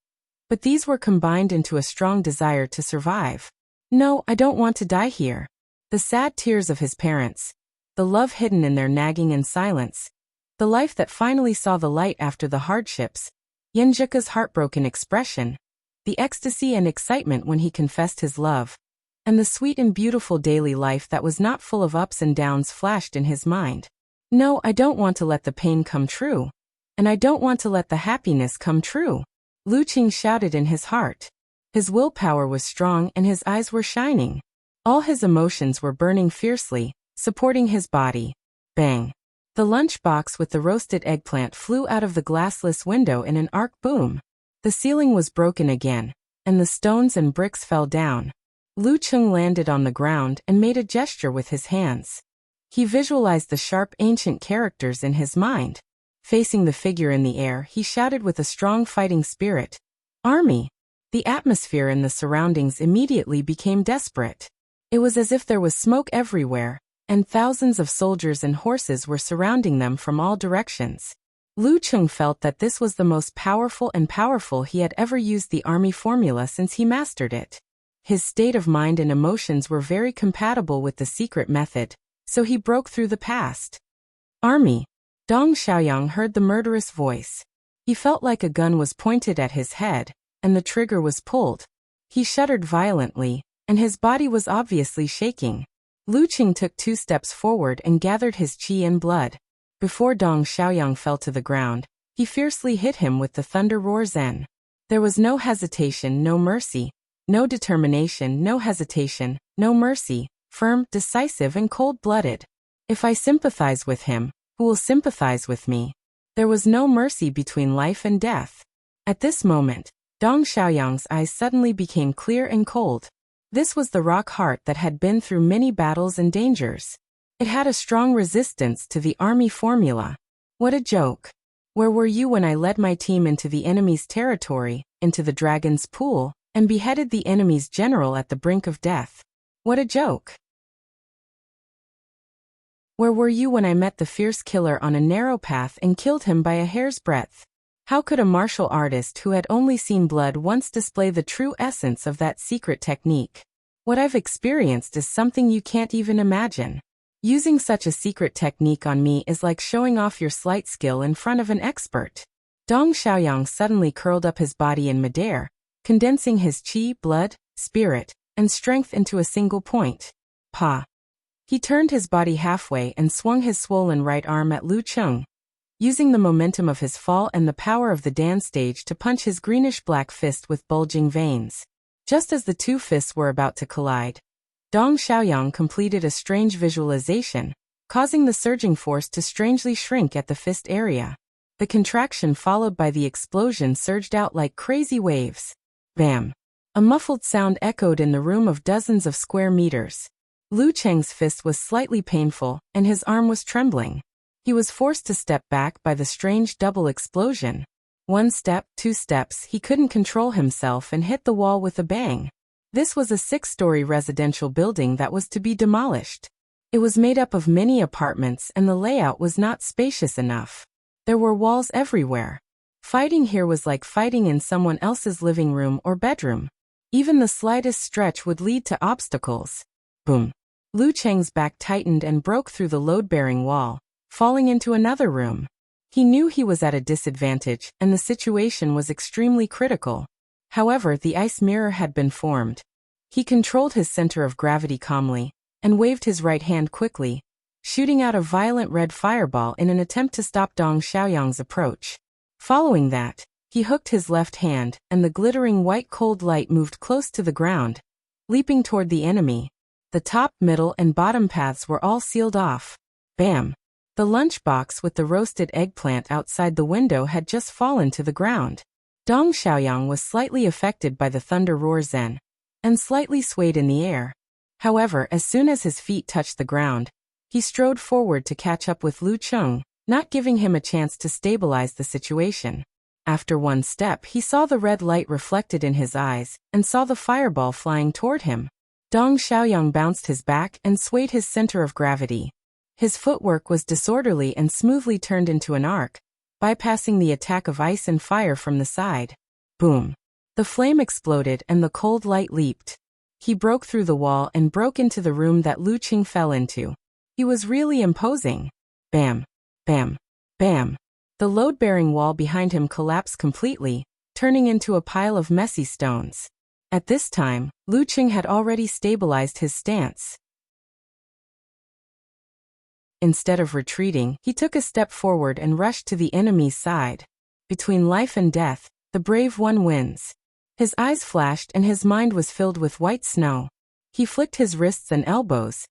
But these were combined into a strong desire to survive. No, I don't want to die here. The sad tears of his parents, the love hidden in their nagging and silence, the life that finally saw the light after the hardships, Yanzhika's heartbroken expression, the ecstasy and excitement when he confessed his love, and the sweet and beautiful daily life that was not full of ups and downs flashed in his mind. No, I don't want to let the pain come true. And I don't want to let the happiness come true. Lu Cheng shouted in his heart. His willpower was strong and his eyes were shining. All his emotions were burning fiercely, supporting his body. Bang! The lunchbox with the roasted eggplant flew out of the glassless window in an arc boom. The ceiling was broken again, and the stones and bricks fell down. Lu Cheng landed on the ground and made a gesture with his hands. He visualized the sharp ancient characters in his mind. Facing the figure in the air, he shouted with a strong fighting spirit. Army! The atmosphere in the surroundings immediately became desperate. It was as if there was smoke everywhere, and thousands of soldiers and horses were surrounding them from all directions. Lu Cheng felt that this was the most powerful he had ever used the army formula since he mastered it. His state of mind and emotions were very compatible with the secret method, so he broke through the past. Army! Dong Xiaoyang heard the murderous voice. He felt like a gun was pointed at his head, and the trigger was pulled. He shuddered violently, and his body was obviously shaking. Lu Cheng took 2 steps forward and gathered his qi and blood. Before Dong Xiaoyang fell to the ground, he fiercely hit him with the thunder roar Zen. There was no hesitation, no mercy, no determination, no hesitation, no mercy, firm, decisive and cold-blooded. If I sympathize with him, who will sympathize with me? There was no mercy between life and death. At this moment, Dong Xiaoyang's eyes suddenly became clear and cold. This was the rock heart that had been through many battles and dangers. It had a strong resistance to the army formula. What a joke. Where were you when I led my team into the enemy's territory, into the dragon's pool, and beheaded the enemy's general at the brink of death? What a joke. Where were you when I met the fierce killer on a narrow path and killed him by a hair's breadth? How could a martial artist who had only seen blood once display the true essence of that secret technique? What I've experienced is something you can't even imagine. Using such a secret technique on me is like showing off your slight skill in front of an expert. Dong Xiaoyang suddenly curled up his body in midair, condensing his qi, blood, spirit, and strength into a single point. Pa. He turned his body halfway and swung his swollen right arm at Lu Cheng, using the momentum of his fall and the power of the dance stage to punch his greenish-black fist with bulging veins. Just as the two fists were about to collide, Dong Xiaoyang completed a strange visualization, causing the surging force to strangely shrink at the fist area. The contraction followed by the explosion surged out like crazy waves. Bam! A muffled sound echoed in the room of dozens of square meters. Lu Cheng's fist was slightly painful, and his arm was trembling. He was forced to step back by the strange double explosion. One step, two steps, he couldn't control himself and hit the wall with a bang. This was a 6-story residential building that was to be demolished. It was made up of many apartments and the layout was not spacious enough. There were walls everywhere. Fighting here was like fighting in someone else's living room or bedroom. Even the slightest stretch would lead to obstacles. Boom! Lu Cheng's back tightened and broke through the load-bearing wall, falling into another room. He knew he was at a disadvantage, and the situation was extremely critical. However, the ice mirror had been formed. He controlled his center of gravity calmly, and waved his right hand quickly, shooting out a violent red fireball in an attempt to stop Dong Xiaoyang's approach. Following that, he hooked his left hand, and the glittering white cold light moved close to the ground, leaping toward the enemy. The top, middle, and bottom paths were all sealed off. Bam! The lunchbox with the roasted eggplant outside the window had just fallen to the ground. Dong Xiaoyang was slightly affected by the thunder roar zen, and slightly swayed in the air. However, as soon as his feet touched the ground, he strode forward to catch up with Lu Cheng, not giving him a chance to stabilize the situation. After one step, he saw the red light reflected in his eyes, and saw the fireball flying toward him. Dong Xiaoyang bounced his back and swayed his center of gravity. His footwork was disorderly and smoothly turned into an arc, bypassing the attack of ice and fire from the side. Boom! The flame exploded and the cold light leaped. He broke through the wall and broke into the room that Lu Cheng fell into. He was really imposing. Bam! Bam! Bam! The load-bearing wall behind him collapsed completely, turning into a pile of messy stones. At this time, Lu Cheng had already stabilized his stance. Instead of retreating, he took a step forward and rushed to the enemy's side. Between life and death, the brave one wins. His eyes flashed and his mind was filled with white snow. He flicked his wrists and elbows,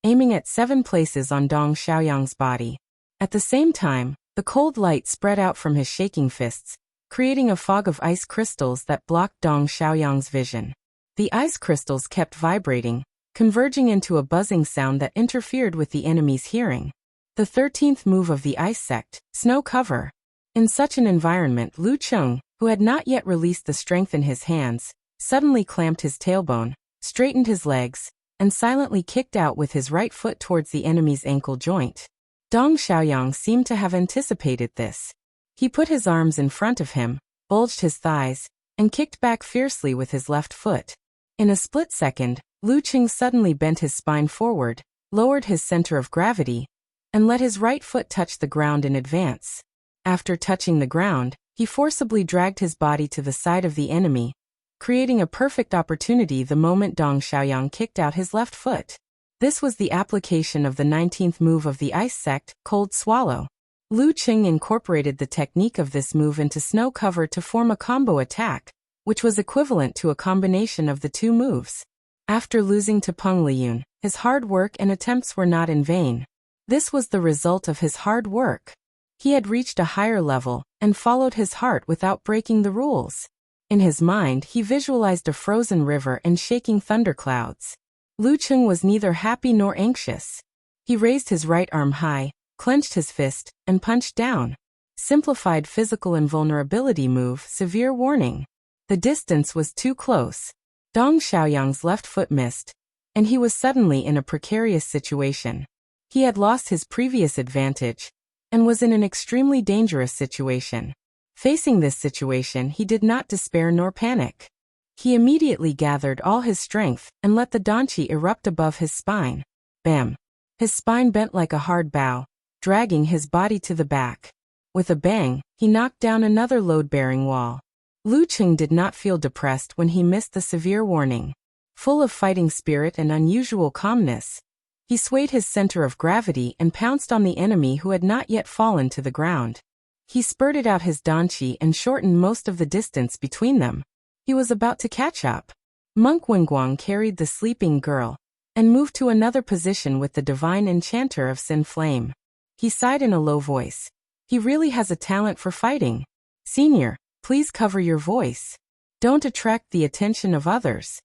aiming at 7 places on Dong Xiaoyang's body. At the same time, the cold light spread out from his shaking fists, creating a fog of ice crystals that blocked Dong Xiaoyang's vision. The ice crystals kept vibrating, converging into a buzzing sound that interfered with the enemy's hearing. The 13th move of the ice sect, snow cover. In such an environment, Lu Cheng, who had not yet released the strength in his hands, suddenly clamped his tailbone, straightened his legs, and silently kicked out with his right foot towards the enemy's ankle joint. Dong Xiaoyang seemed to have anticipated this. He put his arms in front of him, bulged his thighs, and kicked back fiercely with his left foot. In a split second, Lu Cheng suddenly bent his spine forward, lowered his center of gravity, and let his right foot touch the ground in advance. After touching the ground, he forcibly dragged his body to the side of the enemy, creating a perfect opportunity the moment Dong Xiaoyang kicked out his left foot. This was the application of the 19th move of the ice sect, Cold Swallow. Lu Cheng incorporated the technique of this move into snow cover to form a combo attack, which was equivalent to a combination of the two moves. After losing to Peng Liyun, his hard work and attempts were not in vain. This was the result of his hard work. He had reached a higher level and followed his heart without breaking the rules. In his mind, he visualized a frozen river and shaking thunderclouds. Lucheng was neither happy nor anxious. He raised his right arm high, clenched his fist, and punched down. Simplified physical invulnerability move, severe warning. The distance was too close. Dong Xiaoyang's left foot missed, and he was suddenly in a precarious situation. He had lost his previous advantage and was in an extremely dangerous situation. Facing this situation, he did not despair nor panic. He immediately gathered all his strength and let the danqi erupt above his spine. Bam! His spine bent like a hard bow, dragging his body to the back. With a bang, he knocked down another load-bearing wall. Lucheng did not feel depressed when he missed the severe warning. Full of fighting spirit and unusual calmness, he swayed his center of gravity and pounced on the enemy who had not yet fallen to the ground. He spurted out his danqi and shortened most of the distance between them. He was about to catch up. Monk Wenguang carried the sleeping girl and moved to another position with the divine enchanter of Sin Flame. He sighed in a low voice. He really has a talent for fighting. Senior, please cover your voice. Don't attract the attention of others.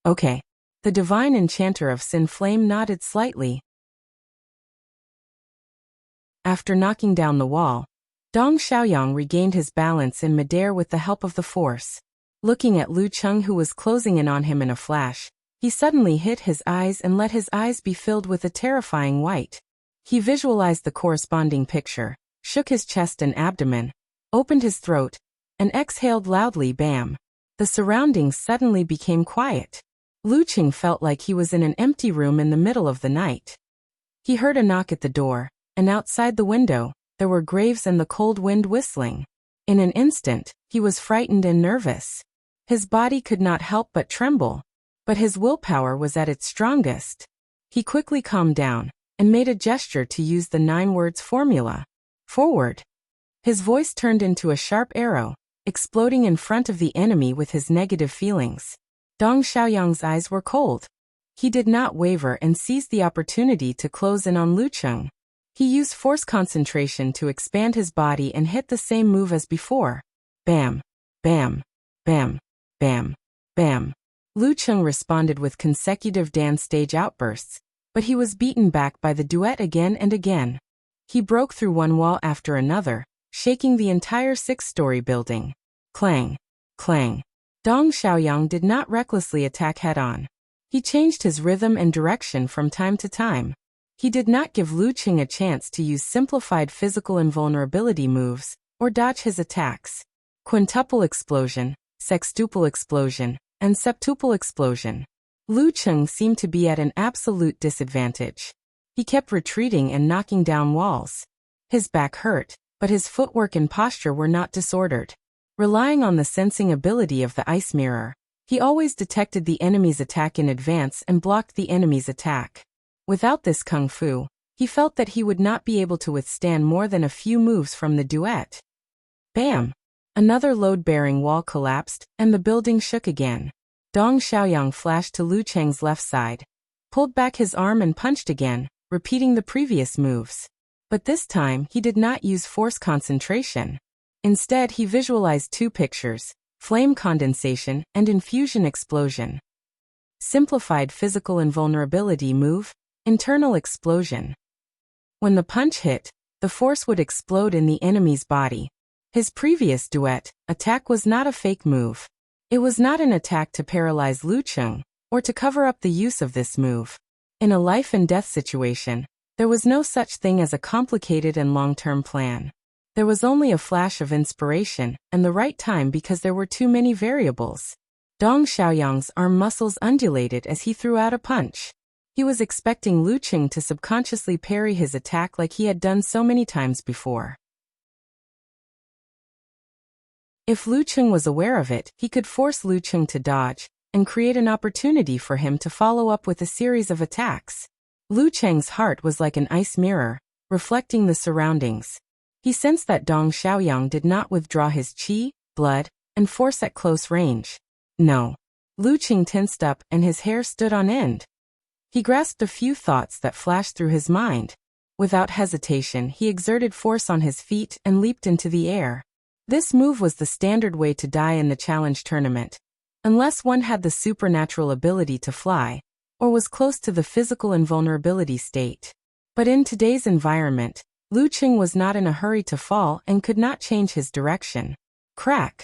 Okay. The divine enchanter of Sin Flame nodded slightly. After knocking down the wall, Dong Xiaoyang regained his balance in midair with the help of the force. Looking at Lucheng, who was closing in on him in a flash, he suddenly hid his eyes and let his eyes be filled with a terrifying white. He visualized the corresponding picture, shook his chest and abdomen, opened his throat, and exhaled loudly. Bam! The surroundings suddenly became quiet. Lucheng felt like he was in an empty room in the middle of the night. He heard a knock at the door, and outside the window, there were graves and the cold wind whistling. In an instant, he was frightened and nervous. His body could not help but tremble, but his willpower was at its strongest. He quickly calmed down and made a gesture to use the 9 words formula. Forward. His voice turned into a sharp arrow, exploding in front of the enemy with his negative feelings. Dong Xiaoyang's eyes were cold. He did not waver and seized the opportunity to close in on Lucheng. He used force concentration to expand his body and hit the same move as before. Bam! Bam! Bam! Bam! Bam! Lucheng responded with consecutive dance stage outbursts, but he was beaten back by the duet again and again. He broke through one wall after another, shaking the entire 6-story building. Clang! Clang! Dong Xiaoyang did not recklessly attack head-on. He changed his rhythm and direction from time to time. He did not give Lucheng a chance to use simplified physical invulnerability moves or dodge his attacks. Quintuple explosion, sextuple explosion, and septuple explosion. Lucheng seemed to be at an absolute disadvantage. He kept retreating and knocking down walls. His back hurt, but his footwork and posture were not disordered. Relying on the sensing ability of the ice mirror, he always detected the enemy's attack in advance and blocked the enemy's attack. Without this kung fu, he felt that he would not be able to withstand more than a few moves from the duet. Bam! Another load-bearing wall collapsed, and the building shook again. Dong Xiaoyang flashed to Lucheng's left side, pulled back his arm and punched again, repeating the previous moves. But this time, he did not use force concentration. Instead, he visualized 2 pictures, flame condensation and infusion explosion. Simplified physical invulnerability move, internal explosion. When the punch hit, the force would explode in the enemy's body. His previous duet attack was not a fake move. It was not an attack to paralyze Lucheng or to cover up the use of this move. In a life and death situation, there was no such thing as a complicated and long-term plan. There was only a flash of inspiration and the right time because there were too many variables. Dong Xiaoyang's arm muscles undulated as he threw out a punch. He was expecting Lucheng to subconsciously parry his attack like he had done so many times before. If Lucheng was aware of it, he could force Lucheng to dodge and create an opportunity for him to follow up with a series of attacks. Lucheng's heart was like an ice mirror, reflecting the surroundings. He sensed that Dong Xiaoyang did not withdraw his qi, blood, and force at close range. No. Lucheng tensed up and his hair stood on end. He grasped a few thoughts that flashed through his mind. Without hesitation, he exerted force on his feet and leaped into the air. This move was the standard way to die in the challenge tournament, unless one had the supernatural ability to fly, or was close to the physical invulnerability state. But in today's environment, Lu Qing was not in a hurry to fall and could not change his direction. Crack!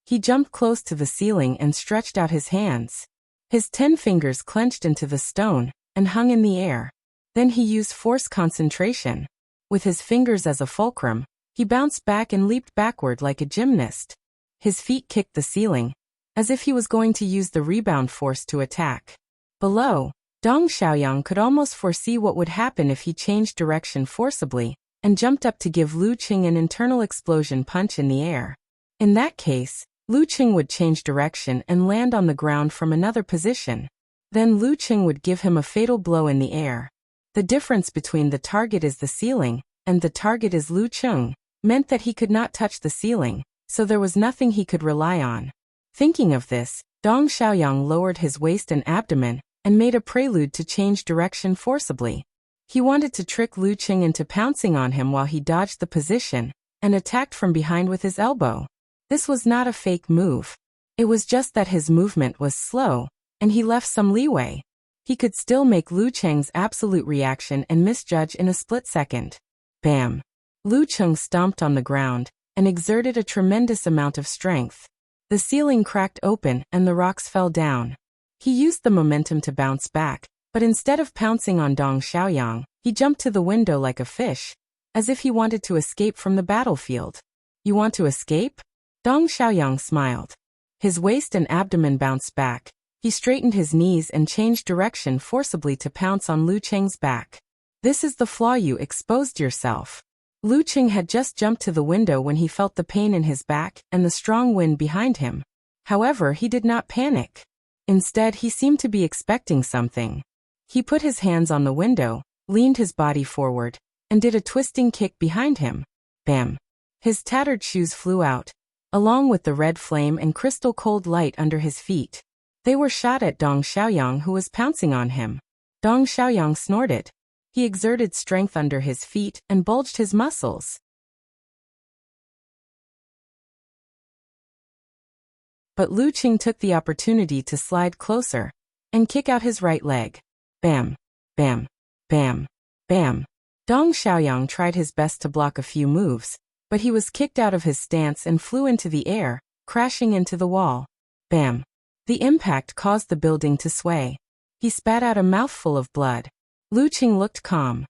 He jumped close to the ceiling and stretched out his hands. His 10 fingers clenched into the stone and hung in the air. Then he used force concentration. With his fingers as a fulcrum, he bounced back and leaped backward like a gymnast. His feet kicked the ceiling, as if he was going to use the rebound force to attack. Below, Dong Xiaoyang could almost foresee what would happen if he changed direction forcibly and jumped up to give Lu Qing an internal explosion punch in the air. In that case, Lu Qing would change direction and land on the ground from another position. Then Lu Qing would give him a fatal blow in the air. The difference between the target is the ceiling and the target is Lu Qing meant that he could not touch the ceiling, so there was nothing he could rely on. Thinking of this, Dong Xiaoyang lowered his waist and abdomen and made a prelude to change direction forcibly. He wanted to trick Lu Qing into pouncing on him while he dodged the position and attacked from behind with his elbow. This was not a fake move. It was just that his movement was slow, and he left some leeway. He could still make Lu Qing's absolute reaction and misjudge in a split second. Bam! Lu Qing stomped on the ground and exerted a tremendous amount of strength. The ceiling cracked open and the rocks fell down. He used the momentum to bounce back, but instead of pouncing on Dong Xiaoyang, he jumped to the window like a fish, as if he wanted to escape from the battlefield. You want to escape? Dong Xiaoyang smiled. His waist and abdomen bounced back. He straightened his knees and changed direction forcibly to pounce on Lu Qing's back. This is the flaw, you exposed yourself. Lu Qing had just jumped to the window when he felt the pain in his back and the strong wind behind him. However, he did not panic. Instead, he seemed to be expecting something. He put his hands on the window, leaned his body forward, and did a twisting kick behind him. Bam! His tattered shoes flew out, along with the red flame and crystal cold light under his feet. They were shot at Dong Xiaoyang, who was pouncing on him. Dong Xiaoyang snorted. He exerted strength under his feet and bulged his muscles. But Lu Qing took the opportunity to slide closer and kick out his right leg. Bam! Bam! Bam! Bam! Dong Xiaoyang tried his best to block a few moves, but he was kicked out of his stance and flew into the air, crashing into the wall. Bam! The impact caused the building to sway. He spat out a mouthful of blood. Lu Qing looked calm.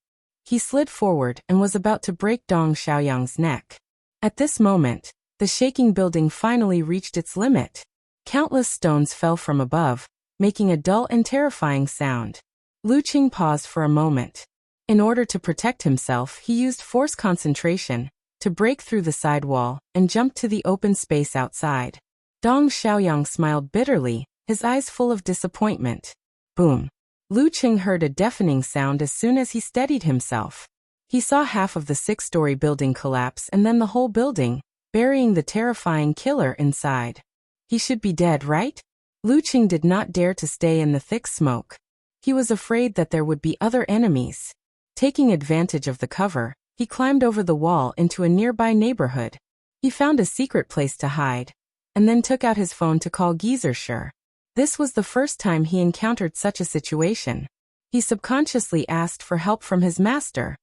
He slid forward and was about to break Dong Xiaoyang's neck. At this moment, the shaking building finally reached its limit. Countless stones fell from above, making a dull and terrifying sound. Lu Qing paused for a moment. In order to protect himself, he used force concentration to break through the side wall and jumped to the open space outside. Dong Xiaoyang smiled bitterly, his eyes full of disappointment. Boom! Lu Qing heard a deafening sound as soon as he steadied himself. He saw half of the 6-story building collapse and then the whole building, burying the terrifying killer inside. He should be dead, right? Lu Qing did not dare to stay in the thick smoke. He was afraid that there would be other enemies. Taking advantage of the cover, he climbed over the wall into a nearby neighborhood. He found a secret place to hide, and then took out his phone to call Geyser. This was the first time he encountered such a situation. He subconsciously asked for help from his master.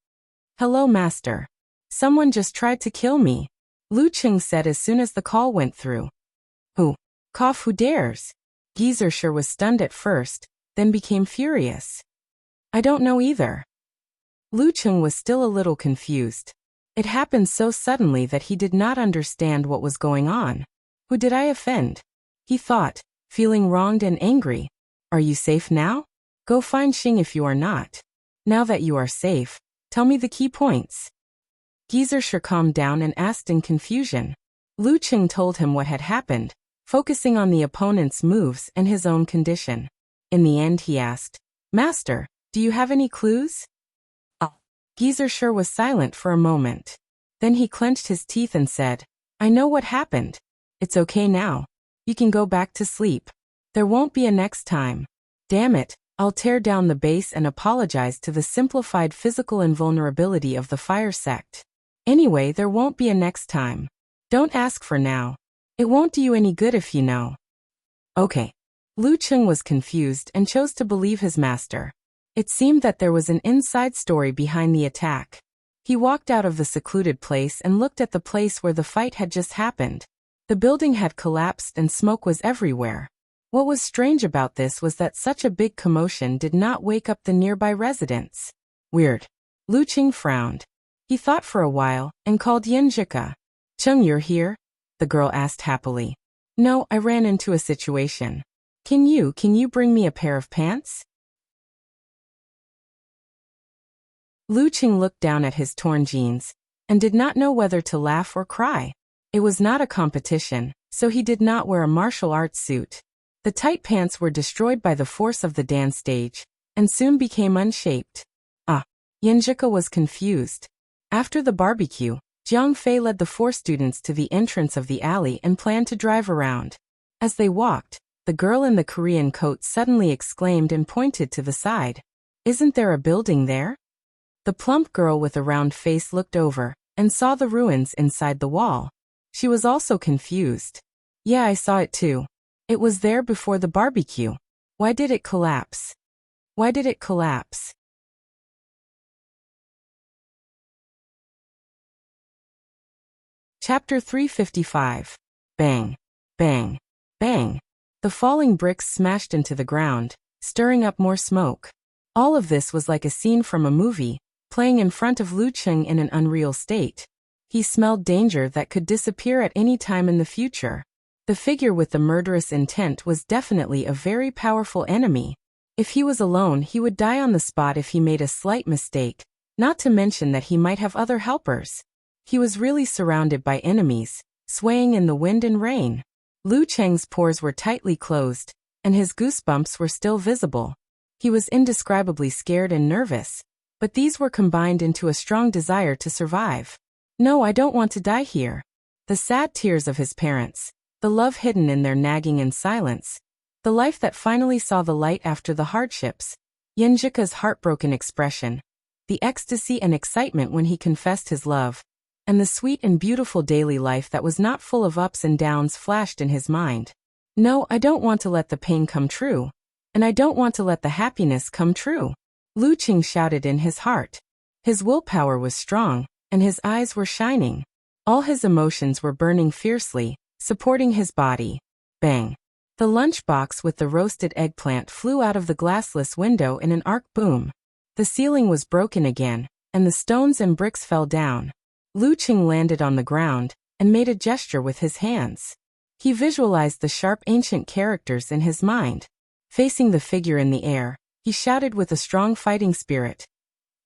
"Hello, master. Someone just tried to kill me," Lu Qing said as soon as the call went through. Who? Who dares? Geyser was stunned at first, then became furious. "I don't know either." Lu Qing was still a little confused. It happened so suddenly that he did not understand what was going on. Who did I offend? He thought, feeling wronged and angry. Are you safe now? Go find Xing if you are not. Now that you are safe, tell me the key points. Geyser calmed down and asked in confusion. Lu Qing told him what had happened, focusing on the opponent's moves and his own condition. In the end he asked, "Master, do you have any clues?" Geyser was silent for a moment. Then he clenched his teeth and said, "I know what happened. It's okay now. You can go back to sleep. There won't be a next time." Damn it, I'll tear down the base and apologize to the simplified physical invulnerability of the fire sect. Anyway, there won't be a next time. Don't ask for now. It won't do you any good if you know. Okay. Lu Cheng was confused and chose to believe his master. It seemed that there was an inside story behind the attack. He walked out of the secluded place and looked at the place where the fight had just happened. The building had collapsed and smoke was everywhere. What was strange about this was that such a big commotion did not wake up the nearby residents. Weird. Lu Cheng frowned. He thought for a while and called Yinjika. Cheng, you're here? The girl asked happily. No, I ran into a situation. Can you bring me a pair of pants? Lu Cheng looked down at his torn jeans and did not know whether to laugh or cry. It was not a competition, so he did not wear a martial arts suit. The tight pants were destroyed by the force of the dance stage and soon became unshaped. Yinjika was confused. After the barbecue, Jiang Fei led the 4 students to the entrance of the alley and planned to drive around. As they walked, the girl in the Korean coat suddenly exclaimed and pointed to the side. Isn't there a building there? The plump girl with a round face looked over and saw the ruins inside the wall. She was also confused. Yeah, I saw it too. It was there before the barbecue. Why did it collapse? Why did it collapse? Chapter 355. Bang, bang, bang. The falling bricks smashed into the ground, stirring up more smoke. All of this was like a scene from a movie, playing in front of Lu Cheng in an unreal state. He smelled danger that could disappear at any time in the future. The figure with the murderous intent was definitely a very powerful enemy. If he was alone, he would die on the spot if he made a slight mistake, not to mention that he might have other helpers. He was really surrounded by enemies, swaying in the wind and rain. Lu Cheng's pores were tightly closed, and his goosebumps were still visible. He was indescribably scared and nervous, but these were combined into a strong desire to survive. No, I don't want to die here. The sad tears of his parents, the love hidden in their nagging and silence, the life that finally saw the light after the hardships, Yinjika's heartbroken expression, the ecstasy and excitement when he confessed his love, and the sweet and beautiful daily life that was not full of ups and downs flashed in his mind. No, I don't want to let the pain come true, and I don't want to let the happiness come true. Lu Cheng shouted in his heart. His willpower was strong, and his eyes were shining. All his emotions were burning fiercely, supporting his body. Bang. The lunchbox with the roasted eggplant flew out of the glassless window in an arc boom. The ceiling was broken again, and the stones and bricks fell down. Lu Cheng landed on the ground and made a gesture with his hands. He visualized the sharp ancient characters in his mind. Facing the figure in the air, he shouted with a strong fighting spirit.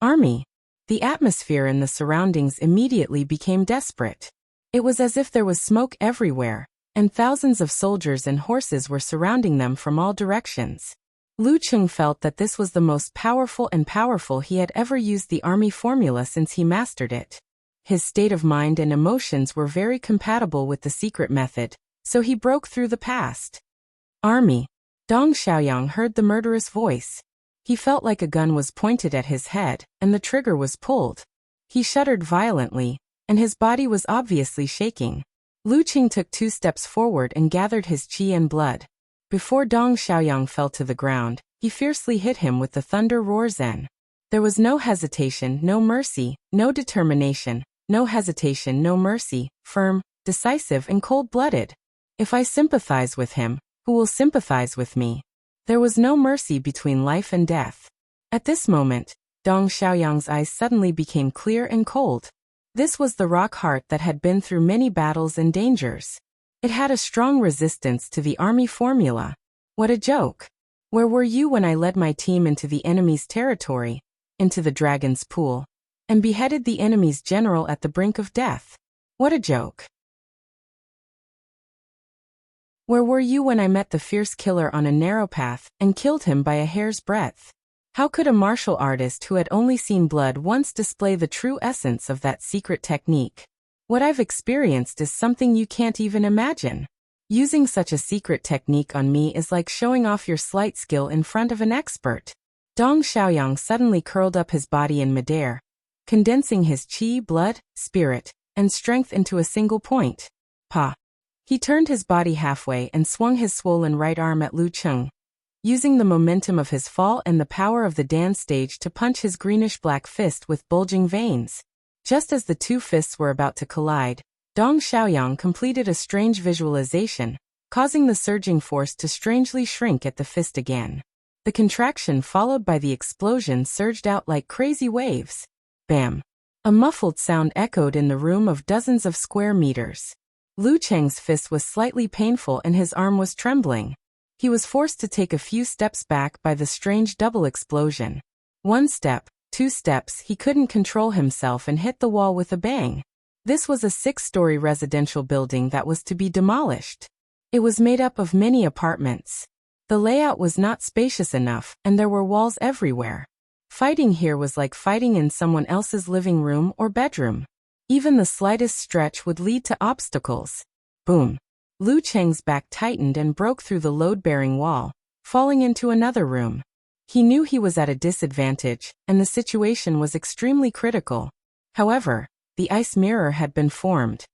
Army! The atmosphere in the surroundings immediately became desperate. It was as if there was smoke everywhere, and thousands of soldiers and horses were surrounding them from all directions. Lu Cheng felt that this was the most powerful he had ever used the army formula since he mastered it. His state of mind and emotions were very compatible with the secret method, so he broke through the past. Army! Dong Xiaoyang heard the murderous voice. He felt like a gun was pointed at his head, and the trigger was pulled. He shuddered violently, and his body was obviously shaking. Lu Cheng took 2 steps forward and gathered his qi and blood. Before Dong Xiaoyang fell to the ground, he fiercely hit him with the thunder roar Zen. There was no hesitation, no mercy, no determination, no hesitation, no mercy, firm, decisive and cold-blooded. If I sympathize with him, who will sympathize with me? There was no mercy between life and death. At this moment, Dong Xiaoyang's eyes suddenly became clear and cold. This was the rock heart that had been through many battles and dangers. It had a strong resistance to the army formula. What a joke! Where were you when I led my team into the enemy's territory, into the dragon's pool, and beheaded the enemy's general at the brink of death? What a joke! Where were you when I met the fierce killer on a narrow path and killed him by a hair's breadth? How could a martial artist who had only seen blood once display the true essence of that secret technique? What I've experienced is something you can't even imagine. Using such a secret technique on me is like showing off your slight skill in front of an expert. Dong Xiaoyang suddenly curled up his body in midair, condensing his qi, blood, spirit, and strength into a single point. Pa! He turned his body halfway and swung his swollen right arm at Lu Cheng, using the momentum of his fall and the power of the dance stage to punch his greenish-black fist with bulging veins. Just as the two fists were about to collide, Dong Xiaoyang completed a strange visualization, causing the surging force to strangely shrink at the fist again. The contraction followed by the explosion surged out like crazy waves. Bam! A muffled sound echoed in the room of dozens of square meters. Lu Cheng's fist was slightly painful and his arm was trembling. He was forced to take a few steps back by the strange double explosion. 1 step, 2 steps, he couldn't control himself and hit the wall with a bang. This was a 6-story residential building that was to be demolished. It was made up of many apartments. The layout was not spacious enough, and there were walls everywhere. Fighting here was like fighting in someone else's living room or bedroom. Even the slightest stretch would lead to obstacles. Boom! Lu Cheng's back tightened and broke through the load-bearing wall, falling into another room. He knew he was at a disadvantage, and the situation was extremely critical. However, the ice mirror had been formed.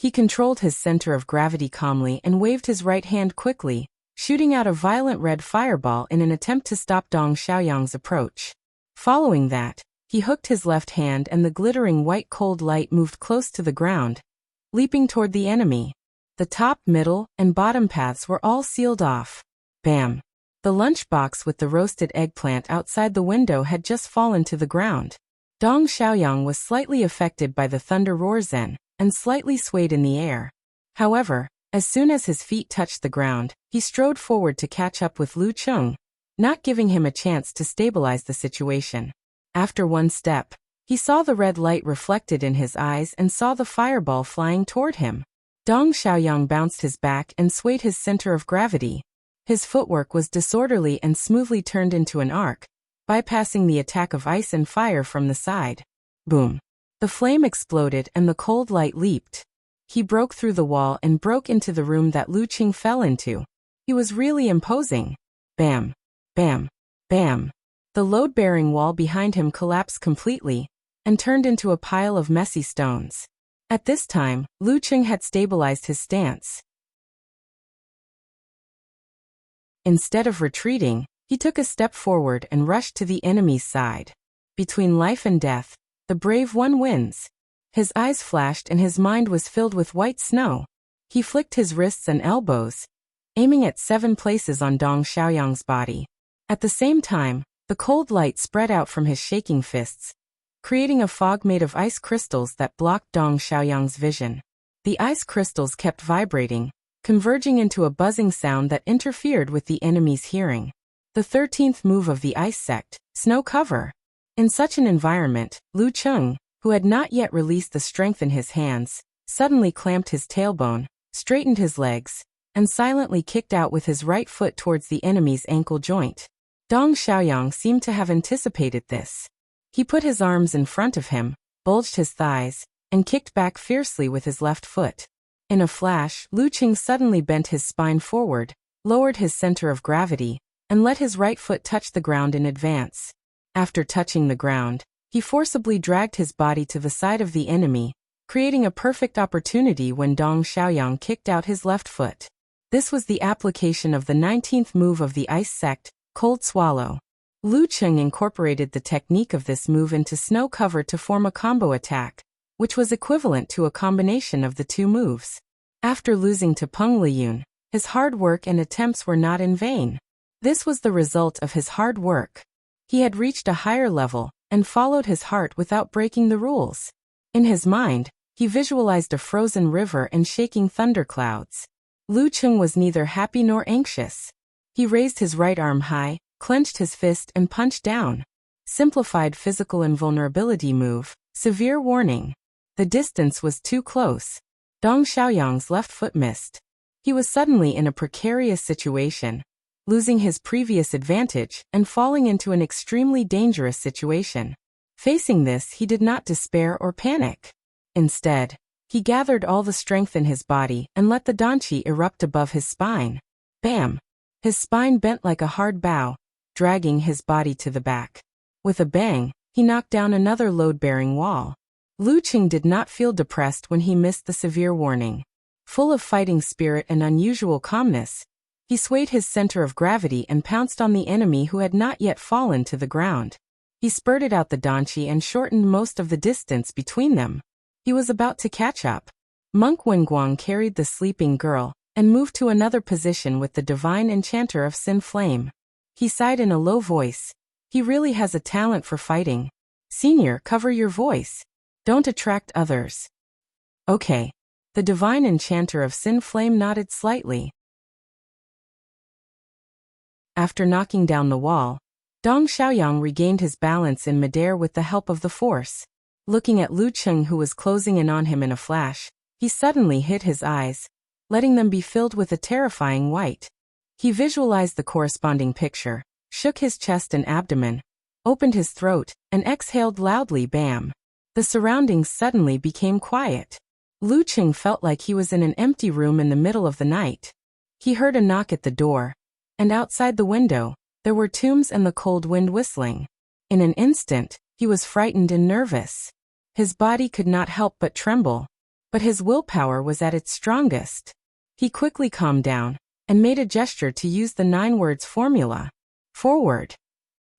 He controlled his center of gravity calmly and waved his right hand quickly, shooting out a violent red fireball in an attempt to stop Dong Xiaoyang's approach. Following that, he hooked his left hand and the glittering white cold light moved close to the ground, leaping toward the enemy. The top, middle, and bottom paths were all sealed off. Bam! The lunchbox with the roasted eggplant outside the window had just fallen to the ground. Dong Xiaoyang was slightly affected by the thunder roar zen, and slightly swayed in the air. However, as soon as his feet touched the ground, he strode forward to catch up with Lu Cheng, not giving him a chance to stabilize the situation. After 1 step, he saw the red light reflected in his eyes and saw the fireball flying toward him. Dong Xiaoyang bounced his back and swayed his center of gravity. His footwork was disorderly and smoothly turned into an arc, bypassing the attack of ice and fire from the side. Boom! The flame exploded and the cold light leaped. He broke through the wall and broke into the room that Lu Cheng fell into. He was really imposing. Bam! Bam! Bam! The load-bearing wall behind him collapsed completely and turned into a pile of messy stones. At this time, Lu Cheng had stabilized his stance. Instead of retreating, he took a step forward and rushed to the enemy's side. Between life and death, the brave one wins. His eyes flashed and his mind was filled with white snow. He flicked his wrists and elbows, aiming at 7 places on Dong Xiaoyang's body. At the same time, the cold light spread out from his shaking fists, creating a fog made of ice crystals that blocked Dong Xiaoyang's vision. The ice crystals kept vibrating, converging into a buzzing sound that interfered with the enemy's hearing. The 13th move of the ice sect, snow cover. In such an environment, Lu Cheng, who had not yet released the strength in his hands, suddenly clamped his tailbone, straightened his legs, and silently kicked out with his right foot towards the enemy's ankle joint. Dong Xiaoyang seemed to have anticipated this. He put his arms in front of him, bulged his thighs, and kicked back fiercely with his left foot. In a flash, Lu Cheng suddenly bent his spine forward, lowered his center of gravity, and let his right foot touch the ground in advance. After touching the ground, he forcibly dragged his body to the side of the enemy, creating a perfect opportunity when Dong Xiaoyang kicked out his left foot. This was the application of the 19th move of the ice sect, Cold Swallow. Lu Cheng incorporated the technique of this move into snow cover to form a combo attack, which was equivalent to a combination of the 2 moves. After losing to Peng Liyun, his hard work and attempts were not in vain. This was the result of his hard work. He had reached a higher level and followed his heart without breaking the rules. In his mind, he visualized a frozen river and shaking thunderclouds. Lu Cheng was neither happy nor anxious. He raised his right arm high, clenched his fist and punched down. Simplified physical invulnerability move, severe warning. The distance was too close. Dong Xiaoyang's left foot missed. He was suddenly in a precarious situation, losing his previous advantage and falling into an extremely dangerous situation. Facing this, he did not despair or panic. Instead, He gathered all the strength in his body and let the danchi erupt above his spine. Bam! His spine bent like a hard bow, dragging his body to the back. With a bang, he knocked down another load-bearing wall. Lu Qing did not feel depressed when he missed the severe warning. Full of fighting spirit and unusual calmness, he swayed his center of gravity and pounced on the enemy who had not yet fallen to the ground. He spurted out the danchi and shortened most of the distance between them. He was about to catch up. Monk Wenguang carried the sleeping girl and moved to another position with the divine enchanter of Sin Flame. He sighed in a low voice. He really has a talent for fighting. Senior, cover your voice. Don't attract others. Okay. The divine enchanter of Sin Flame nodded slightly. After knocking down the wall, Dong Xiaoyang regained his balance in midair with the help of the force. Looking at Lu Qing, who was closing in on him in a flash, he suddenly hid his eyes, letting them be filled with a terrifying white. He visualized the corresponding picture, shook his chest and abdomen, opened his throat, and exhaled loudly. Bam! The surroundings suddenly became quiet. Lu Qing felt like he was in an empty room in the middle of the night. He heard a knock at the door, and outside the window, there were tombs and the cold wind whistling. In an instant, he was frightened and nervous. His body could not help but tremble, but his willpower was at its strongest. He quickly calmed down and made a gesture to use the 9 words formula. Forward.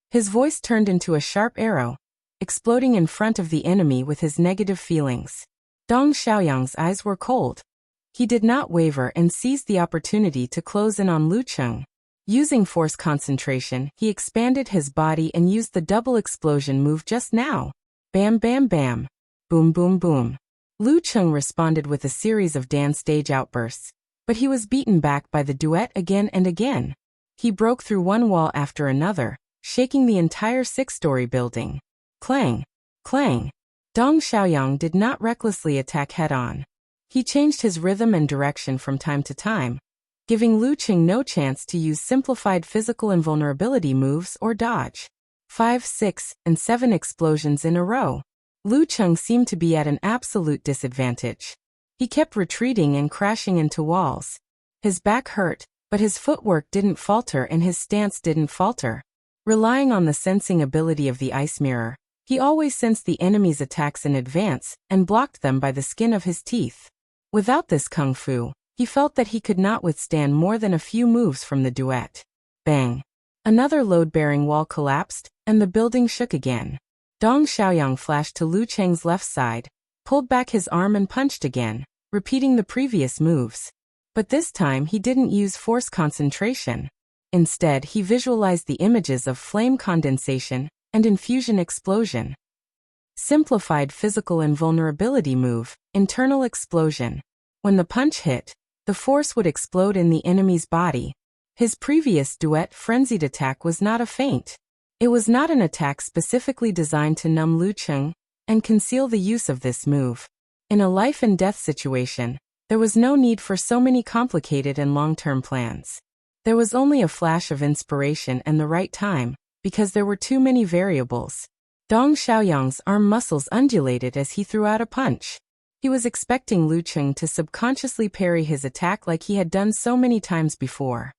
His voice turned into a sharp arrow, exploding in front of the enemy with his negative feelings. Dong Xiaoyang's eyes were cold. He did not waver and seized the opportunity to close in on Lu Qing. Using force concentration, he expanded his body and used the double explosion move just now. Bam bam bam. Boom boom boom. Lu Qing responded with a series of dance stage outbursts, but he was beaten back by the duet again and again. He broke through one wall after another, shaking the entire 6-story building. Clang! Clang! Dong Xiaoyang did not recklessly attack head-on. He changed his rhythm and direction from time to time, giving Lu Qing no chance to use simplified physical invulnerability moves or dodge. 5, 6, and 7 explosions in a row. Lu Qing seemed to be at an absolute disadvantage. He kept retreating and crashing into walls. His back hurt, but his footwork didn't falter and his stance didn't falter. Relying on the sensing ability of the ice mirror, he always sensed the enemy's attacks in advance and blocked them by the skin of his teeth. Without this kung fu, he felt that he could not withstand more than a few moves from the duet. Bang! Another load-bearing wall collapsed, and the building shook again. Dong Xiaoyang flashed to Lu Qing's left side, pulled back his arm and punched again, repeating the previous moves. But this time he didn't use force concentration. Instead, he visualized the images of flame condensation and infusion explosion. Simplified physical invulnerability move, internal explosion. When the punch hit, the force would explode in the enemy's body. His previous duet frenzied attack was not a feint. It was not an attack specifically designed to numb Lu Qing and conceal the use of this move. In a life and death situation, there was no need for so many complicated and long-term plans. There was only a flash of inspiration and the right time, because there were too many variables. Dong Xiaoyang's arm muscles undulated as he threw out a punch. He was expecting Lu Qing to subconsciously parry his attack like he had done so many times before.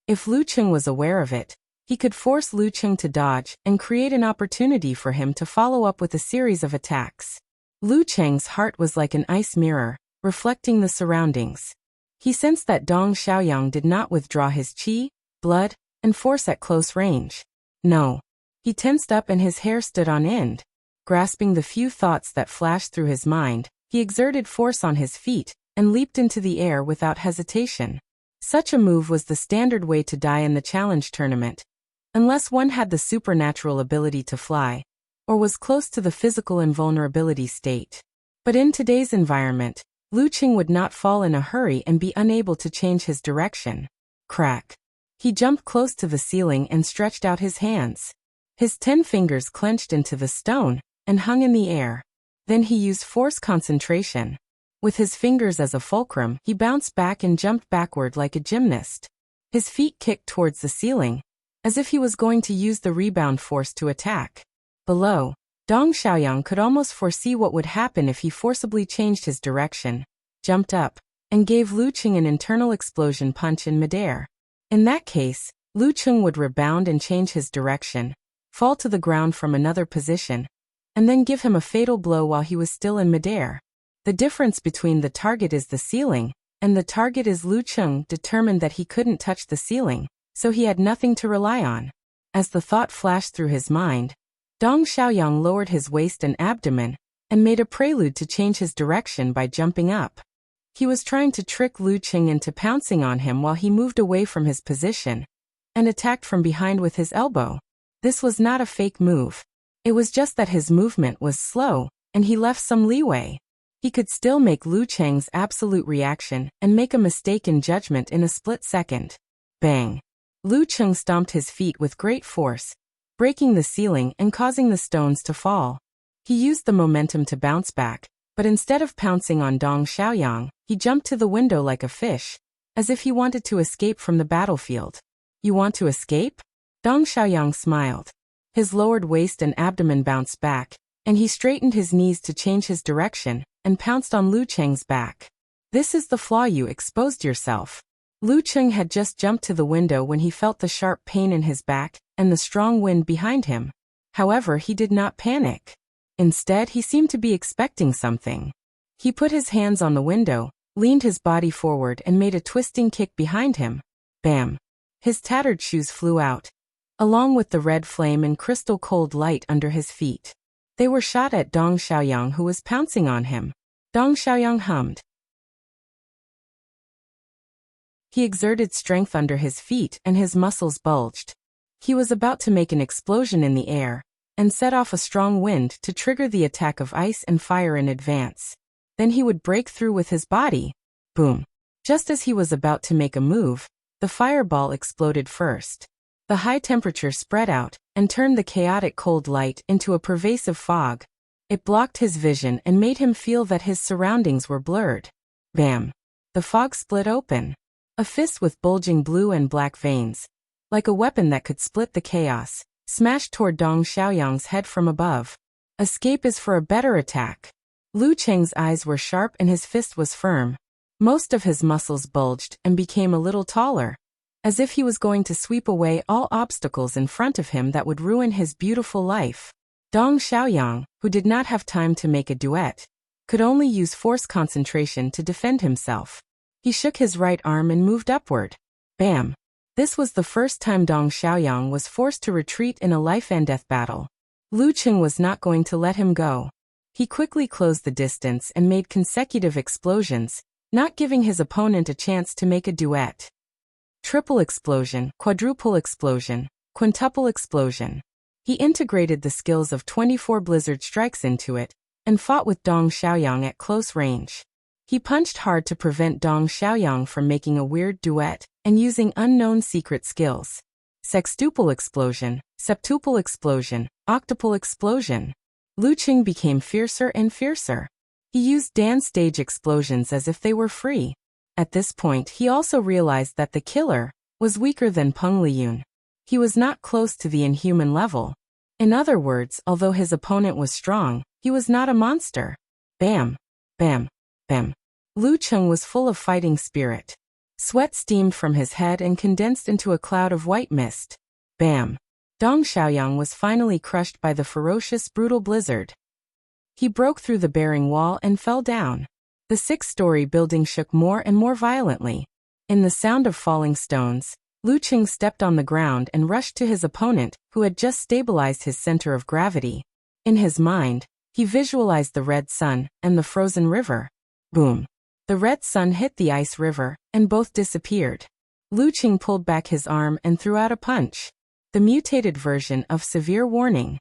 If Lu Qing was aware of it, he could force Lu Qing to dodge and create an opportunity for him to follow up with a series of attacks. Lu Qing's heart was like an ice mirror, reflecting the surroundings. He sensed that Dong Xiaoyang did not withdraw his qi, blood, and force at close range. No. He tensed up and his hair stood on end. Grasping the few thoughts that flashed through his mind, he exerted force on his feet and leaped into the air without hesitation. Such a move was the standard way to die in the challenge tournament, unless one had the supernatural ability to fly, or was close to the physical invulnerability state. But in today's environment, Lu Qing would not fall in a hurry and be unable to change his direction. Crack. He jumped close to the ceiling and stretched out his hands. His 10 fingers clenched into the stone and hung in the air. Then he used force concentration. With his fingers as a fulcrum, he bounced back and jumped backward like a gymnast. His feet kicked towards the ceiling, as if he was going to use the rebound force to attack. Below, Dong Xiaoyang could almost foresee what would happen if he forcibly changed his direction, jumped up, and gave Lu Qing an internal explosion punch in midair. In that case, Lu Qing would rebound and change his direction, fall to the ground from another position, and then give him a fatal blow while he was still in midair. The difference between the target is the ceiling, and the target is Lu Qing determined that he couldn't touch the ceiling, so he had nothing to rely on. As the thought flashed through his mind, Dong Xiaoyang lowered his waist and abdomen, and made a prelude to change his direction by jumping up. He was trying to trick Lu Qing into pouncing on him while he moved away from his position, and attacked from behind with his elbow. This was not a fake move. It was just that his movement was slow, and he left some leeway. He could still make Lu Qing's absolute reaction and make a mistake in judgment in a split second. Bang! Lu Qing stomped his feet with great force, breaking the ceiling and causing the stones to fall. He used the momentum to bounce back, but instead of pouncing on Dong Xiaoyang, he jumped to the window like a fish, as if he wanted to escape from the battlefield. You want to escape? Dong Xiaoyang smiled. His lowered waist and abdomen bounced back, and he straightened his knees to change his direction, and pounced on Lu Qing's back. This is the flaw, you exposed yourself. Lu Qing had just jumped to the window when he felt the sharp pain in his back and the strong wind behind him. However, he did not panic. Instead, he seemed to be expecting something. He put his hands on the window, leaned his body forward and made a twisting kick behind him. Bam! His tattered shoes flew out, along with the red flame and crystal cold light under his feet. They were shot at Dong Xiaoyang, who was pouncing on him. Dong Xiaoyang hummed. He exerted strength under his feet and his muscles bulged. He was about to make an explosion in the air, and set off a strong wind to trigger the attack of ice and fire in advance. Then he would break through with his body. Boom! Just as he was about to make a move, the fireball exploded first. The high temperature spread out and turned the chaotic cold light into a pervasive fog. It blocked his vision and made him feel that his surroundings were blurred. Bam! The fog split open. A fist with bulging blue and black veins, like a weapon that could split the chaos, smashed toward Dong Xiaoyang's head from above. Escape is for a better attack. Lu Qing's eyes were sharp and his fist was firm. Most of his muscles bulged and became a little taller, as if he was going to sweep away all obstacles in front of him that would ruin his beautiful life. Dong Xiaoyang, who did not have time to make a duet, could only use force concentration to defend himself. He shook his right arm and moved upward. Bam! This was the first time Dong Xiaoyang was forced to retreat in a life-and-death battle. Lu Qing was not going to let him go. He quickly closed the distance and made consecutive explosions, not giving his opponent a chance to make a duet. Triple explosion, quadruple explosion, quintuple explosion. He integrated the skills of 24 blizzard strikes into it, and fought with Dong Xiaoyang at close range. He punched hard to prevent Dong Xiaoyang from making a weird duet and using unknown secret skills. Sextuple explosion, septuple explosion, octuple explosion. Lu Qing became fiercer and fiercer. He used dance stage explosions as if they were free. At this point, he also realized that the killer was weaker than Peng Liyun. He was not close to the inhuman level. In other words, although his opponent was strong, he was not a monster. Bam! Bam! Bam! Lu Qing was full of fighting spirit. Sweat steamed from his head and condensed into a cloud of white mist. Bam! Dong Xiaoyang was finally crushed by the ferocious, brutal blizzard. He broke through the bearing wall and fell down. The 6-story building shook more and more violently. In the sound of falling stones, Lu Qing stepped on the ground and rushed to his opponent, who had just stabilized his center of gravity. In his mind, he visualized the red sun and the frozen river. Boom! The red sun hit the ice river, and both disappeared. Lu Qing pulled back his arm and threw out a punch. The mutated version of severe warning.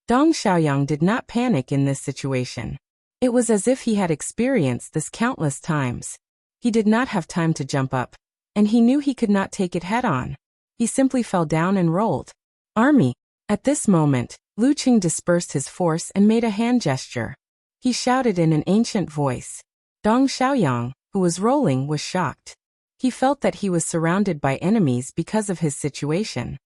Dong Xiaoyang did not panic in this situation. It was as if he had experienced this countless times. He did not have time to jump up, and he knew he could not take it head-on. He simply fell down and rolled. Army! At this moment, Lu Qing dispersed his force and made a hand gesture. He shouted in an ancient voice. Dong Xiaoyang, who was rolling, was shocked. He felt that he was surrounded by enemies because of his situation.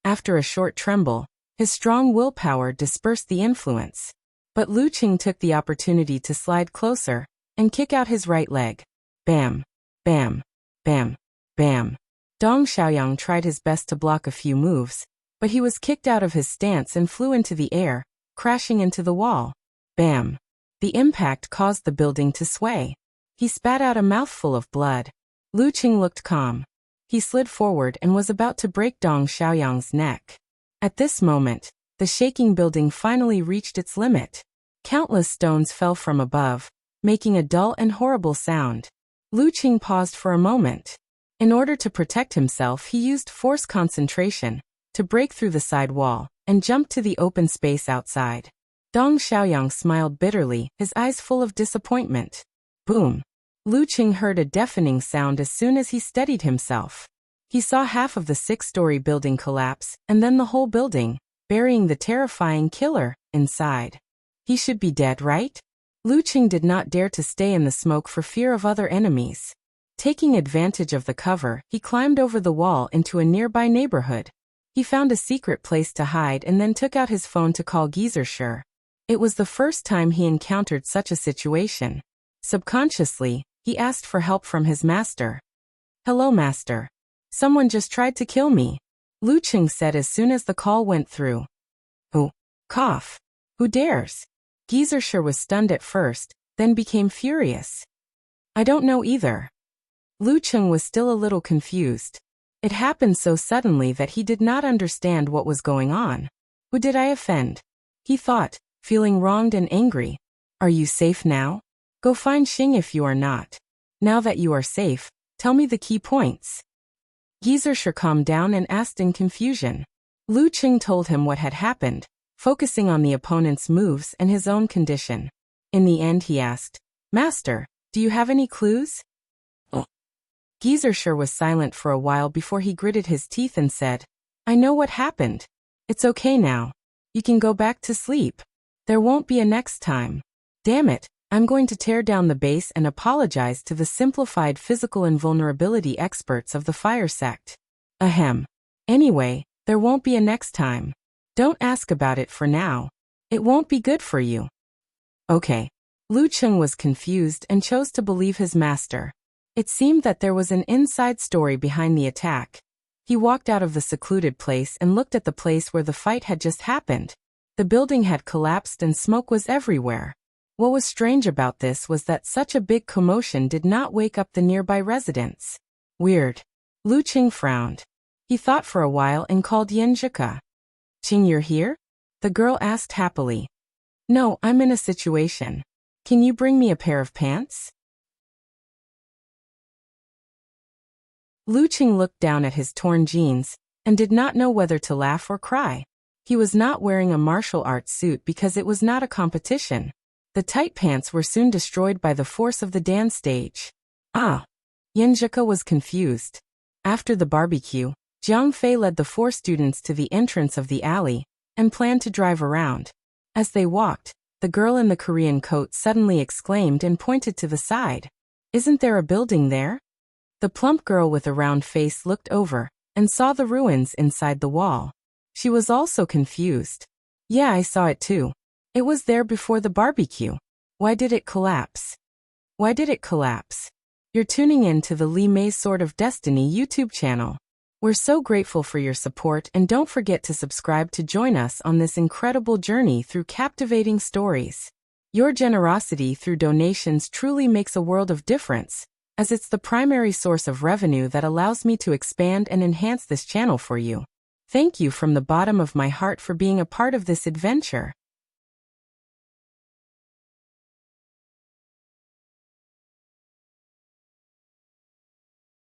After a short tremble, His strong willpower dispersed the influence. But Luqing took the opportunity to slide closer and kick out his right leg. Bam, bam, bam, bam. Dong Xiaoyang tried his best to block a few moves, but he was kicked out of his stance and flew into the air, crashing into the wall. Bam. The impact caused the building to sway. He spat out a mouthful of blood. Luqing looked calm. He slid forward and was about to break Dong Xiaoyang's neck. At this moment, the shaking building finally reached its limit. Countless stones fell from above, making a dull and horrible sound. Luqing paused for a moment. In order to protect himself, he used force concentration to break through the side wall and jump to the open space outside. Dong Xiaoyang smiled bitterly, his eyes full of disappointment. Boom! Luqing heard a deafening sound as soon as he steadied himself. He saw half of the 6-story building collapse, and then the whole building, burying the terrifying killer inside. He should be dead, right? Luqing did not dare to stay in the smoke for fear of other enemies. Taking advantage of the cover, he climbed over the wall into a nearby neighborhood. He found a secret place to hide and then took out his phone to call Geyser. It was the first time he encountered such a situation. Subconsciously, he asked for help from his master. "Hello, master. Someone just tried to kill me," Luqing said as soon as the call went through. "Who? Cough. Who dares?" Geyser was stunned at first, then became furious. "I don't know either." Luqing was still a little confused. It happened so suddenly that he did not understand what was going on. "Who did I offend?" he thought, feeling wronged and angry. "Are you safe now? Go find Xing if you are not. Now that you are safe, tell me the key points." Geyser calmed down and asked in confusion. Luqing told him what had happened, focusing on the opponent's moves and his own condition. In the end he asked, "Master, do you have any clues?" Geyser was silent for a while before he gritted his teeth and said, "I know what happened. It's okay now. You can go back to sleep. There won't be a next time. Damn it, I'm going to tear down the base and apologize to the simplified physical invulnerability experts of the fire sect. Ahem. Anyway, there won't be a next time. Don't ask about it for now. It won't be good for you." Okay. Luqing was confused and chose to believe his master. It seemed that there was an inside story behind the attack. He walked out of the secluded place and looked at the place where the fight had just happened. The building had collapsed and smoke was everywhere. What was strange about this was that such a big commotion did not wake up the nearby residents. Weird. Luqing frowned. He thought for a while and called Yanjika. "Qing, you're here?" the girl asked happily. "No, I'm in a situation. Can you bring me a pair of pants?" Luqing looked down at his torn jeans and did not know whether to laugh or cry. He was not wearing a martial arts suit because it was not a competition. The tight pants were soon destroyed by the force of the dance stage. Yanjika was confused. After the barbecue, Jiang Fei led the 4 students to the entrance of the alley and planned to drive around. As they walked, the girl in the Korean coat suddenly exclaimed and pointed to the side. "Isn't there a building there?" The plump girl with a round face looked over and saw the ruins inside the wall. She was also confused. "Yeah, I saw it too. It was there before the barbecue. Why did it collapse?" "Why did it collapse?" You're tuning in to the Li Mei's Sword of Destiny YouTube channel. We're so grateful for your support and don't forget to subscribe to join us on this incredible journey through captivating stories. Your generosity through donations truly makes a world of difference, as it's the primary source of revenue that allows me to expand and enhance this channel for you. Thank you from the bottom of my heart for being a part of this adventure.